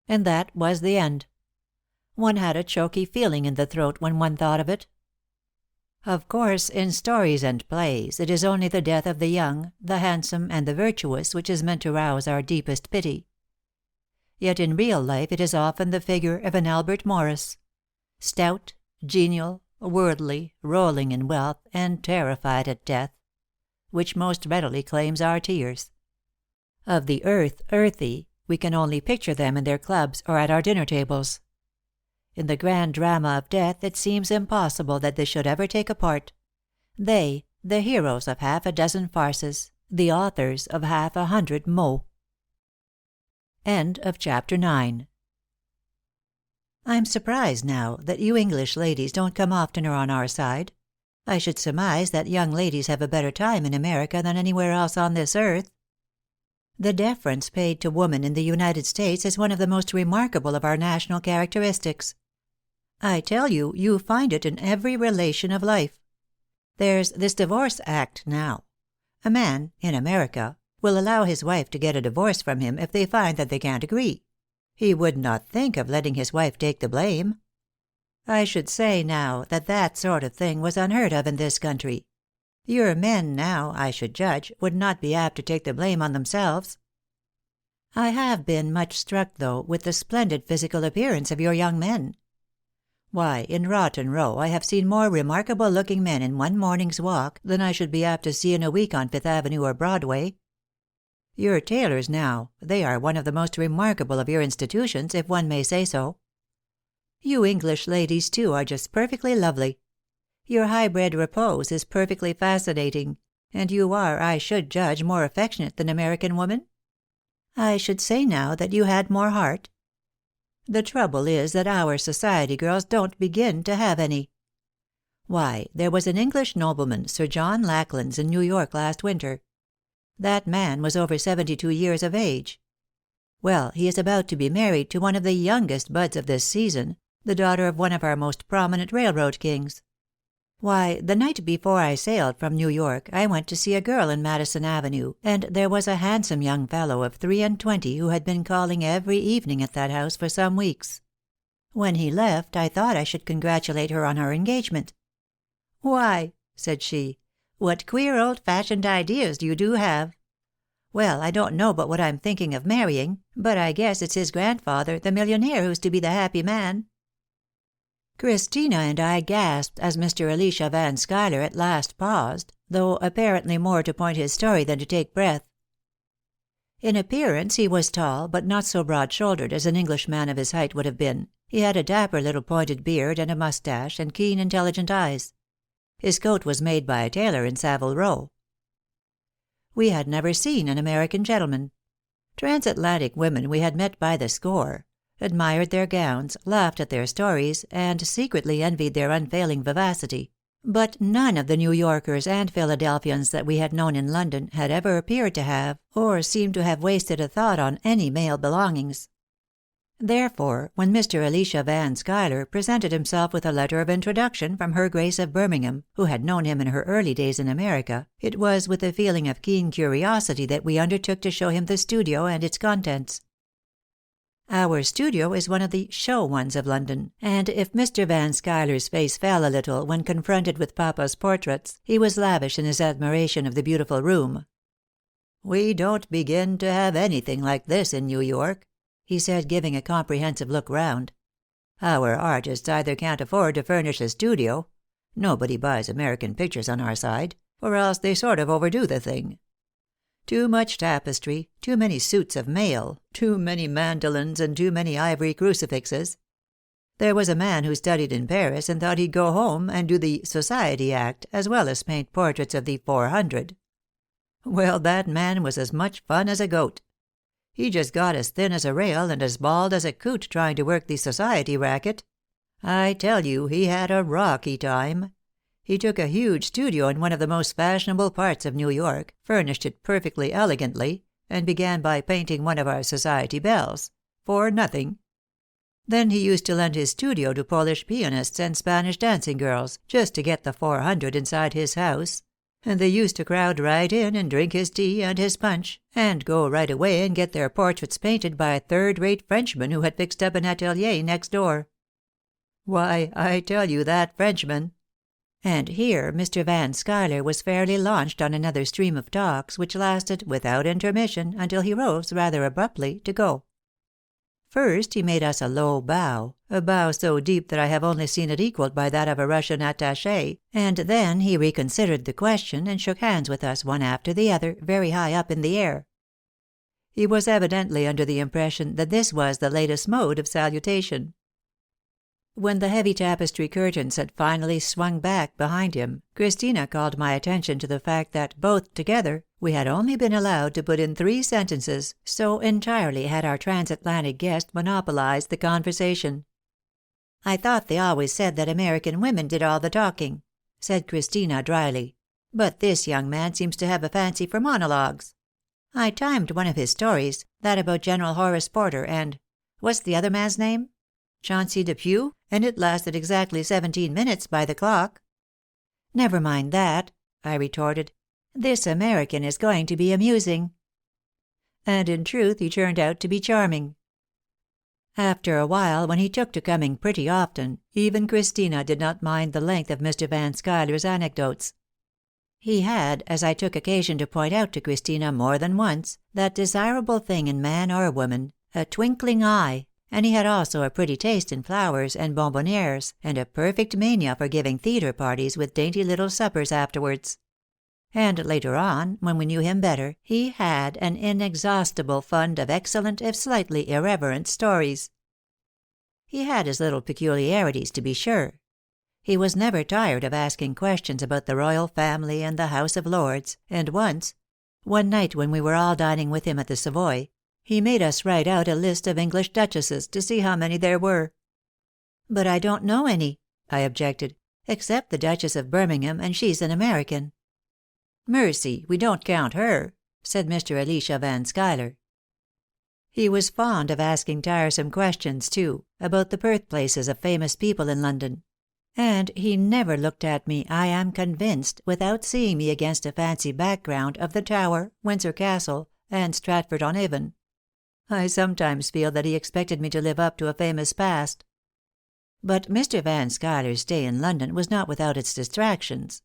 And that was the end. One had a choky feeling in the throat when one thought of it. Of course, in stories and plays, it is only the death of the young, the handsome, and the virtuous which is meant to rouse our deepest pity. Yet in real life it is often the figure of an Albert Morris, stout, genial, worldly, rolling in wealth, and terrified at death, which most readily claims our tears. Of the earth, earthy, We can only picture them in their clubs or at our dinner tables. In the grand drama of death it seems impossible that they should ever take a part. They, the heroes of half a dozen farces, the authors of half 100 mots. End of chapter 9. I'm surprised now that you English ladies don't come oftener on our side. I should surmise that young ladies have a better time in America than anywhere else on this earth. The deference paid to woman in the United States is one of the most remarkable of our national characteristics. I tell you, you find it in every relation of life. There's this Divorce Act now. A man, in America, will allow his wife to get a divorce from him if they find that they can't agree. He would not think of letting his wife take the blame. I should say now that that sort of thing was unheard of in this country. Your men now, I should judge, would not be apt to take the blame on themselves. I have been much struck, though, with the splendid physical appearance of your young men. Why, in Rotten Row I have seen more remarkable-looking men in one morning's walk than I should be apt to see in a week on Fifth Avenue or Broadway. Your tailors now, they are one of the most remarkable of your institutions, if one may say so. You English ladies, too, are just perfectly lovely. Your high-bred repose is perfectly fascinating, and you are, I should judge, more affectionate than American women. I should say now that you had more heart. The trouble is that our society girls don't begin to have any. Why, there was an English nobleman, Sir John Lacklands, in New York last winter. That man was over 72 years of age. Well, he is about to be married to one of the youngest buds of this season, the daughter of one of our most prominent railroad kings. Why, the night before I sailed from New York I went to see a girl in Madison Avenue, and there was a handsome young fellow of 23 who had been calling every evening at that house for some weeks. When he left I thought I should congratulate her on her engagement. "Why," said she, "what queer old-fashioned ideas you do have! Well, I don't know but what I'm thinking of marrying, but I guess it's his grandfather, the millionaire, who's to be the happy man." Christina and I gasped as Mr. Elisha Van Schuyler at last paused, though apparently more to point his story than to take breath. In appearance he was tall, but not so broad-shouldered as an Englishman of his height would have been. He had a dapper little pointed beard and a mustache and keen, intelligent eyes. His coat was made by a tailor in Savile Row. We had never seen an American gentleman. Transatlantic women we had met by the score, admired their gowns, laughed at their stories, and secretly envied their unfailing vivacity; but none of the New Yorkers and Philadelphians that we had known in London had ever appeared to have, or seemed to have wasted a thought on any male belongings. Therefore, when Mr. Elisha Van Schuyler presented himself with a letter of introduction from Her Grace of Birmingham, who had known him in her early days in America, it was with a feeling of keen curiosity that we undertook to show him the studio and its contents. Our studio is one of the "show" ones of London, and if Mr. Van Schuyler's face fell a little when confronted with Papa's portraits, he was lavish in his admiration of the beautiful room. "We don't begin to have anything like this in New York," he said, giving a comprehensive look round. "Our artists either can't afford to furnish a studio — nobody buys American pictures on our side — or else they sort of overdo the thing. Too much tapestry, too many suits of mail, too many mandolins, and too many ivory crucifixes. There was a man who studied in Paris and thought he'd go home and do the Society Act, as well as paint portraits of the 400. Well, that man was as much fun as a goat. He just got as thin as a rail and as bald as a coot trying to work the society racket. I tell you, he had a rocky time. He took a huge studio in one of the most fashionable parts of New York, furnished it perfectly elegantly, and began by painting one of our society belles — for nothing. Then he used to lend his studio to Polish pianists and Spanish dancing girls, just to get the 400 inside his house, and they used to crowd right in and drink his tea and his punch, and go right away and get their portraits painted by a third-rate Frenchman who had fixed up an atelier next door. Why, I tell you that Frenchman—" And here Mr. Van Schuyler was fairly launched on another stream of talks, which lasted, without intermission, until he rose, rather abruptly, to go. First he made us a low bow, a bow so deep that I have only seen it equaled by that of a Russian attaché, and then he reconsidered the question and shook hands with us one after the other, very high up in the air. He was evidently under the impression that this was the latest mode of salutation. When the heavy tapestry curtains had finally swung back behind him, Christina called my attention to the fact that, both together, we had only been allowed to put in 3 sentences, so entirely had our transatlantic guest monopolized the conversation. "I thought they always said that American women did all the talking," said Christina dryly, "but this young man seems to have a fancy for monologues. I timed one of his stories, that about General Horace Porter and—what's the other man's name? Chauncey Depew, and it lasted exactly 17 minutes by the clock." "Never mind that," I retorted. "This American is going to be amusing." And in truth he turned out to be charming. After a while, when he took to coming pretty often, even Christina did not mind the length of Mr. Van Schuyler's anecdotes. He had, as I took occasion to point out to Christina more than once, that desirable thing in man or woman, a twinkling eye, and he had also a pretty taste in flowers and bonbonnieres, and a perfect mania for giving theatre parties with dainty little suppers afterwards. And later on, when we knew him better, he had an inexhaustible fund of excellent if slightly irreverent stories. He had his little peculiarities, to be sure. He was never tired of asking questions about the royal family and the House of Lords, and one night when we were all dining with him at the Savoy, he made us write out a list of English duchesses to see how many there were. "But I don't know any," I objected, "except the Duchess of Birmingham, and she's an American." "Mercy, we don't count her," said Mr. Elisha Van Schuyler. He was fond of asking tiresome questions, too, about the birthplaces of famous people in London. And he never looked at me, I am convinced, without seeing me against a fancy background of the Tower, Windsor Castle, and Stratford-on-Avon. I sometimes feel that he expected me to live up to a famous past. But Mr. Van Schuyler's stay in London was not without its distractions.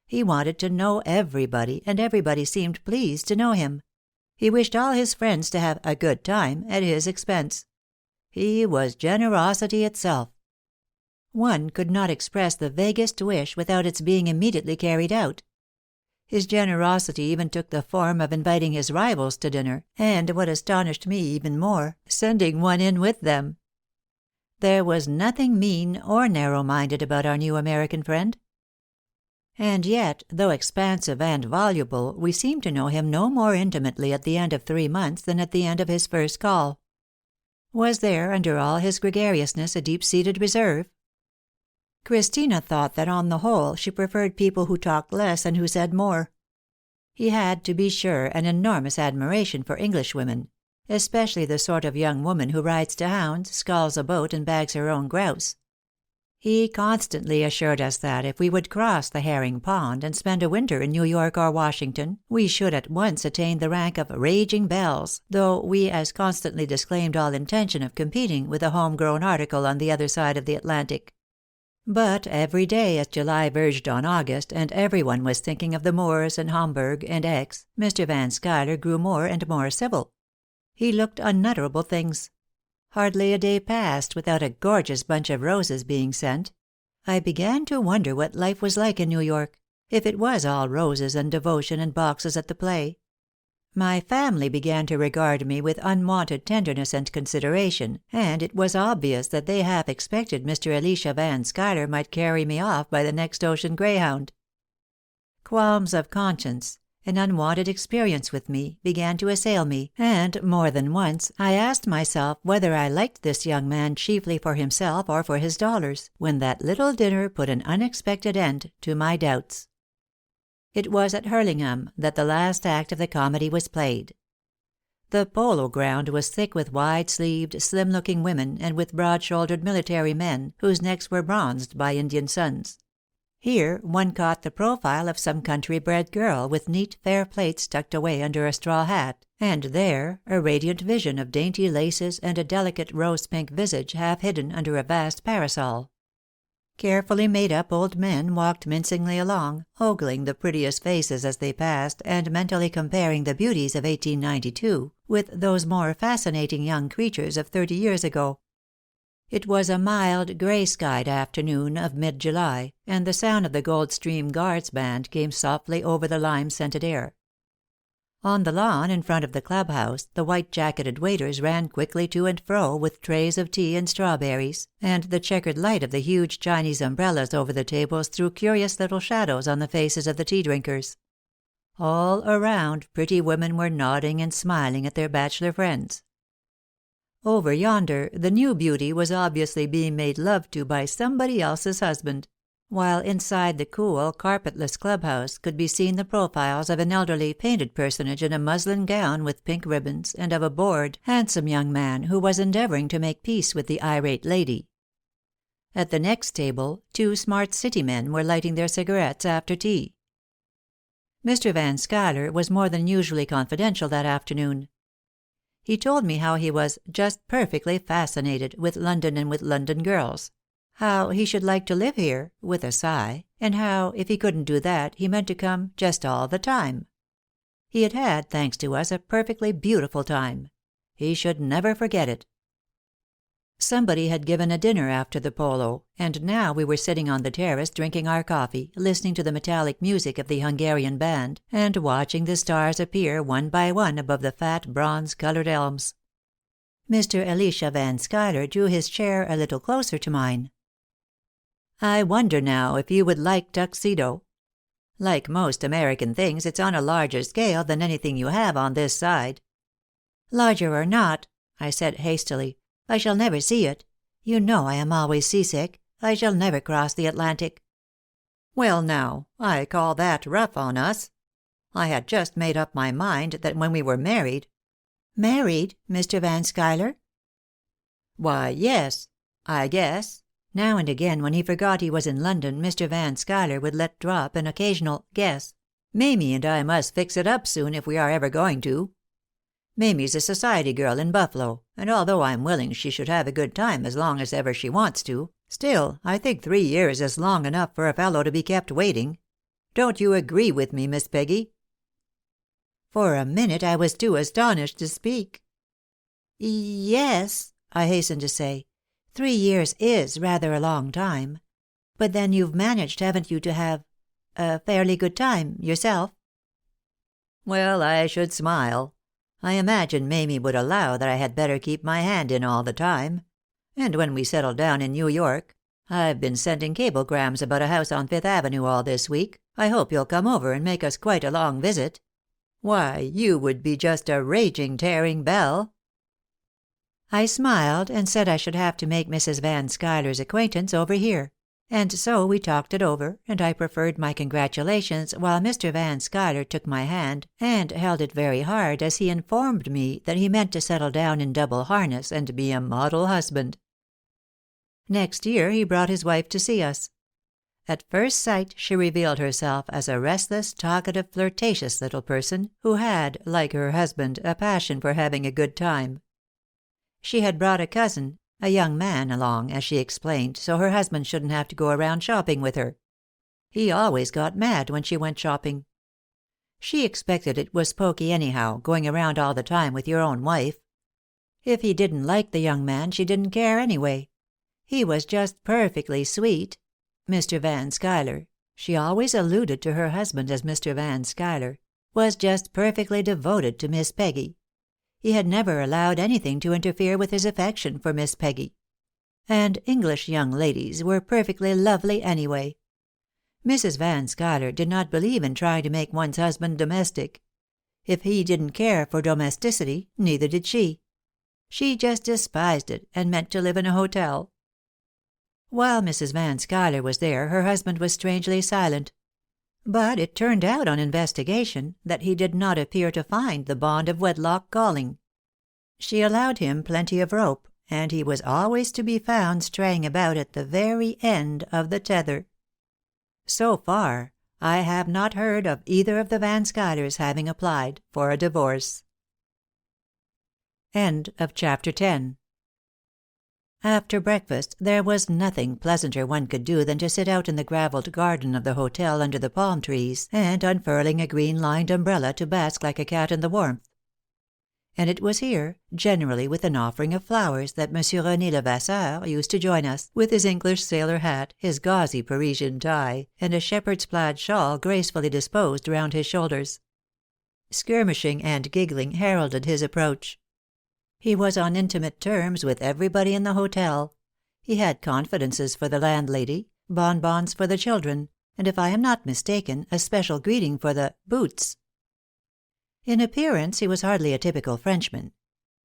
He wanted to know everybody, and everybody seemed pleased to know him. He wished all his friends to have a good time at his expense. He was generosity itself. One could not express the vaguest wish without its being immediately carried out. His generosity even took the form of inviting his rivals to dinner, and, what astonished me even more, sending one in with them. There was nothing mean or narrow-minded about our new American friend. And yet, though expansive and voluble, we seemed to know him no more intimately at the end of 3 months than at the end of his first call. Was there, under all his gregariousness, a deep-seated reserve? Christina thought that on the whole she preferred people who talked less and who said more. He had, to be sure, an enormous admiration for Englishwomen, especially the sort of young woman who rides to hounds, sculls a boat, and bags her own grouse. He constantly assured us that, if we would cross the herring pond and spend a winter in New York or Washington, we should at once attain the rank of raging belles, though we as constantly disclaimed all intention of competing with a home-grown article on the other side of the Atlantic. But every day as July verged on August, and everyone was thinking of the moors and Homburg and Aix, Mr. Van Schuyler grew more and more civil. He looked unutterable things. Hardly a day passed without a gorgeous bunch of roses being sent. I began to wonder what life was like in New York, if it was all roses and devotion and boxes at the play. My family began to regard me with unwonted tenderness and consideration, and it was obvious that they half expected Mr. Elisha Van Schuyler might carry me off by the next ocean greyhound. Qualms of conscience, an unwonted experience with me, began to assail me, and more than once I asked myself whether I liked this young man chiefly for himself or for his dollars, when that little dinner put an unexpected end to my doubts. It was at Hurlingham that the last act of the comedy was played. The polo ground was thick with wide-sleeved, slim-looking women and with broad-shouldered military men, whose necks were bronzed by Indian suns. Here one caught the profile of some country-bred girl with neat, fair plaits tucked away under a straw hat, and there a radiant vision of dainty laces and a delicate rose-pink visage half hidden under a vast parasol. Carefully made-up old men walked mincingly along, ogling the prettiest faces as they passed and mentally comparing the beauties of 1892 with those more fascinating young creatures of 30 years ago. It was a mild, gray-skied afternoon of mid-July, and the sound of the Goldstream Guards Band came softly over the lime-scented air. On the lawn in front of the clubhouse the white-jacketed waiters ran quickly to and fro with trays of tea and strawberries, and the checkered light of the huge Chinese umbrellas over the tables threw curious little shadows on the faces of the tea-drinkers. All around pretty women were nodding and smiling at their bachelor friends. Over yonder the new beauty was obviously being made love to by somebody else's husband, while inside the cool, carpetless clubhouse could be seen the profiles of an elderly, painted personage in a muslin gown with pink ribbons, and of a bored, handsome young man who was endeavoring to make peace with the irate lady. At the next table 2 smart city men were lighting their cigarettes after tea. Mr. Van Schuyler was more than usually confidential that afternoon. He told me how he was "just perfectly fascinated" with London and with London girls, how he should like to live here, with a sigh, and how, if he couldn't do that, he meant to come just all the time. He had had, thanks to us, a perfectly beautiful time. He should never forget it. Somebody had given a dinner after the polo, and now we were sitting on the terrace drinking our coffee, listening to the metallic music of the Hungarian band, and watching the stars appear one by one above the fat bronze-colored elms. Mr. Elisha Van Schuyler drew his chair a little closer to mine. "I wonder now if you would like tuxedo. Like most American things, it's on a larger scale than anything you have on this side." "Larger or not," I said hastily, "I shall never see it. You know I am always seasick. I shall never cross the Atlantic." "Well now, I call that rough on us. I had just made up my mind that when we were married—" "Married, Mr. Van Schuyler?" "Why, yes. I guess—" Now and again, when he forgot he was in London, Mr. Van Schuyler would let drop an occasional "guess." "Mamie and I must fix it up soon if we are ever going to. Mamie's a society girl in Buffalo, and although I'm willing she should have a good time as long as ever she wants to, still I think 3 years is long enough for a fellow to be kept waiting. Don't you agree with me, Miss Peggy?" For a minute I was too astonished to speak. "Yes," I hastened to say, 3 years is rather a long time. But then you've managed, haven't you, to have a fairly good time yourself?" "Well, I should smile. I imagine Mamie would allow that I had better keep my hand in all the time. And when we settle down in New York, I've been sending cablegrams about a house on Fifth Avenue all this week. I hope you'll come over and make us quite a long visit. Why, you would be just a raging, tearing belle." I smiled and said I should have to make Mrs. Van Schuyler's acquaintance over here. And so we talked it over, and I preferred my congratulations while Mr. Van Schuyler took my hand and held it very hard as he informed me that he meant to settle down in double harness and be a model husband. Next year he brought his wife to see us. At first sight she revealed herself as a restless, talkative, flirtatious little person who had, like her husband, a passion for having a good time. She had brought a cousin, a young man, along, as she explained, so her husband shouldn't have to go around shopping with her. He always got mad when she went shopping. She expected it was poky anyhow, going around all the time with your own wife. If he didn't like the young man, she didn't care anyway. He was just perfectly sweet. Mr. Van Schuyler, she always alluded to her husband as Mr. Van Schuyler, was just perfectly devoted to Miss Peggy. He had never allowed anything to interfere with his affection for Miss Peggy. And English young ladies were perfectly lovely anyway. Mrs. Van Schuyler did not believe in trying to make one's husband domestic. If he didn't care for domesticity, neither did she. She just despised it, and meant to live in a hotel. While Mrs. Van Schuyler was there, her husband was strangely silent. But it turned out on investigation that he did not appear to find the bond of wedlock galling. She allowed him plenty of rope, and he was always to be found straying about at the very end of the tether. So far, I have not heard of either of the Van Schuylers having applied for a divorce. End of chapter 10. After breakfast, there was nothing pleasanter one could do than to sit out in the gravelled garden of the hotel under the palm trees, and unfurling a green-lined umbrella to bask like a cat in the warmth. And it was here, generally with an offering of flowers, that Monsieur René Levasseur used to join us, with his English sailor hat, his gauzy Parisian tie, and a shepherd's plaid shawl gracefully disposed round his shoulders. Skirmishing and giggling heralded his approach. He was on intimate terms with everybody in the hotel. He had confidences for the landlady, bonbons for the children, and if I am not mistaken, a special greeting for the Boots. In appearance he was hardly a typical Frenchman.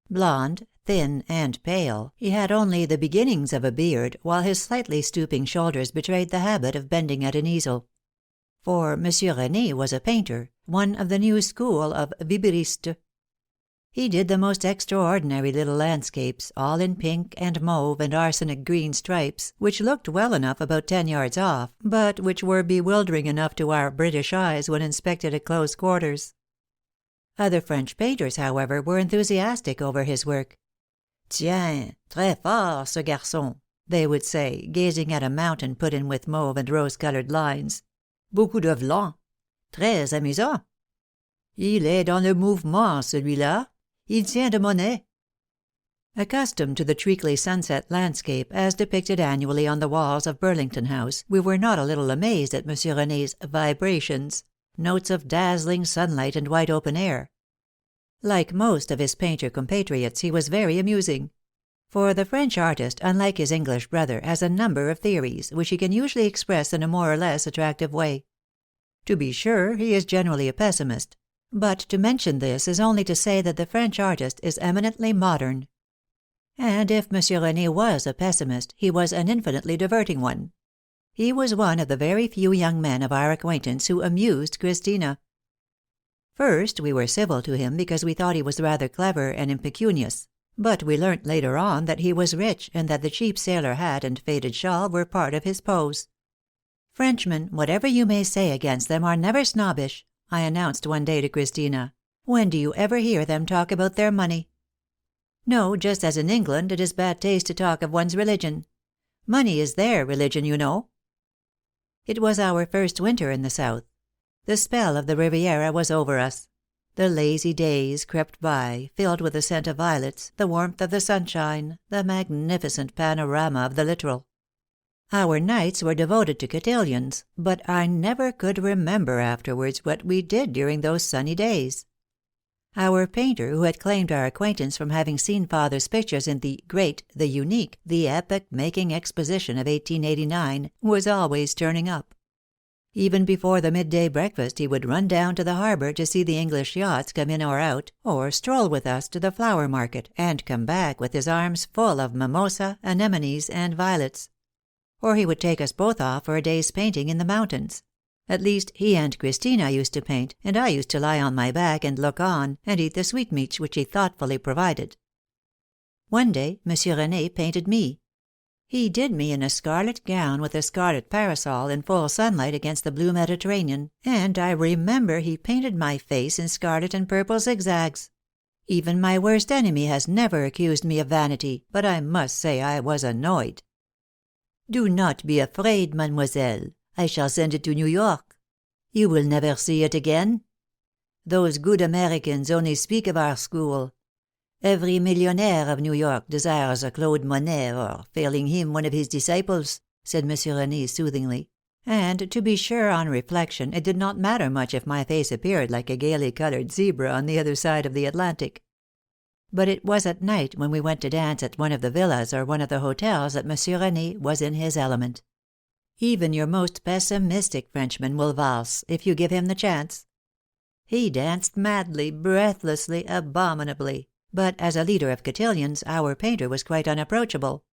Blond, thin, and pale, he had only the beginnings of a beard, while his slightly stooping shoulders betrayed the habit of bending at an easel. For Monsieur René was a painter, one of the new school of Vibriste. He did the most extraordinary little landscapes, all in pink and mauve and arsenic green stripes, which looked well enough about 10 yards off, but which were bewildering enough to our British eyes when inspected at close quarters. Other French painters, however, were enthusiastic over his work. Tiens, très fort, ce garçon, they would say, gazing at a mountain put in with mauve and rose-colored lines. Beaucoup de blanc. Très amusant. Il est dans le mouvement, celui-là. Il tient de Monet. Accustomed to the treacly sunset landscape as depicted annually on the walls of Burlington House, we were not a little amazed at Monsieur René's vibrations, notes of dazzling sunlight and wide open air. Like most of his painter compatriots, he was very amusing. For the French artist, unlike his English brother, has a number of theories, which he can usually express in a more or less attractive way. To be sure, he is generally a pessimist. But to mention this is only to say that the French artist is eminently modern. And if Monsieur René was a pessimist, he was an infinitely diverting one. He was one of the very few young men of our acquaintance who amused Christina. First, we were civil to him because we thought he was rather clever and impecunious, but we learnt later on that he was rich and that the cheap sailor hat and faded shawl were part of his pose. Frenchmen, whatever you may say against them, are never snobbish, I announced one day to Christina. When do you ever hear them talk about their money? No, just as in England it is bad taste to talk of one's religion. Money is their religion, you know. It was our first winter in the South. The spell of the Riviera was over us. The lazy days crept by, filled with the scent of violets, the warmth of the sunshine, the magnificent panorama of the littoral. Our nights were devoted to cotillions, but I never could remember afterwards what we did during those sunny days. Our painter, who had claimed our acquaintance from having seen father's pictures in the great, the unique, the epoch-making exposition of 1889, was always turning up. Even before the midday breakfast he would run down to the harbor to see the English yachts come in or out, or stroll with us to the flower market, and come back with his arms full of mimosa, anemones, and violets. Or he would take us both off for a day's painting in the mountains. At least, he and Christina used to paint, and I used to lie on my back and look on, and eat the sweetmeats which he thoughtfully provided. One day, Monsieur René painted me. He did me in a scarlet gown with a scarlet parasol in full sunlight against the blue Mediterranean, and I remember he painted my face in scarlet and purple zigzags. Even my worst enemy has never accused me of vanity, but I must say I was annoyed. Do not be afraid, mademoiselle. I shall send it to New York. You will never see it again. Those good Americans only speak of our school. Every millionaire of New York desires a Claude Monet, or, failing him, one of his disciples, said Monsieur René soothingly. And, to be sure, on reflection, it did not matter much if my face appeared like a gaily colored zebra on the other side of the Atlantic. But it was at night, when we went to dance at one of the villas or one of the hotels, that Monsieur René was in his element. Even your most pessimistic Frenchman will valse, if you give him the chance. He danced madly, breathlessly, abominably, but as a leader of cotillions, our painter was quite unapproachable.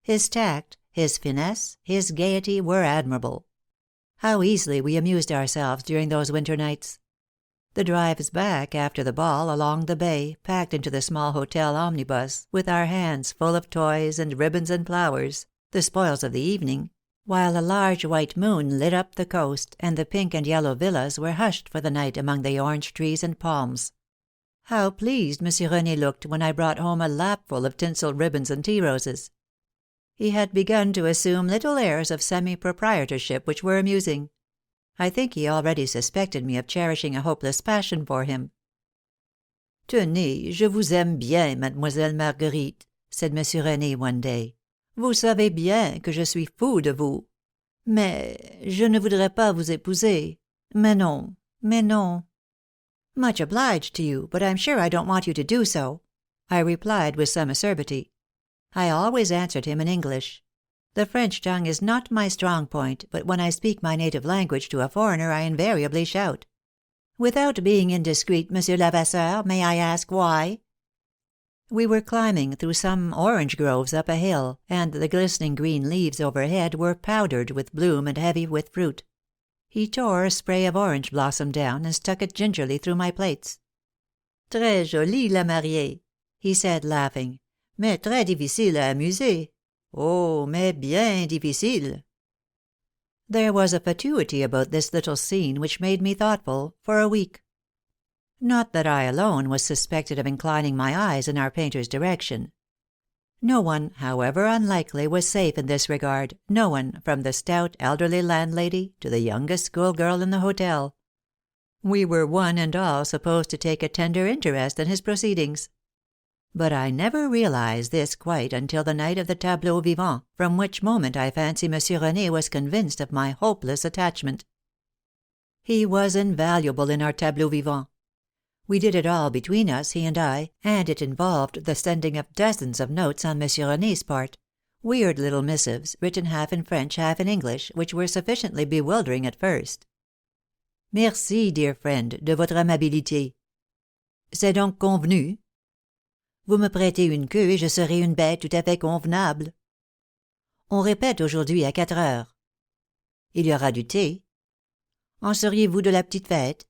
His tact, his finesse, his gaiety were admirable. How easily we amused ourselves during those winter nights! The drives back after the ball along the bay, packed into the small hotel omnibus, with our hands full of toys and ribbons and flowers, the spoils of the evening, while a large white moon lit up the coast, and the pink and yellow villas were hushed for the night among the orange trees and palms. How pleased Monsieur René looked when I brought home a lapful of tinsel ribbons and tea roses! He had begun to assume little airs of semi-proprietorship which were amusing. I think he already suspected me of cherishing a hopeless passion for him. Tenez, je vous aime bien, mademoiselle Marguerite, said Monsieur René one day. Vous savez bien que je suis fou de vous. Mais je ne voudrais pas vous épouser. Mais non, mais non. Much obliged to you, but I'm sure I don't want you to do so, I replied with some acerbity. I always answered him in English. The French tongue is not my strong point, but when I speak my native language to a foreigner I invariably shout. Without being indiscreet, Monsieur Lavasseur, may I ask why? We were climbing through some orange groves up a hill, and the glistening green leaves overhead were powdered with bloom and heavy with fruit. He tore a spray of orange blossom down and stuck it gingerly through my plates. Très jolie, la mariée, he said, laughing, mais très difficile à amuser. Oh, mais bien difficile. There was a fatuity about this little scene which made me thoughtful for a week. Not that I alone was suspected of inclining my eyes in our painter's direction. No one, however unlikely, was safe in this regard, no one, from the stout elderly landlady to the youngest schoolgirl in the hotel. We were one and all supposed to take a tender interest in his proceedings. But I never realized this quite until the night of the tableau vivant, from which moment I fancy Monsieur René was convinced of my hopeless attachment. He was invaluable in our tableau vivant. We did it all between us, he and I, and it involved the sending of dozens of notes on Monsieur René's part, weird little missives, written half in French, half in English, which were sufficiently bewildering at first. Merci, dear friend, de votre amabilité. C'est donc convenu? Vous me prêtez une queue et je serai une bête tout à fait convenable. On répète aujourd'hui à 4 heures. Il y aura du thé. En seriez-vous de la petite fête?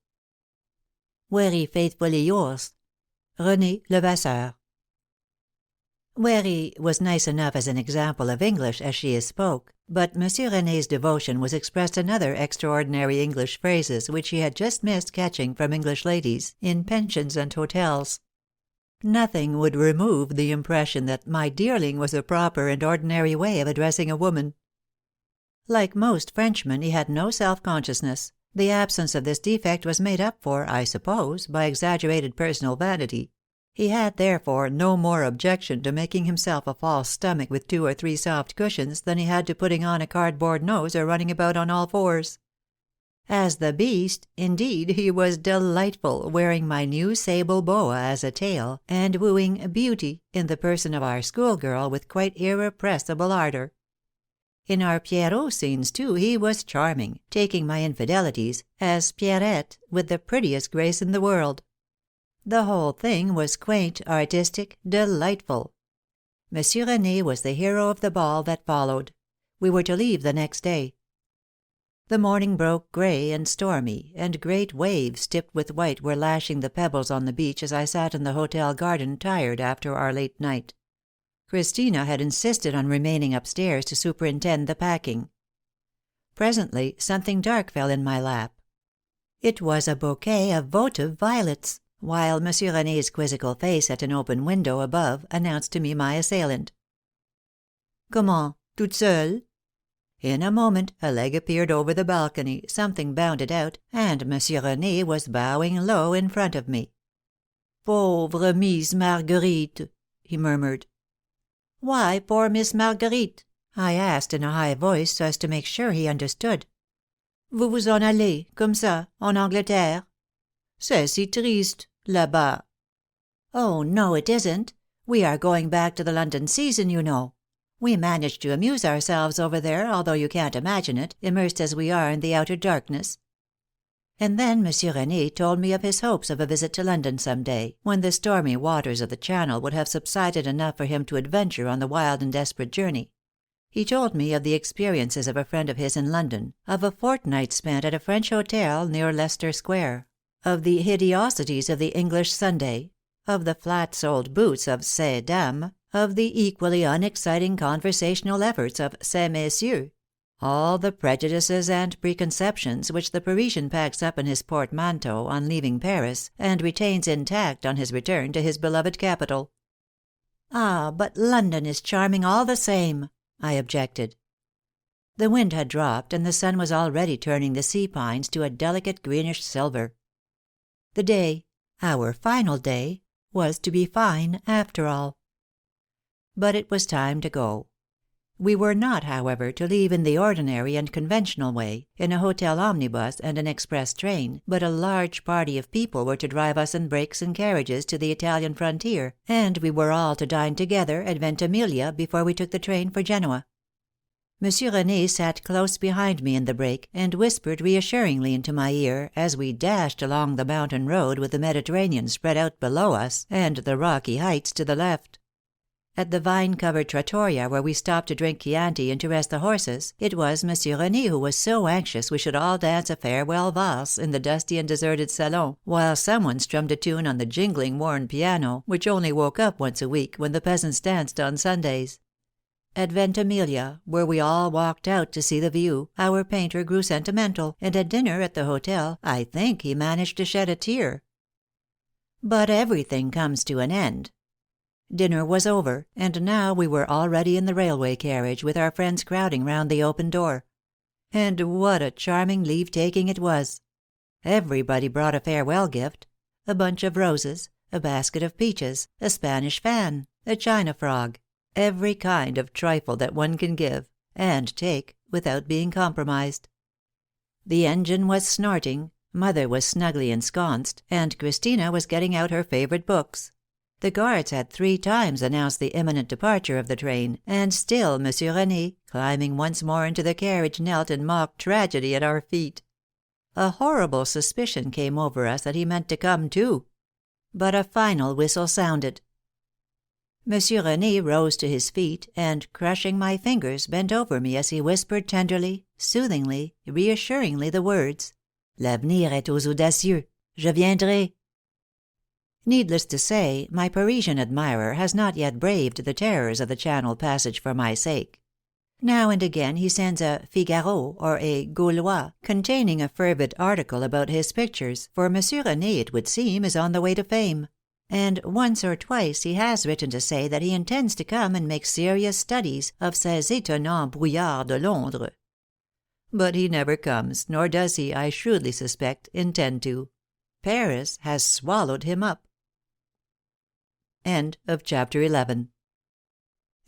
Very faithfully yours, René Levasseur. Very was nice enough as an example of English as she is spoke, but Monsieur René's devotion was expressed in other extraordinary English phrases which he had just missed catching from English ladies in pensions and hotels. Nothing would remove the impression that my dearling was a proper and ordinary way of addressing a woman. Like most Frenchmen, he had no self-consciousness. The absence of this defect was made up for, I suppose, by exaggerated personal vanity. He had, therefore, no more objection to making himself a false stomach with 2 or 3 soft cushions than he had to putting on a cardboard nose or running about on all fours. As the beast, indeed, he was delightful, wearing my new sable boa as a tail, and wooing Beauty, in the person of our schoolgirl, with quite irrepressible ardor. In our Pierrot scenes, too, he was charming, taking my infidelities, as Pierrette, with the prettiest grace in the world. The whole thing was quaint, artistic, delightful. Monsieur René was the hero of the ball that followed. We were to leave the next day. The morning broke grey and stormy, and great waves tipped with white were lashing the pebbles on the beach as I sat in the hotel garden tired after our late night. Christina had insisted on remaining upstairs to superintend the packing. Presently something dark fell in my lap. It was a bouquet of votive violets, while Monsieur René's quizzical face at an open window above announced to me my assailant. Comment, toute seule? In a moment a leg appeared over the balcony, something bounded out, and Monsieur René was bowing low in front of me. Pauvre Miss Marguerite, he murmured. Why poor Miss Marguerite? I asked in a high voice so as to make sure he understood. Vous vous en allez, comme ça, en Angleterre? C'est si triste, là-bas. Oh, no, it isn't. We are going back to the London season, you know. We managed to amuse ourselves over there, although you can't imagine it, immersed as we are in the outer darkness. And then Monsieur René told me of his hopes of a visit to London some day, when the stormy waters of the Channel would have subsided enough for him to adventure on the wild and desperate journey. He told me of the experiences of a friend of his in London, of a fortnight spent at a French hotel near Leicester Square, of the hideosities of the English Sunday, of the flat-soled boots of ces dames, of the equally unexciting conversational efforts of ces messieurs, all the prejudices and preconceptions which the Parisian packs up in his portmanteau on leaving Paris and retains intact on his return to his beloved capital. Ah, but London is charming all the same, I objected. The wind had dropped and the sun was already turning the sea pines to a delicate greenish silver. The day, our final day, was to be fine after all. But it was time to go. We were not, however, to leave in the ordinary and conventional way, in a hotel omnibus and an express train, but a large party of people were to drive us in brakes and carriages to the Italian frontier, and we were all to dine together at Ventimiglia before we took the train for Genoa. Monsieur René sat close behind me in the brake, and whispered reassuringly into my ear as we dashed along the mountain road with the Mediterranean spread out below us and the rocky heights to the left. At the vine-covered trattoria where we stopped to drink Chianti and to rest the horses, it was Monsieur René who was so anxious we should all dance a farewell valse in the dusty and deserted salon, while someone strummed a tune on the jingling worn piano, which only woke up once a week when the peasants danced on Sundays. At Ventimiglia, where we all walked out to see the view, our painter grew sentimental, and at dinner at the hotel I think he managed to shed a tear. But everything comes to an end. Dinner was over, and now we were already in the railway carriage with our friends crowding round the open door. And what a charming leave-taking it was! Everybody brought a farewell gift: a bunch of roses, a basket of peaches, a Spanish fan, a china frog, every kind of trifle that one can give and take without being compromised. The engine was snorting, mother was snugly ensconced, and Christina was getting out her favorite books. The guards had 3 times announced the imminent departure of the train, and still Monsieur René, climbing once more into the carriage, knelt in mock tragedy at our feet. A horrible suspicion came over us that he meant to come too. But a final whistle sounded. Monsieur René rose to his feet, and, crushing my fingers, bent over me as he whispered tenderly, soothingly, reassuringly the words, "L'avenir est aux audacieux. Je viendrai." Needless to say, my Parisian admirer has not yet braved the terrors of the Channel passage for my sake. Now and again he sends a Figaro or a Gaulois containing a fervid article about his pictures, for Monsieur René, it would seem, is on the way to fame. And once or twice he has written to say that he intends to come and make serious studies of ces étonnants brouillards de Londres. But he never comes, nor does he, I shrewdly suspect, intend to. Paris has swallowed him up. End of chapter 11.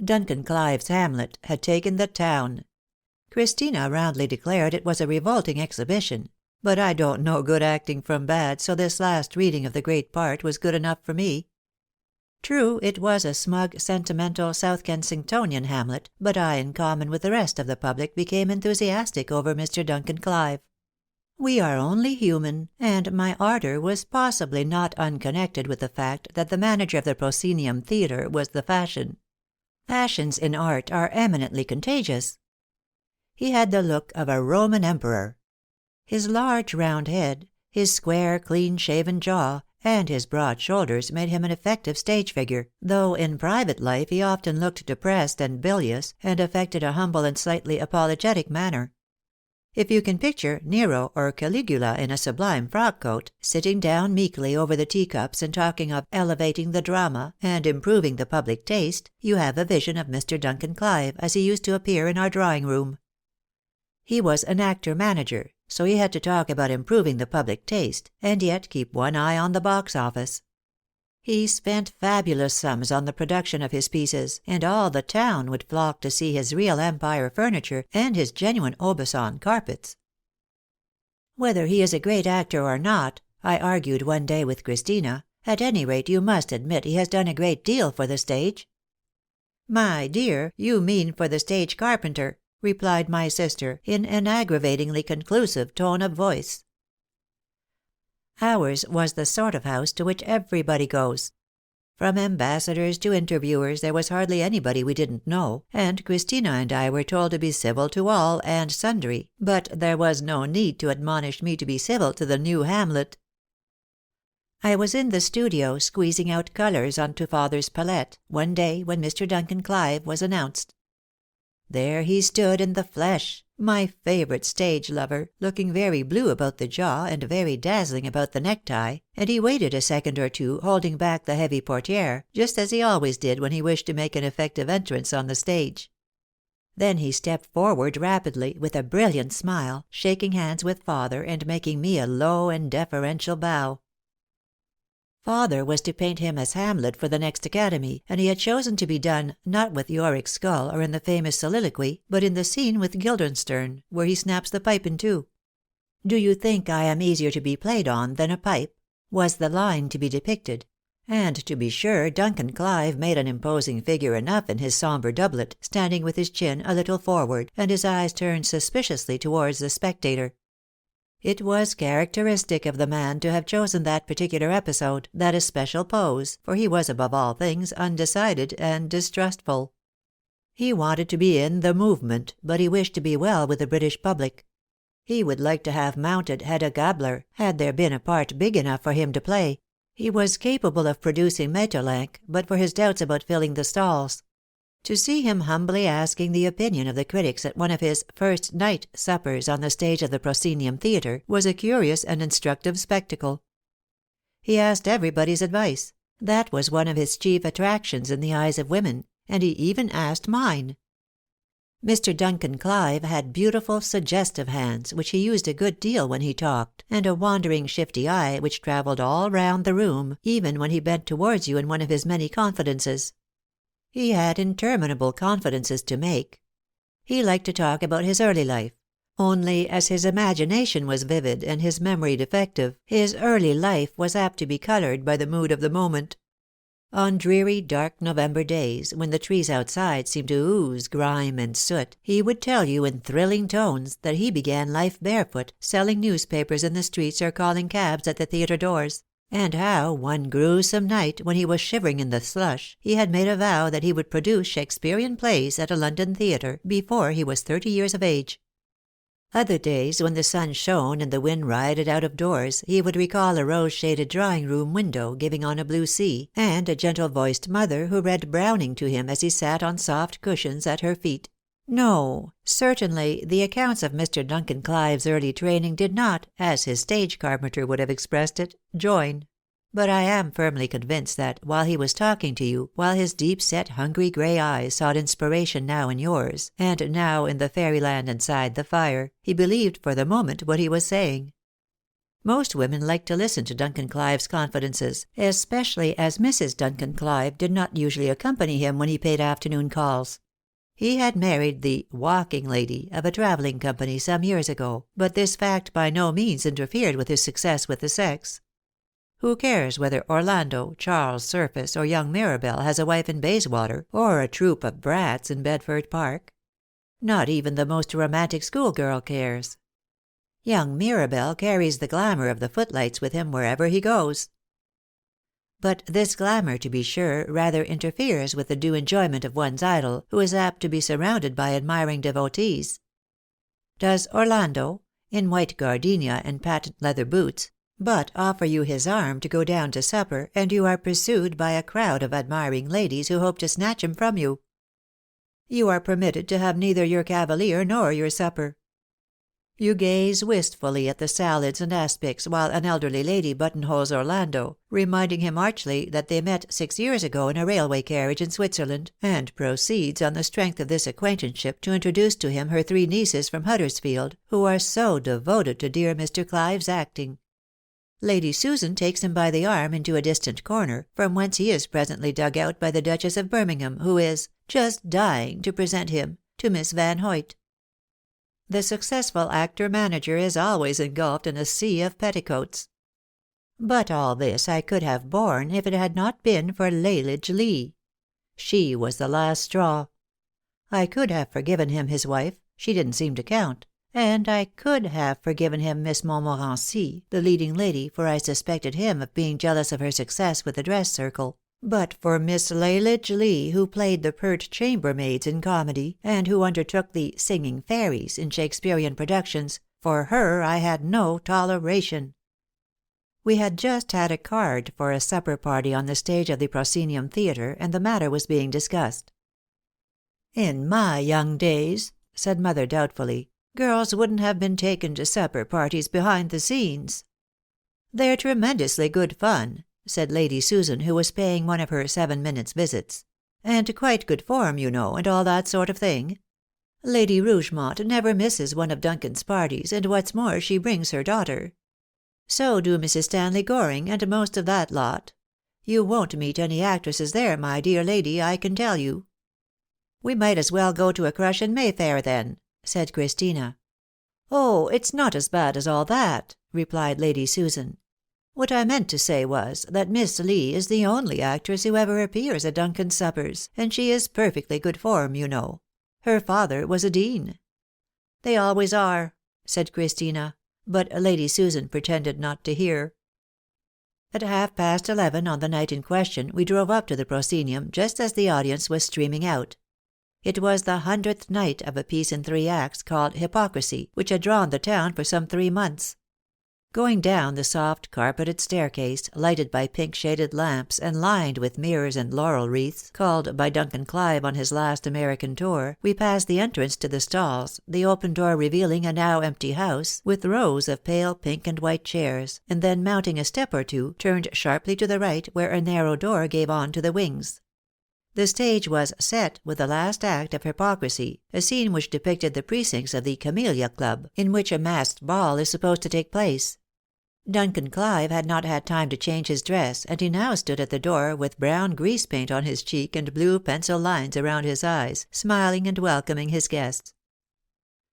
Duncan Clive's Hamlet had taken the town. Christina roundly declared it was a revolting exhibition, but I don't know good acting from bad, so this last reading of the great part was good enough for me. True, it was a smug, sentimental, South Kensingtonian Hamlet, but I, in common with the rest of the public, became enthusiastic over Mr. Duncan Clive. We are only human, and my ardor was possibly not unconnected with the fact that the manager of the Proscenium Theatre was the fashion. Fashions in art are eminently contagious. He had the look of a Roman emperor. His large round head, his square clean-shaven jaw, and his broad shoulders made him an effective stage figure, though in private life he often looked depressed and bilious, and affected a humble and slightly apologetic manner. If you can picture Nero or Caligula in a sublime frock-coat, sitting down meekly over the teacups and talking of elevating the drama and improving the public taste, you have a vision of Mr. Duncan Clive as he used to appear in our drawing-room. He was an actor-manager, so he had to talk about improving the public taste, and yet keep one eye on the box office. He spent fabulous sums on the production of his pieces, and all the town would flock to see his real Empire furniture and his genuine Aubusson carpets. Whether he is a great actor or not, I argued one day with Christina, at any rate you must admit he has done a great deal for the stage. My dear, you mean for the stage carpenter, replied my sister, in an aggravatingly conclusive tone of voice. Ours was the sort of house to which everybody goes. From ambassadors to interviewers there was hardly anybody we didn't know, and Christina and I were told to be civil to all and sundry, but there was no need to admonish me to be civil to the new Hamlet. I was in the studio squeezing out colours onto father's palette, one day when Mr. Duncan Clive was announced. There he stood in the flesh, my favourite stage lover, looking very blue about the jaw and very dazzling about the necktie, and he waited a second or two, holding back the heavy portière, just as he always did when he wished to make an effective entrance on the stage. Then he stepped forward rapidly, with a brilliant smile, shaking hands with father and making me a low and deferential bow. Father was to paint him as Hamlet for the next Academy, and he had chosen to be done, not with Yorick's skull or in the famous soliloquy, but in the scene with Guildenstern, where he snaps the pipe in two. "Do you think I am easier to be played on than a pipe?" was the line to be depicted. And to be sure Duncan Clive made an imposing figure enough in his sombre doublet, standing with his chin a little forward, and his eyes turned suspiciously towards the spectator. It was characteristic of the man to have chosen that particular episode, that especial pose, for he was above all things undecided and distrustful. He wanted to be in the movement, but he wished to be well with the British public. He would like to have mounted Hedda Gabler, had there been a part big enough for him to play. He was capable of producing Maeterlinck, but for his doubts about filling the stalls. To see him humbly asking the opinion of the critics at one of his "first night" suppers on the stage of the Proscenium Theatre was a curious and instructive spectacle. He asked everybody's advice; that was one of his chief attractions in the eyes of women, and he even asked mine. Mr. Duncan Clive had beautiful, suggestive hands, which he used a good deal when he talked, and a wandering, shifty eye which travelled all round the room, even when he bent towards you in one of his many confidences. He had interminable confidences to make. He liked to talk about his early life; only as his imagination was vivid and his memory defective, his early life was apt to be coloured by the mood of the moment. On dreary, dark November days, when the trees outside seemed to ooze grime and soot, he would tell you in thrilling tones that he began life barefoot, selling newspapers in the streets or calling cabs at the theatre doors. And how, one gruesome night, when he was shivering in the slush, he had made a vow that he would produce Shakespearean plays at a London theatre before he was 30 years of age. Other days, when the sun shone and the wind rioted out of doors, he would recall a rose-shaded drawing-room window giving on a blue sea, and a gentle-voiced mother who read Browning to him as he sat on soft cushions at her feet. No, certainly the accounts of Mr. Duncan Clive's early training did not, as his stage carpenter would have expressed it, join. But I am firmly convinced that, while he was talking to you, while his deep-set, hungry grey eyes sought inspiration now in yours, and now in the fairyland inside the fire, he believed for the moment what he was saying. Most women liked to listen to Duncan Clive's confidences, especially as Mrs. Duncan Clive did not usually accompany him when he paid afternoon calls. He had married the "walking lady" of a travelling company some years ago, but this fact by no means interfered with his success with the sex. Who cares whether Orlando, Charles Surface, or young Mirabell has a wife in Bayswater, or a troop of brats in Bedford Park? Not even the most romantic schoolgirl cares. Young Mirabell carries the glamour of the footlights with him wherever he goes. But this glamour, to be sure, rather interferes with the due enjoyment of one's idol, who is apt to be surrounded by admiring devotees. Does Orlando, in white gardenia and patent leather boots, but offer you his arm to go down to supper, and you are pursued by a crowd of admiring ladies who hope to snatch him from you? You are permitted to have neither your cavalier nor your supper. You gaze wistfully at the salads and aspics while an elderly lady buttonholes Orlando, reminding him archly that they met 6 years ago in a railway carriage in Switzerland, and proceeds on the strength of this acquaintanceship to introduce to him her 3 nieces from Huddersfield, who are so devoted to dear Mr. Clive's acting. Lady Susan takes him by the arm into a distant corner, from whence he is presently dug out by the Duchess of Birmingham, who is "just dying to present him" to Miss Van Hoyt. The successful actor-manager is always engulfed in a sea of petticoats. But all this I could have borne if it had not been for Lalage Lee. She was the last straw. I could have forgiven him his wife, she didn't seem to count, and I could have forgiven him Miss Montmorency, the leading lady, for I suspected him of being jealous of her success with the dress circle. But for Miss Lalage Lee, who played the pert chambermaids in comedy, and who undertook the "singing fairies" in Shakespearean productions, for her I had no toleration. We had just had a card for a supper party on the stage of the Proscenium Theatre, and the matter was being discussed. "In my young days," said Mother doubtfully, "girls wouldn't have been taken to supper parties behind the scenes." "They're tremendously good fun," said Lady Susan, who was paying one of her 7 minutes visits. "And quite good form, you know, and all that sort of thing. Lady Rougemont never misses one of Duncan's parties, and what's more, she brings her daughter. So do Mrs. Stanley Goring, and most of that lot, You won't meet any actresses there, my dear lady, I can tell you." "We might as well go to a crush in Mayfair, then," said Christina. "Oh, it's not as bad as all that," replied Lady Susan. "What I meant to say was, that Miss Lee is the only actress who ever appears at Duncan's suppers, and she is perfectly good form, you know. Her father was a dean." "They always are," said Christina, but Lady Susan pretended not to hear. At 11:30 on the night in question we drove up to the proscenium just as the audience was streaming out. It was the 100th night of a piece in 3 acts called Hypocrisy, which had drawn the town for some 3 months. Going down the soft carpeted staircase, lighted by pink-shaded lamps and lined with mirrors and laurel wreaths, called by Duncan Clive on his last American tour, we passed the entrance to the stalls, the open door revealing a now empty house, with rows of pale pink and white chairs, and then mounting a step or two, turned sharply to the right, where a narrow door gave on to the wings. The stage was set with the last act of Hypocrisy, a scene which depicted the precincts of the Camellia Club, in which a masked ball is supposed to take place. Duncan Clive had not had time to change his dress, and he now stood at the door with brown grease paint on his cheek and blue pencil lines around his eyes, smiling and welcoming his guests.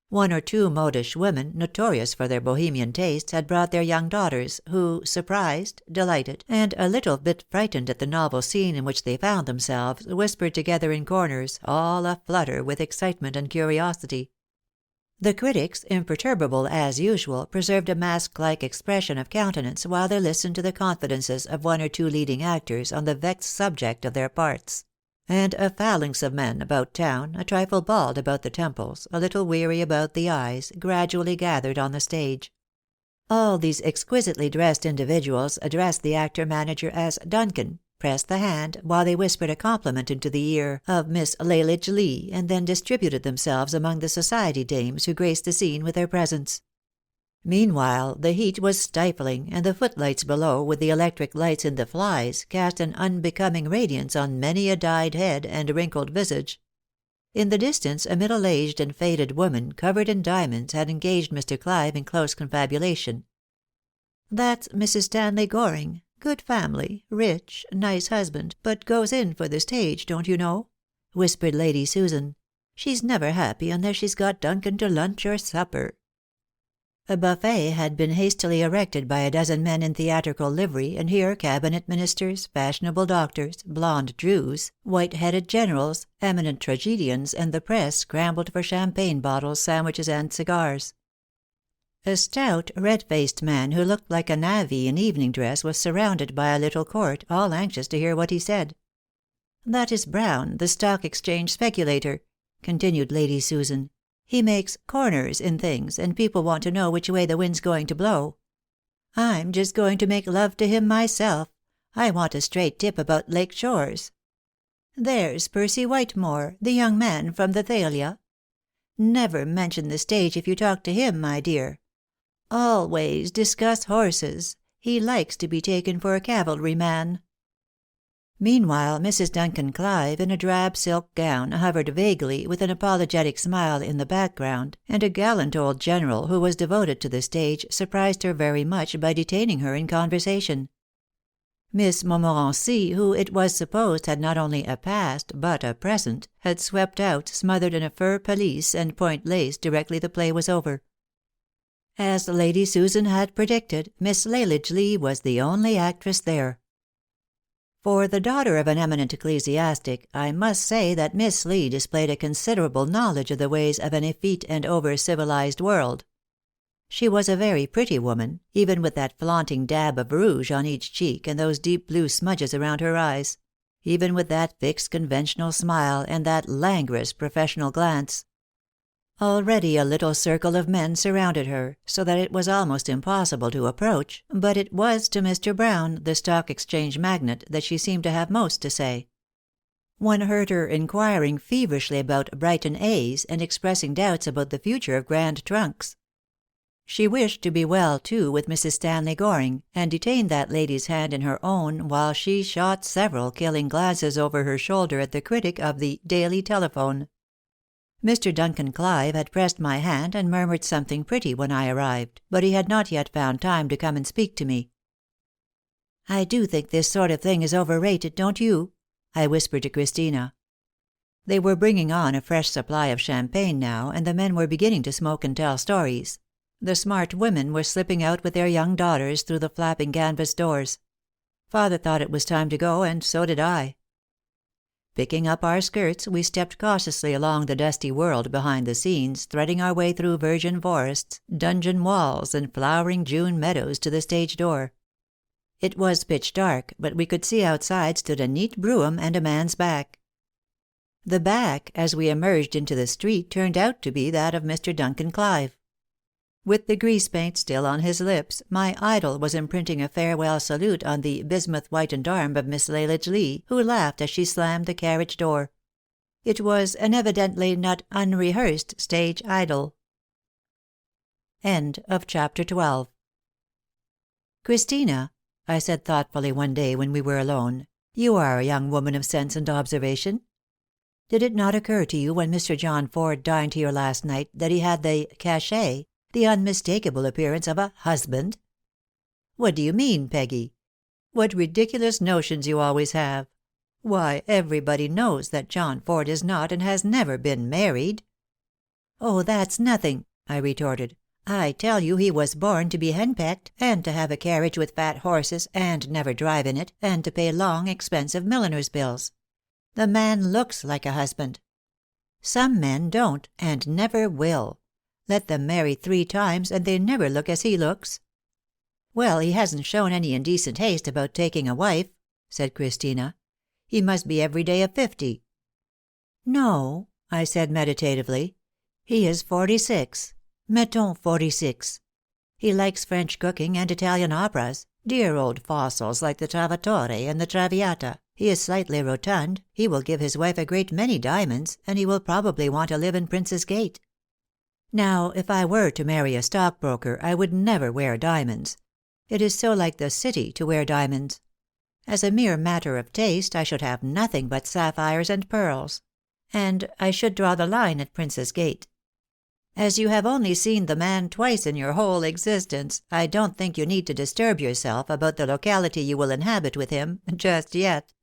1 or 2 modish women, notorious for their bohemian tastes, had brought their young daughters, who, surprised, delighted, and a little bit frightened at the novel scene in which they found themselves, whispered together in corners, all a-flutter with excitement and curiosity. The critics, imperturbable as usual, preserved a mask-like expression of countenance while they listened to the confidences of 1 or 2 leading actors on the vexed subject of their parts; and a phalanx of men about town, a trifle bald about the temples, a little weary about the eyes, gradually gathered on the stage. All these exquisitely dressed individuals addressed the actor-manager as Duncan, pressed the hand, while they whispered a compliment into the ear of Miss Lalage Lee, and then distributed themselves among the society dames who graced the scene with their presence. Meanwhile the heat was stifling, and the footlights below, with the electric lights in the flies, cast an unbecoming radiance on many a dyed head and wrinkled visage. In the distance a middle-aged and faded woman, covered in diamonds, had engaged Mr. Clive in close confabulation. "That's Mrs. Stanley Goring. Good family, rich, nice husband, but goes in for the stage, don't you know?" whispered Lady Susan. "She's never happy unless she's got Duncan to lunch or supper." A buffet had been hastily erected by a dozen men in theatrical livery, and here cabinet ministers, fashionable doctors, blonde Drews, white-headed generals, eminent tragedians, and the press scrambled for champagne bottles, sandwiches, and cigars. A stout, red-faced man who looked like a navvy in evening dress was surrounded by a little court, all anxious to hear what he said. "That is Brown, the Stock Exchange speculator," continued Lady Susan. "He makes corners in things, and people want to know which way the wind's going to blow. I'm just going to make love to him myself. I want a straight tip about Lake Shores. There's Percy Whitemore, the young man from the Thalia. Never mention the stage if you talk to him, my dear. Always discuss horses. He likes to be taken for a cavalryman." Meanwhile Mrs. Duncan Clive, in a drab silk gown, hovered vaguely, with an apologetic smile, in the background, and a gallant old general who was devoted to the stage surprised her very much by detaining her in conversation. Miss Montmorency, who it was supposed had not only a past but a present, had swept out smothered in a fur pelisse and point lace directly the play was over. As Lady Susan had predicted, Miss Lalage Lee was the only actress there. For the daughter of an eminent ecclesiastic, I must say that Miss Lee displayed a considerable knowledge of the ways of an effete and over-civilized world. She was a very pretty woman, even with that flaunting dab of rouge on each cheek and those deep blue smudges around her eyes; even with that fixed conventional smile and that languorous professional glance. Already a little circle of men surrounded her, so that it was almost impossible to approach, but it was to Mr. Brown, the Stock Exchange magnate, that she seemed to have most to say. One heard her inquiring feverishly about Brighton A's, and expressing doubts about the future of Grand Trunks. She wished to be well, too, with Mrs. Stanley Goring, and detained that lady's hand in her own while she shot several killing glances over her shoulder at the critic of the Daily Telephone. Mr. Duncan Clive had pressed my hand and murmured something pretty when I arrived, but he had not yet found time to come and speak to me. I do think this sort of thing is overrated, don't you? I whispered to Christina. They were bringing on a fresh supply of champagne now, and the men were beginning to smoke and tell stories. The smart women were slipping out with their young daughters through the flapping canvas doors. Father thought it was time to go, and so did I. Picking up our skirts, we stepped cautiously along the dusty world behind the scenes, threading our way through virgin forests, dungeon walls, and flowering June meadows to the stage door. It was pitch dark, but we could see outside stood a neat brougham and a man's back. The back, as we emerged into the street, turned out to be that of Mr. Duncan Clive. With the grease paint still on his lips, my idol was imprinting a farewell salute on the bismuth-whitened arm of Miss Layledge Lee, who laughed as she slammed the carriage door. It was an evidently not unrehearsed stage idol. End of chapter 12. Christina, I said thoughtfully one day when we were alone, you are a young woman of sense and observation. Did it not occur to you when Mr. John Ford dined here last night that he had the cachet, the unmistakable appearance of a husband? What do you mean, Peggy? What ridiculous notions you always have! Why, everybody knows that John Ford is not and has never been married. Oh, that's nothing, I retorted. I tell you he was born to be henpecked, and to have a carriage with fat horses, and never drive in it, and to pay long, expensive milliner's bills. The man looks like a husband. Some men don't, and never will. Let them marry 3 times, and they never look as he looks. Well, he hasn't shown any indecent haste about taking a wife, said Christina. He must be every day of 50. No, I said meditatively. He is 46. Mettons 46. He likes French cooking and Italian operas, dear old fossils like the Trovatore and the Traviata. He is slightly rotund, he will give his wife a great many diamonds, and he will probably want to live in Prince's Gate. Now, if I were to marry a stockbroker, I would never wear diamonds. It is so like the city to wear diamonds. As a mere matter of taste, I should have nothing but sapphires and pearls. And I should draw the line at Prince's Gate. As you have only seen the man twice in your whole existence, I don't think you need to disturb yourself about the locality you will inhabit with him, just yet.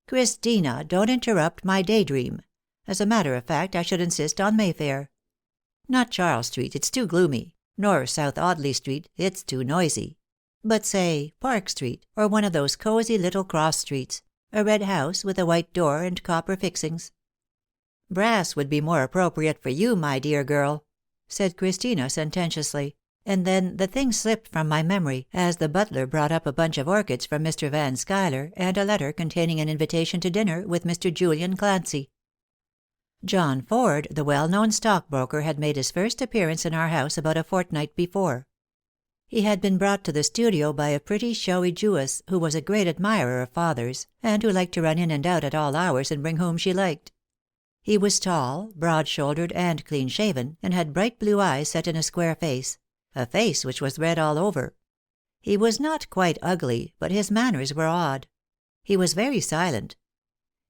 Christina, don't interrupt my daydream. As a matter of fact, I should insist on Mayfair. Not Charles Street, it's too gloomy, nor South Audley Street, it's too noisy. But say, Park Street, or one of those cozy little cross streets, a red house with a white door and copper fixings. Brass would be more appropriate for you, my dear girl, said Christina sententiously, and then the thing slipped from my memory as the butler brought up a bunch of orchids from Mr. Van Schuyler and a letter containing an invitation to dinner with Mr. Julian Clancy. John Ford, the well-known stockbroker, had made his first appearance in our house about a fortnight before. He had been brought to the studio by a pretty showy Jewess who was a great admirer of Father's, and who liked to run in and out at all hours and bring whom she liked. He was tall, broad-shouldered, and clean-shaven, and had bright blue eyes set in a square face, a face which was red all over. He was not quite ugly, but his manners were odd. He was very silent.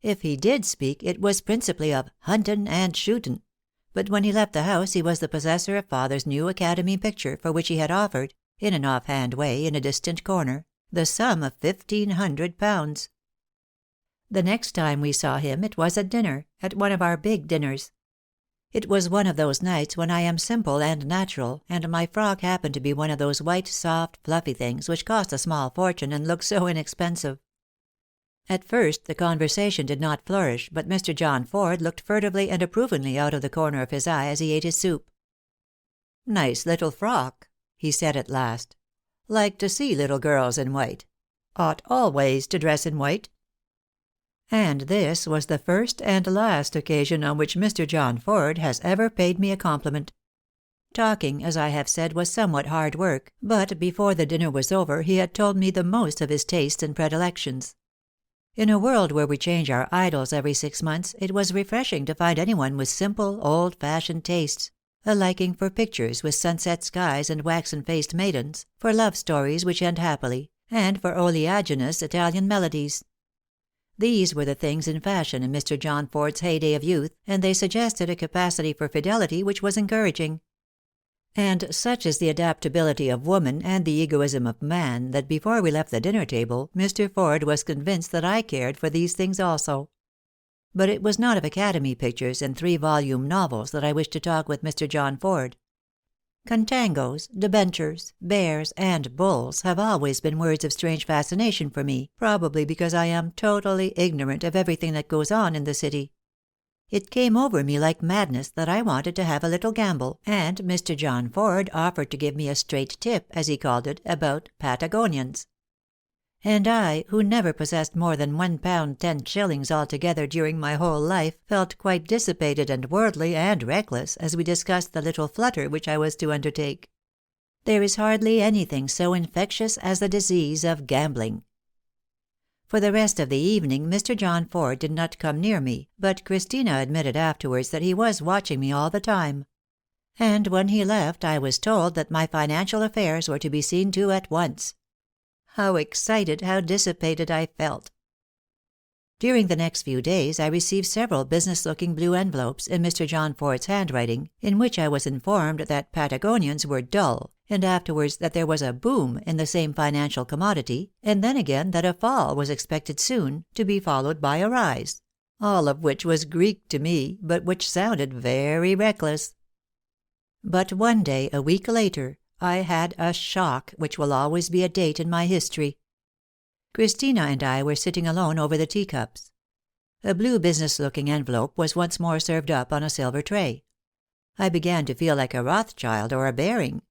If he did speak, it was principally of "huntin' and shootin'," but when he left the house he was the possessor of Father's new Academy picture, for which he had offered, in an off-hand way, in a distant corner, the sum of £1,500. The next time we saw him it was at dinner, at one of our big dinners. It was one of those nights when I am simple and natural, and my frock happened to be one of those white, soft, fluffy things which cost a small fortune and look so inexpensive. At first the conversation did not flourish, but Mr. John Ford looked furtively and approvingly out of the corner of his eye as he ate his soup. "Nice little frock," he said at last. "Like to see little girls in white. Ought always to dress in white." And this was the first and last occasion on which Mr. John Ford has ever paid me a compliment. Talking, as I have said, was somewhat hard work, but before the dinner was over he had told me the most of his tastes and predilections. In a world where we change our idols every 6 months, it was refreshing to find anyone with simple, old-fashioned tastes, a liking for pictures with sunset skies and waxen-faced maidens, for love stories which end happily, and for oleaginous Italian melodies. These were the things in fashion in Mr. John Ford's heyday of youth, and they suggested a capacity for fidelity which was encouraging. And such is the adaptability of woman and the egoism of man that before we left the dinner table Mr. Ford was convinced that I cared for these things also. But it was not of Academy pictures and 3-volume novels that I wished to talk with Mr. John Ford. Contangos, debentures, bears, and bulls have always been words of strange fascination for me, probably because I am totally ignorant of everything that goes on in the city. It came over me like madness that I wanted to have a little gamble, and Mr. John Ford offered to give me a straight tip, as he called it, about Patagonians. And I, who never possessed more than £1 10s. Altogether during my whole life, felt quite dissipated and worldly and reckless as we discussed the little flutter which I was to undertake. There is hardly anything so infectious as the disease of gambling. For the rest of the evening Mr. John Ford did not come near me, but Christina admitted afterwards that he was watching me all the time. And when he left I was told that my financial affairs were to be seen to at once. How excited, how dissipated I felt! During the next few days I received several business-looking blue envelopes in Mr. John Ford's handwriting, in which I was informed that Patagonians were dull, and afterwards that there was a boom in the same financial commodity, and then again that a fall was expected soon, to be followed by a rise, all of which was Greek to me, but which sounded very reckless. But one day, a week later, I had a shock which will always be a date in my history. Christina and I were sitting alone over the teacups. A blue business-looking envelope was once more served up on a silver tray. I began to feel like a Rothschild or a Baring.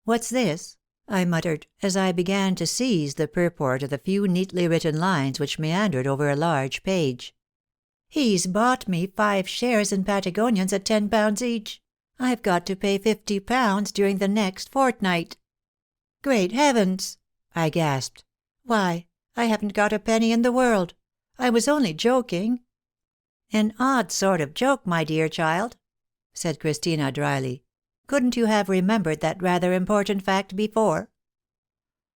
"What's this?" I muttered, as I began to seize the purport of the few neatly written lines which meandered over a large page. "He's bought me 5 shares in Patagonians at £10 each. I've got to pay £50 during the next fortnight." "Great heavens!" I gasped. "Why, I haven't got a penny in the world. I was only joking." "An odd sort of joke, my dear child," said Christina dryly. "Couldn't you have remembered that rather important fact before?"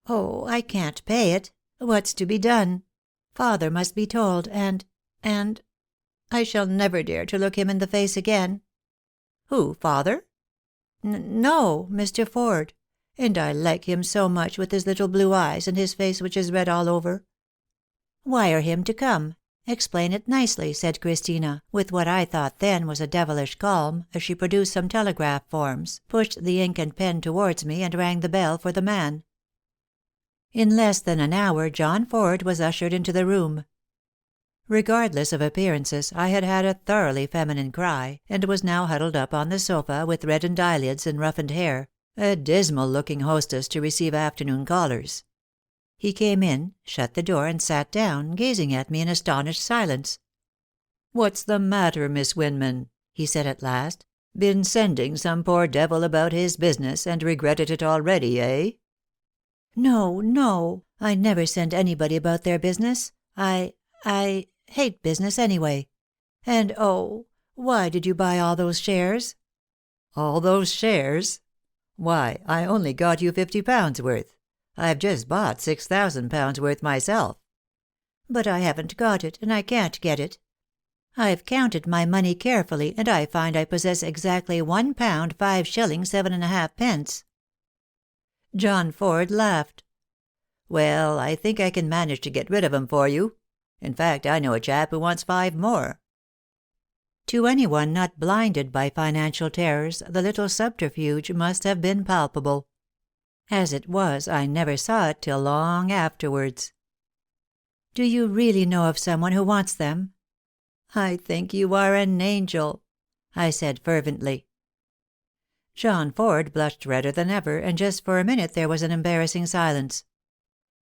"Oh, I can't pay it. What's to be done? Father must be told, and I shall never dare to look him in the face again." "Who, father?" No, Mr. Ford. And I like him so much, with his little blue eyes and his face which is red all over." "Wire him to come. Explain it nicely," said Christina, with what I thought then was a devilish calm, as she produced some telegraph forms, pushed the ink and pen towards me, and rang the bell for the man. In less than an hour John Ford was ushered into the room. Regardless of appearances, I had had a thoroughly feminine cry, and was now huddled up on the sofa with reddened eyelids and roughened hair, a dismal-looking hostess to receive afternoon callers. He came in, shut the door, and sat down, gazing at me in astonished silence. "What's the matter, Miss Winman?" he said at last. "Been sending some poor devil about his business, and regretted it already, eh?" "No, no. I never send anybody about their business. I hate business anyway. And oh, why did you buy all those shares?" "All those shares? Why, I only got you £50 worth. I've just bought £6,000 worth myself." "But I haven't got it, and I can't get it. I've counted my money carefully, and I find I possess exactly £1 5s. 7½d." John Ford laughed. "Well, I think I can manage to get rid of 'em for you. In fact, I know a chap who wants 5 more. To anyone not blinded by financial terrors, the little subterfuge must have been palpable. As it was, I never saw it till long afterwards. "Do you really know of someone who wants them?" "I think you are an angel," I said fervently. John Ford blushed redder than ever, and just for a minute there was an embarrassing silence.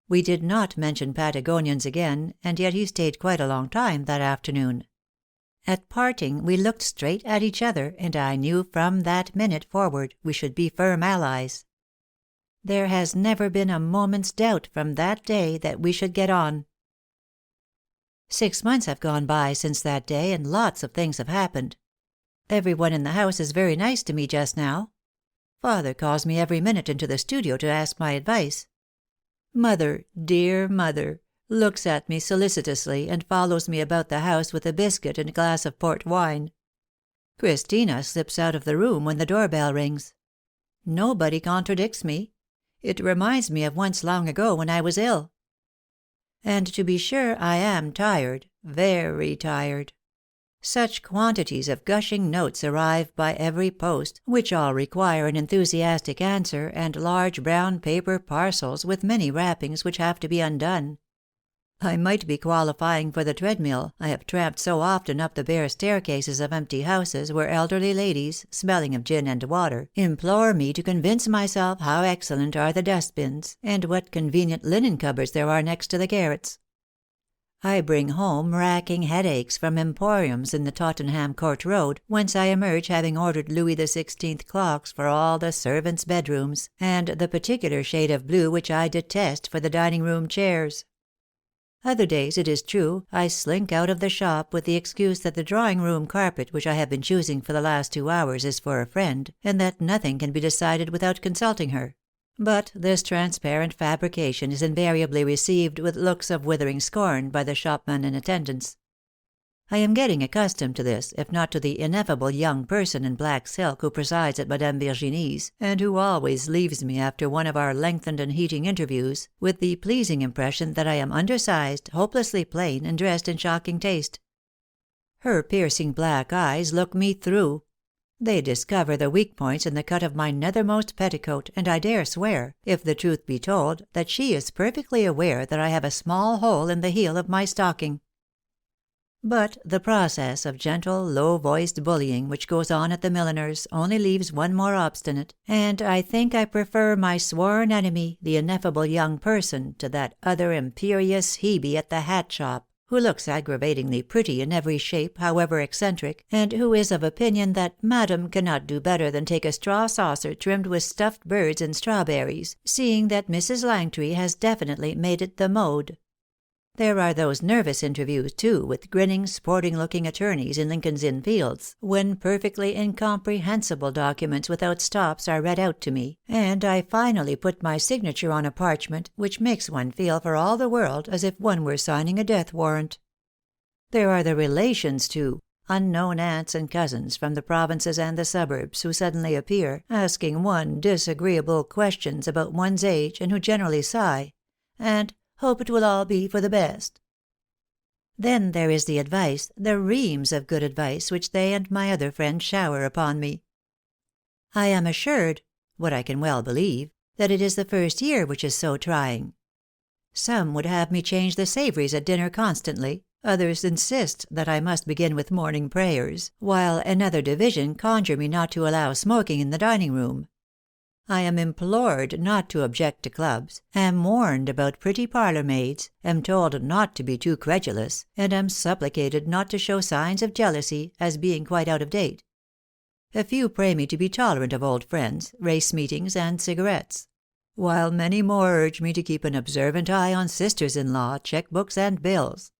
We did not mention Patagonians again, and yet he stayed quite a long time that afternoon. At parting we looked straight at each other, and I knew from that minute forward we should be firm allies. There has never been a moment's doubt from that day that we should get on. 6 months have gone by since that day, and lots of things have happened. Everyone in the house is very nice to me just now. Father calls me every minute into the studio to ask my advice. Mother, dear mother, looks at me solicitously and follows me about the house with a biscuit and glass of port wine. Christina slips out of the room when the doorbell rings. Nobody contradicts me. It reminds me of once long ago when I was ill. And to be sure I am tired, very tired. Such quantities of gushing notes arrive by every post, which all require an enthusiastic answer, and large brown paper parcels with many wrappings which have to be undone. I might be qualifying for the treadmill, I have tramped so often up the bare staircases of empty houses where elderly ladies, smelling of gin and water, implore me to convince myself how excellent are the dustbins, and what convenient linen cupboards there are next to the garrets. I bring home racking headaches from emporiums in the Tottenham Court Road, whence I emerge having ordered Louis XVI clocks for all the servants' bedrooms, and the particular shade of blue which I detest for the dining-room chairs. Other days, it is true, I slink out of the shop with the excuse that the drawing-room carpet which I have been choosing for the last 2 hours is for a friend, and that nothing can be decided without consulting her. But this transparent fabrication is invariably received with looks of withering scorn by the shopman in attendance. I am getting accustomed to this, if not to the ineffable young person in black silk who presides at Madame Virginie's, and who always leaves me after one of our lengthened and heating interviews, with the pleasing impression that I am undersized, hopelessly plain, and dressed in shocking taste. Her piercing black eyes look me through. They discover the weak points in the cut of my nethermost petticoat, and I dare swear, if the truth be told, that she is perfectly aware that I have a small hole in the heel of my stocking. But the process of gentle, low-voiced bullying which goes on at the milliner's only leaves one more obstinate, and I think I prefer my sworn enemy, the ineffable young person, to that other imperious Hebe at the hat shop, who looks aggravatingly pretty in every shape, however eccentric, and who is of opinion that Madam cannot do better than take a straw saucer trimmed with stuffed birds and strawberries, seeing that Mrs. Langtry has definitely made it the mode. There are those nervous interviews, too, with grinning, sporting-looking attorneys in Lincoln's Inn Fields, when perfectly incomprehensible documents without stops are read out to me, and I finally put my signature on a parchment which makes one feel for all the world as if one were signing a death warrant. There are the relations, too, unknown aunts and cousins from the provinces and the suburbs, who suddenly appear, asking one disagreeable questions about one's age, and who generally sigh, and hope it will all be for the best. Then there is the advice, the reams of good advice which they and my other friends shower upon me. I am assured, what I can well believe, that it is the first year which is so trying. Some would have me change the savories at dinner constantly, others insist that I must begin with morning prayers, while another division conjure me not to allow smoking in the dining-room. I am implored not to object to clubs, am warned about pretty parlour-maids, am told not to be too credulous, and am supplicated not to show signs of jealousy, as being quite out of date. A few pray me to be tolerant of old friends, race-meetings, and cigarettes; while many more urge me to keep an observant eye on sisters-in-law, cheque-books, and bills.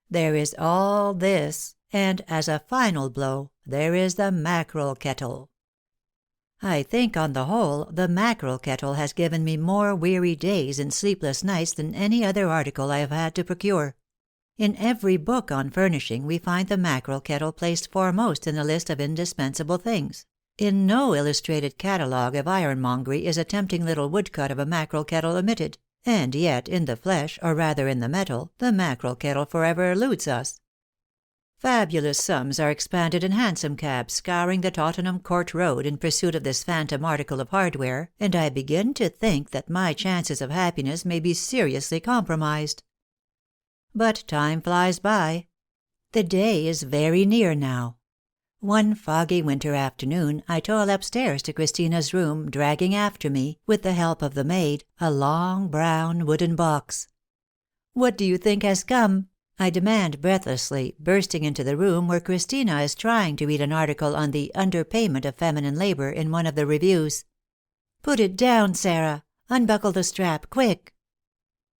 There is all this, and, as a final blow, there is the mackerel kettle. I think, on the whole, the mackerel kettle has given me more weary days and sleepless nights than any other article I have had to procure. In every book on furnishing we find the mackerel kettle placed foremost in the list of indispensable things. In no illustrated catalogue of ironmongery is a tempting little woodcut of a mackerel kettle omitted, and yet in the flesh, or rather in the metal, the mackerel kettle forever eludes us. Fabulous sums are expended in hansom cabs scouring the Tottenham Court Road in pursuit of this phantom article of hardware, and I begin to think that my chances of happiness may be seriously compromised. But time flies by. The day is very near now. One foggy winter afternoon I toil upstairs to Christina's room, dragging after me, with the help of the maid, a long brown wooden box. "What do you think has come?" I demand breathlessly, bursting into the room where Christina is trying to read an article on the underpayment of feminine labor in one of the reviews. "Put it down, Sarah. Unbuckle the strap, quick."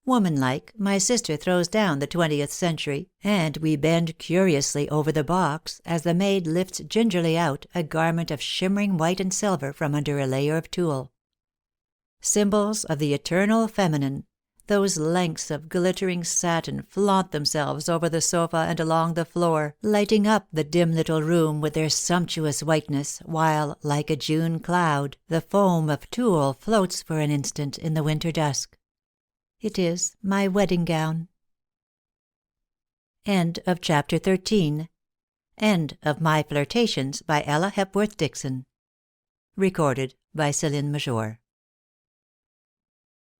Womanlike, my sister throws down the 20th Century, and we bend curiously over the box as the maid lifts gingerly out a garment of shimmering white and silver from under a layer of tulle. Symbols of the eternal feminine, Those lengths of glittering satin flaunt themselves over the sofa and along the floor, lighting up the dim little room with their sumptuous whiteness, while, like a June cloud, the foam of tulle floats for an instant in the winter dusk. It is my wedding gown. End of chapter 13. End of My Flirtations by Ella Hepworth Dixon. Recorded by Céline Major.